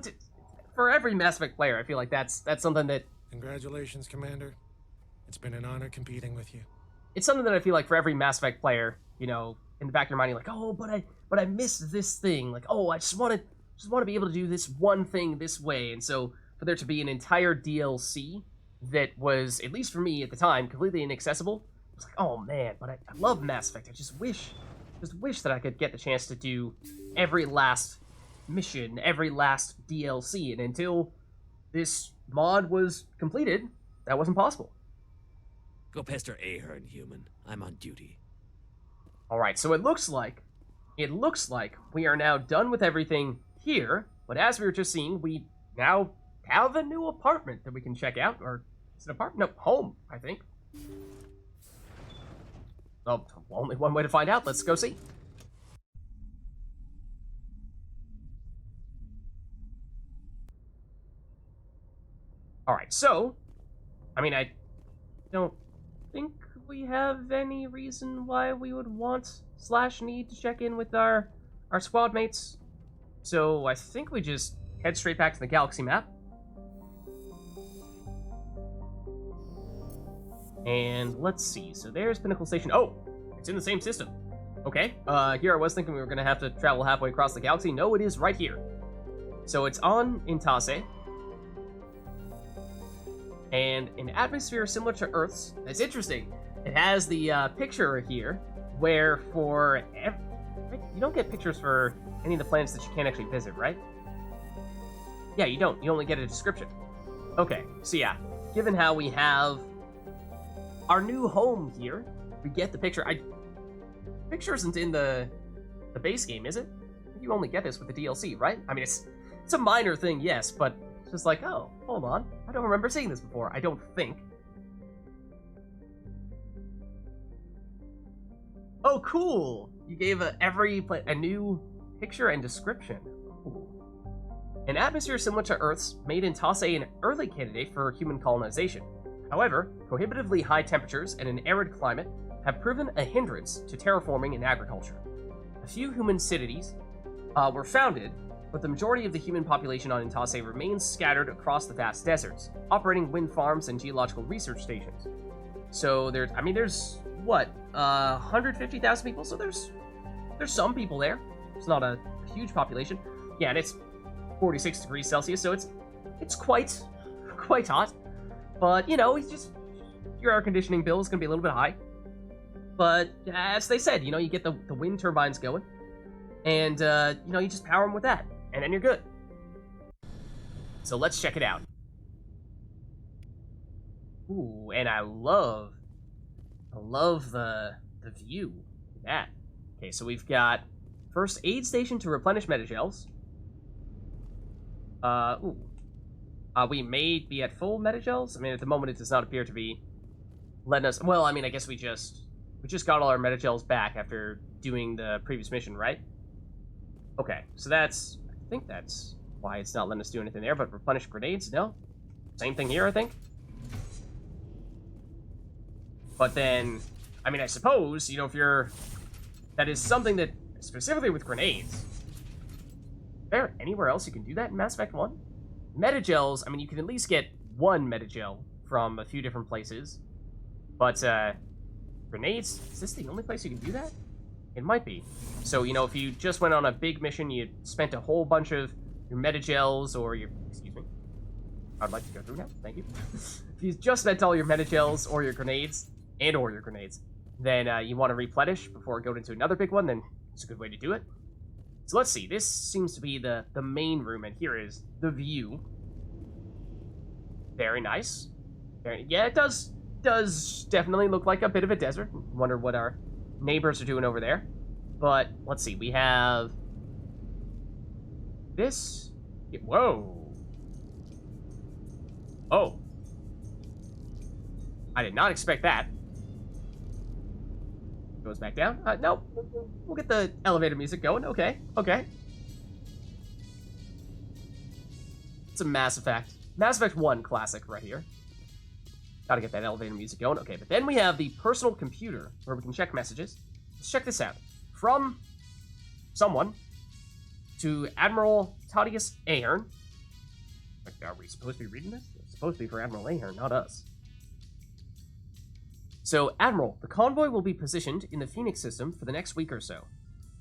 for every Mass Effect player, I feel like that's something that... Congratulations, Commander. It's been an honor competing with you. It's something that I feel like for every Mass Effect player, you know, in the back of your mind, you're like, oh, but I missed this thing. Like, oh, I just want to be able to do this one thing this way. And so for there to be an entire DLC that was, at least for me at the time, completely inaccessible, I was like, oh man, but I love Mass Effect. I just wish just wish that I could get the chance to do every last mission, every last DLC, and until this mod was completed, that wasn't possible. Go pester Ahern, human. I'm on duty. Alright, so it looks like we are now done with everything here, but as we were just seeing, we now have a new apartment that we can check out, or is it an apartment? No, home, I think. Oh, only one way to find out. Let's go see. Alright, so, I mean, I don't think we have any reason why we would want / need to check in with our squad mates. So I think we just head straight back to the galaxy map. And let's see. So there's Pinnacle Station. Oh, it's in the same system. Okay. Here I was thinking we were going to have to travel halfway across the galaxy. No, it is right here. So it's on Intase. And an atmosphere similar to Earth's. That's interesting. It has the picture here where you don't get pictures for any of the planets that you can't actually visit, right? Yeah, you don't. You only get a description. Okay, so yeah, given how we have our new home here, we get the picture. Picture isn't in the base game, is it? You only get this with the DLC, right? I mean, it's a minor thing, yes, but it's just like, oh, hold on. I don't remember seeing this before. I don't think. Oh, cool! You gave a new picture and description. Ooh. An atmosphere similar to Earth's made Intase an early candidate for human colonization. However, prohibitively high temperatures and an arid climate have proven a hindrance to terraforming and agriculture. A few human cities were founded, but the majority of the human population on Intase remains scattered across the vast deserts, operating wind farms and geological research stations. So there's what, 150,000 people? So there's some people there. It's not a huge population. Yeah, and it's 46 degrees Celsius, so it's quite hot. But, you know, your air conditioning bill is going to be a little bit high. But, as they said, you know, you get the wind turbines going. And, you know, you just power them with that. And then you're good. So let's check it out. Ooh, and I love the view. Look at that. Okay, so we've got first aid station to replenish metagels. We may be at full metagels. I mean, at the moment, it does not appear to be letting us. Well, I mean, I guess we just got all our metagels back after doing the previous mission, right? Okay, so I think that's why it's not letting us do anything there. But replenish grenades, no. Same thing here, I think. But then, I mean, I suppose, you know, that is something that, specifically with grenades, is there anywhere else you can do that in Mass Effect 1? Metagels, I mean, you can at least get one metagel from a few different places. But, grenades, is this the only place you can do that? It might be. So, you know, if you just went on a big mission, you spent a whole bunch of your metagels or your, excuse me, I'd like to go through now, thank you. If you just spent all your metagels or your grenades, then you want to replenish before going into another big one, then it's a good way to do it. So let's see, this seems to be the main room, and here is the view. Very nice. Yeah, it does definitely look like a bit of a desert. Wonder what our neighbors are doing over there. But let's see, we have this. Whoa. Oh. I did not expect that. Goes back down. Nope. We'll get the elevator music going. Okay. It's a Mass Effect 1 classic right here. Gotta get that elevator music going. Okay, but then we have the personal computer where we can check messages. Let's check this out. From someone to Admiral Tadius Ahern. Are we supposed to be reading this? It's supposed to be for Admiral Ahern, not us. So, Admiral, the convoy will be positioned in the Phoenix system for the next week or so.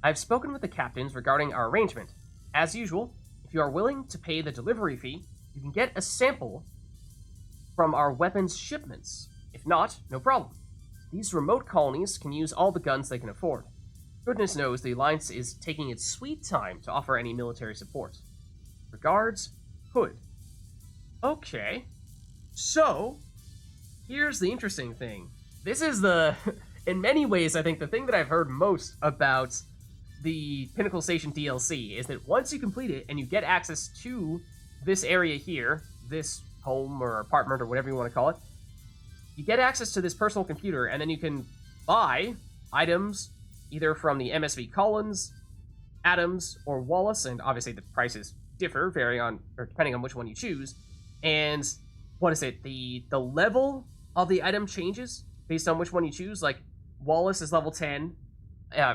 I've spoken with the captains regarding our arrangement. As usual, if you are willing to pay the delivery fee, you can get a sample from our weapons shipments. If not, no problem. These remote colonies can use all the guns they can afford. Goodness knows the Alliance is taking its sweet time to offer any military support. Regards, Hood. Okay. So, here's the interesting thing. This is in many ways, I think the thing that I've heard most about the Pinnacle Station DLC is that once you complete it and you get access to this area here, this home or apartment or whatever you want to call it, you get access to this personal computer and then you can buy items either from the MSV Collins, Adams, or Wallace, and obviously the prices differ depending on which one you choose. And what is it? The level of the item changes based on which one you choose. Like Wallace is level 10,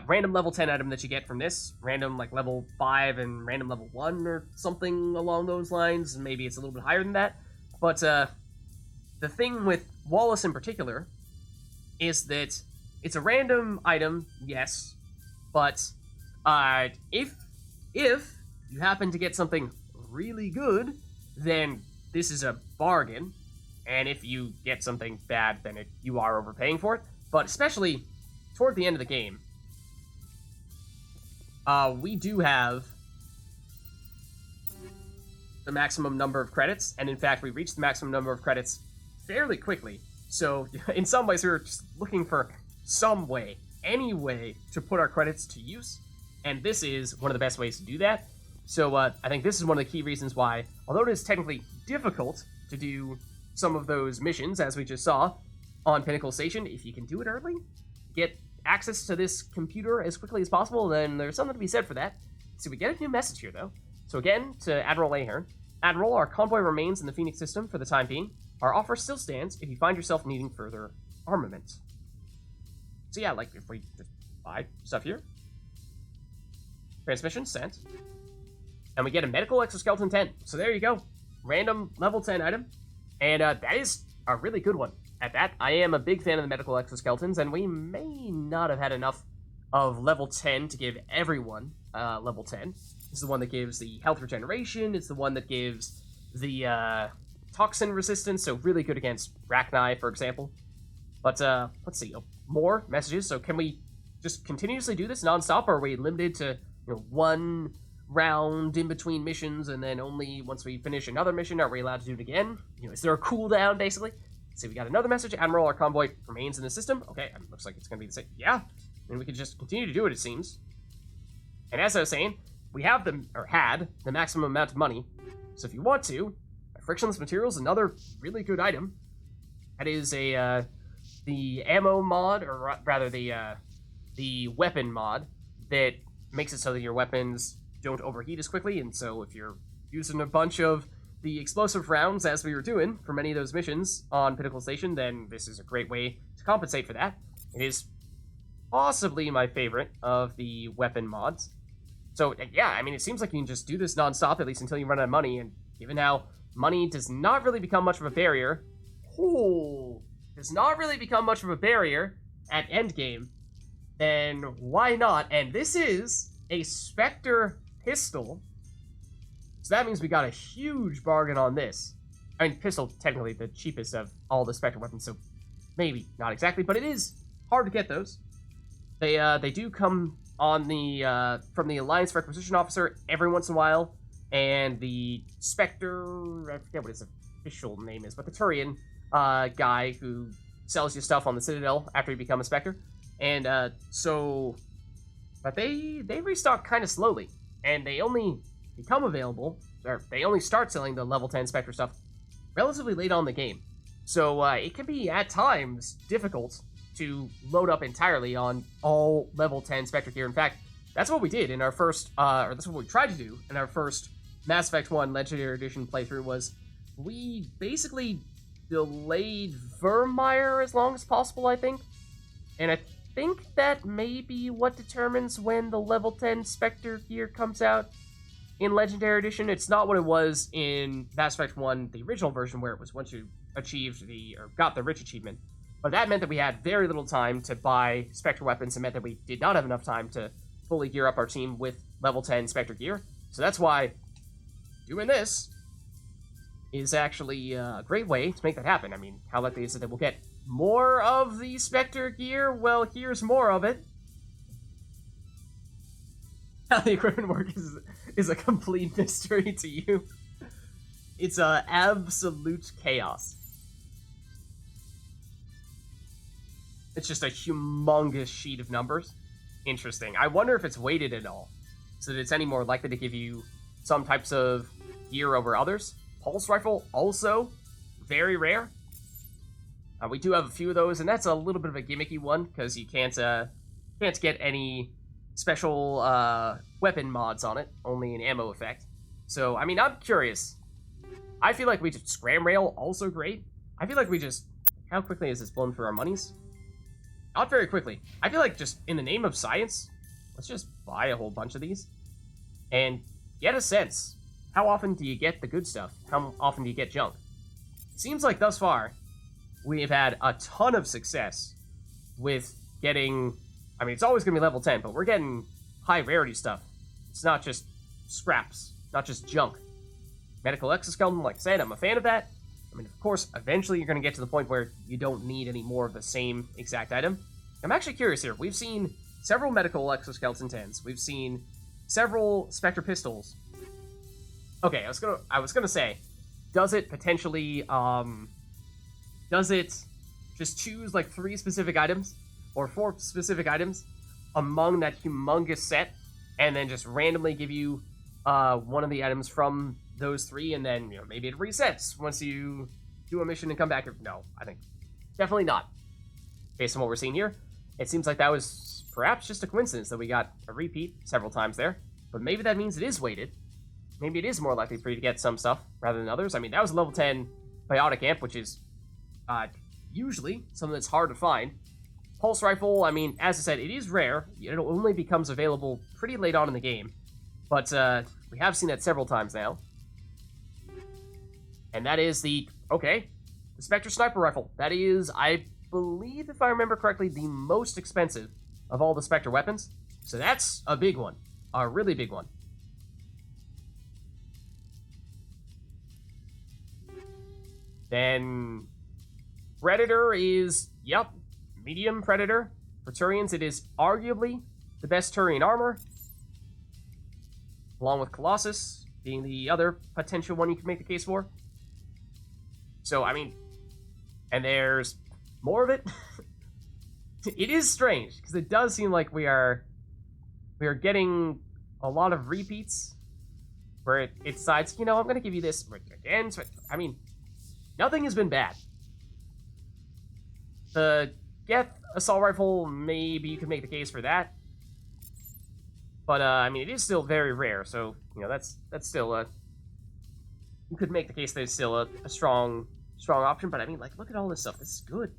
random level 10 item that you get from this, random like level 5 and random level 1 or something along those lines. Maybe it's a little bit higher than that. But the thing with Wallace in particular is that it's a random item, yes, but if you happen to get something really good, then this is a bargain. And if you get something bad, then you are overpaying for it. But especially toward the end of the game, we do have the maximum number of credits, and in fact, we reached the maximum number of credits fairly quickly. So in some ways, we were just looking for some way, any way, to put our credits to use, and this is one of the best ways to do that. So I think this is one of the key reasons why, although it is technically difficult to do some of those missions, as we just saw on Pinnacle Station, if you can do it early, get access to this computer as quickly as possible, then there's something to be said for that. So we get a new message here, though. So again, to Admiral Ahern. Admiral, our convoy remains in the Phoenix system for the time being. Our offer still stands if you find yourself needing further armament. So yeah, like, if we just buy stuff here. Transmission sent. And we get a medical exoskeleton 10. So there you go. Random level 10 item. And that is a really good one. At that, I am a big fan of the medical exoskeletons, and we may not have had enough of level 10 to give everyone level 10. This is the one that gives the health regeneration. It's the one that gives the toxin resistance, so really good against Rachni, for example. But let's see, more messages. So can we just continuously do this nonstop, or are we limited to one round in between missions, and then only once we finish another mission are we allowed to do it again? Is there a cooldown, basically? So we got another message. Admiral, our convoy remains in the system. Okay, looks like it's going to be the same. Yeah, and we can just continue to do it, it seems. And as I was saying, we have had the maximum amount of money. So if you want to, frictionless materials, another really good item. That is the ammo mod, or rather the weapon mod that makes it so that your weapons don't overheat as quickly. And so if you're using a bunch of the explosive rounds, as we were doing for many of those missions on Pinnacle Station, then this is a great way to compensate for that. It is possibly my favorite of the weapon mods. So yeah, I mean, it seems like you can just do this nonstop, at least until you run out of money, and given how money does not really become much of a barrier, at endgame, then why not? And this is a Spectre pistol. So that means we got a huge bargain on this. I mean, pistol, technically the cheapest of all the Spectre weapons, so maybe not exactly, but it is hard to get those. They do come on the from the Alliance Requisition Officer every once in a while, and the Spectre, I forget what his official name is, but the Turian guy who sells you stuff on the Citadel after you become a Spectre. And but they restock kind of slowly, and they only become available, or they only start selling the level 10 Spectre stuff relatively late on in the game. So it can be, at times, difficult to load up entirely on all level 10 Spectre gear. In fact, that's what we did in our first, or that's what we tried to do in our first Mass Effect 1 Legendary Edition playthrough, was we basically delayed Vermeer as long as possible, I think. And I think that may be what determines when the level 10 Spectre gear comes out in Legendary Edition. It's not what it was in Mass Effect 1, the original version, where it was once you achieved got the Rich achievement. But that meant that we had very little time to buy Spectre weapons, and meant that we did not have enough time to fully gear up our team with level 10 Spectre gear. So that's why doing this is actually a great way to make that happen. I mean, how likely is it that we'll get more of the Spectre gear? Well, here's more of it. how the equipment works is a complete mystery to you. It's absolute chaos. It's just a humongous sheet of numbers. Interesting. I wonder if it's weighted at all, so that it's any more likely to give you some types of gear over others. Pulse rifle, also very rare. We do have a few of those, and that's a little bit of a gimmicky one, because you can't get any special weapon mods on it, only an ammo effect. So, I mean, I'm curious. I feel like we just... Scram Rail, also great. I feel like we just... How quickly has this blown through our monies? Not very quickly. I feel like just in the name of science, let's just buy a whole bunch of these and get a sense. How often do you get the good stuff? How often do you get junk? It seems like thus far, we've had a ton of success with getting... I mean, it's always going to be level 10, but we're getting high rarity stuff. It's not just scraps, not just junk. Medical exoskeleton, like I said, I'm a fan of that. I mean, of course, eventually you're going to get to the point where you don't need any more of the same exact item. I'm actually curious here. We've seen several medical exoskeleton 10s. We've seen several Spectre pistols. Okay, I was gonna say, does it potentially, does it just choose like 3 specific items or 4 specific items among that humongous set, and then just randomly give you one of the items from those 3, and then, you know, maybe it resets once you do a mission and come back? No, I think definitely not. Based on what we're seeing here, it seems like that was perhaps just a coincidence that we got a repeat several times there, but maybe that means it is weighted. Maybe it is more likely for you to get some stuff rather than others. I mean, that was a level 10 biotic amp, which is usually something that's hard to find. Pulse rifle, I mean, as I said, it is rare. It only becomes available pretty late on in the game, but we have seen that several times now. And that is the Spectre Sniper Rifle. That is, I believe, if I remember correctly, the most expensive of all the Spectre weapons. So that's a big one. A really big one. Then Predator is, yep, medium Predator. For Turians, it is arguably the best Turian armor, along with Colossus being the other potential one you could make the case for. So, I mean, and there's more of it. It is strange, because it does seem like we are getting a lot of repeats, where it decides, you know, I'm going to give you this again. So, I mean, nothing has been bad. The Geth Assault Rifle, maybe you could make the case for that. But, I mean, it is still very rare, so, you know, that's still a... You could make the case that it's still a strong option, but I mean, like, look at all this stuff. This is good.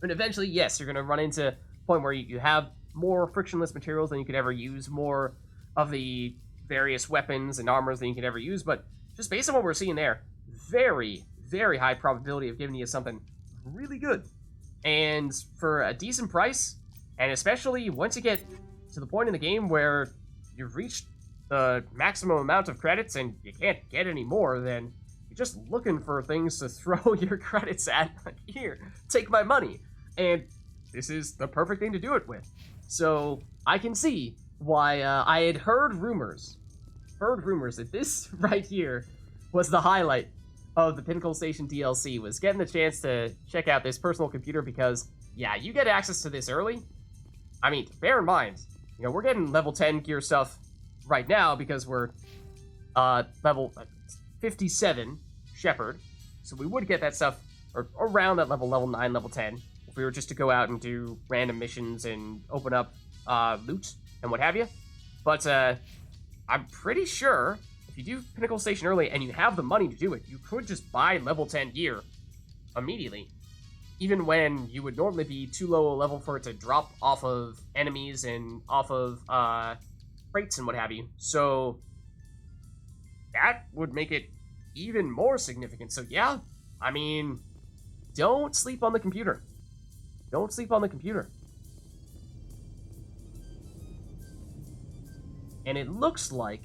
But eventually, yes, you're going to run into a point where you have more frictionless materials than you could ever use, more of the various weapons and armors than you could ever use, but just based on what we're seeing there, very, very high probability of giving you something really good. And for a decent price, and especially once you get to the point in the game where you've reached the maximum amount of credits and you can't get any more, then you're just looking for things to throw your credits at. Like, here, take my money. And this is the perfect thing to do it with. So I can see why I had heard rumors that this right here was the highlight of the Pinnacle Station DLC, was getting the chance to check out this personal computer, because, yeah, you get access to this early. I mean, bear in mind, you know, we're getting level 10 gear stuff right now because we're level 57 Shepard, so we would get that stuff or around that level 9, level 10, if we were just to go out and do random missions and open up loot and what have you. But I'm pretty sure if you do Pinnacle Station early and you have the money to do it, you could just buy level 10 gear immediately, even when you would normally be too low a level for it to drop off of enemies and off of crates and what have you. So that would make it even more significant. So yeah, I mean, don't sleep on the computer. Don't sleep on the computer. And it looks like,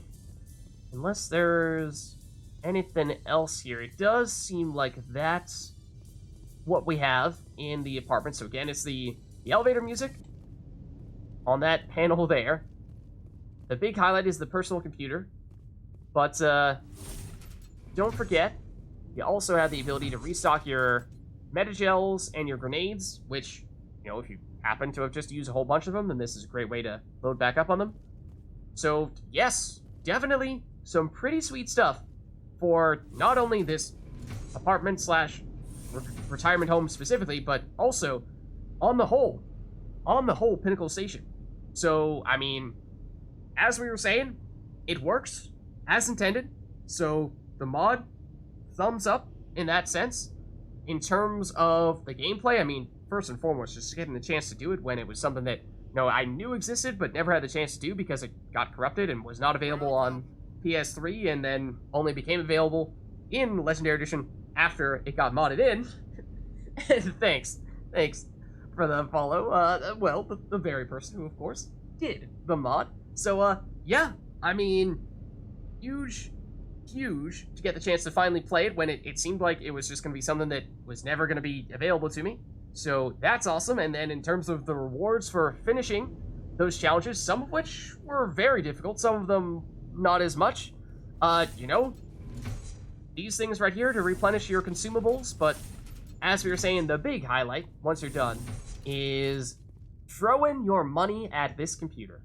unless there's anything else here, it does seem like that's what we have in the apartment. So again, it's the elevator music on that panel there. the big highlight is the personal computer. But don't forget, you also have the ability to restock your metagels and your grenades, which, you know, if you happen to have just used a whole bunch of them, then this is a great way to load back up on them. So, yes, definitely some pretty sweet stuff for not only this apartment slash retirement home specifically, but also on the whole Pinnacle Station. So, I mean, as we were saying, it works as intended. So the mod, thumbs up in that sense. In terms of the gameplay, I mean, first and foremost, just getting the chance to do it when it was something that, you know, I knew existed but never had the chance to do because it got corrupted and was not available on PS3 and then only became available in Legendary Edition after it got modded in. Thanks for the follow. Well, the very person who, of course, did the mod. So, yeah, I mean, huge to get the chance to finally play it when it seemed like it was just going to be something that was never going to be available to me. So that's awesome. And then in terms of the rewards for finishing those challenges, some of which were very difficult, some of them not as much, you know, these things right here to replenish your consumables. But as we were saying, the big highlight, once you're done, is throwing your money at this computer.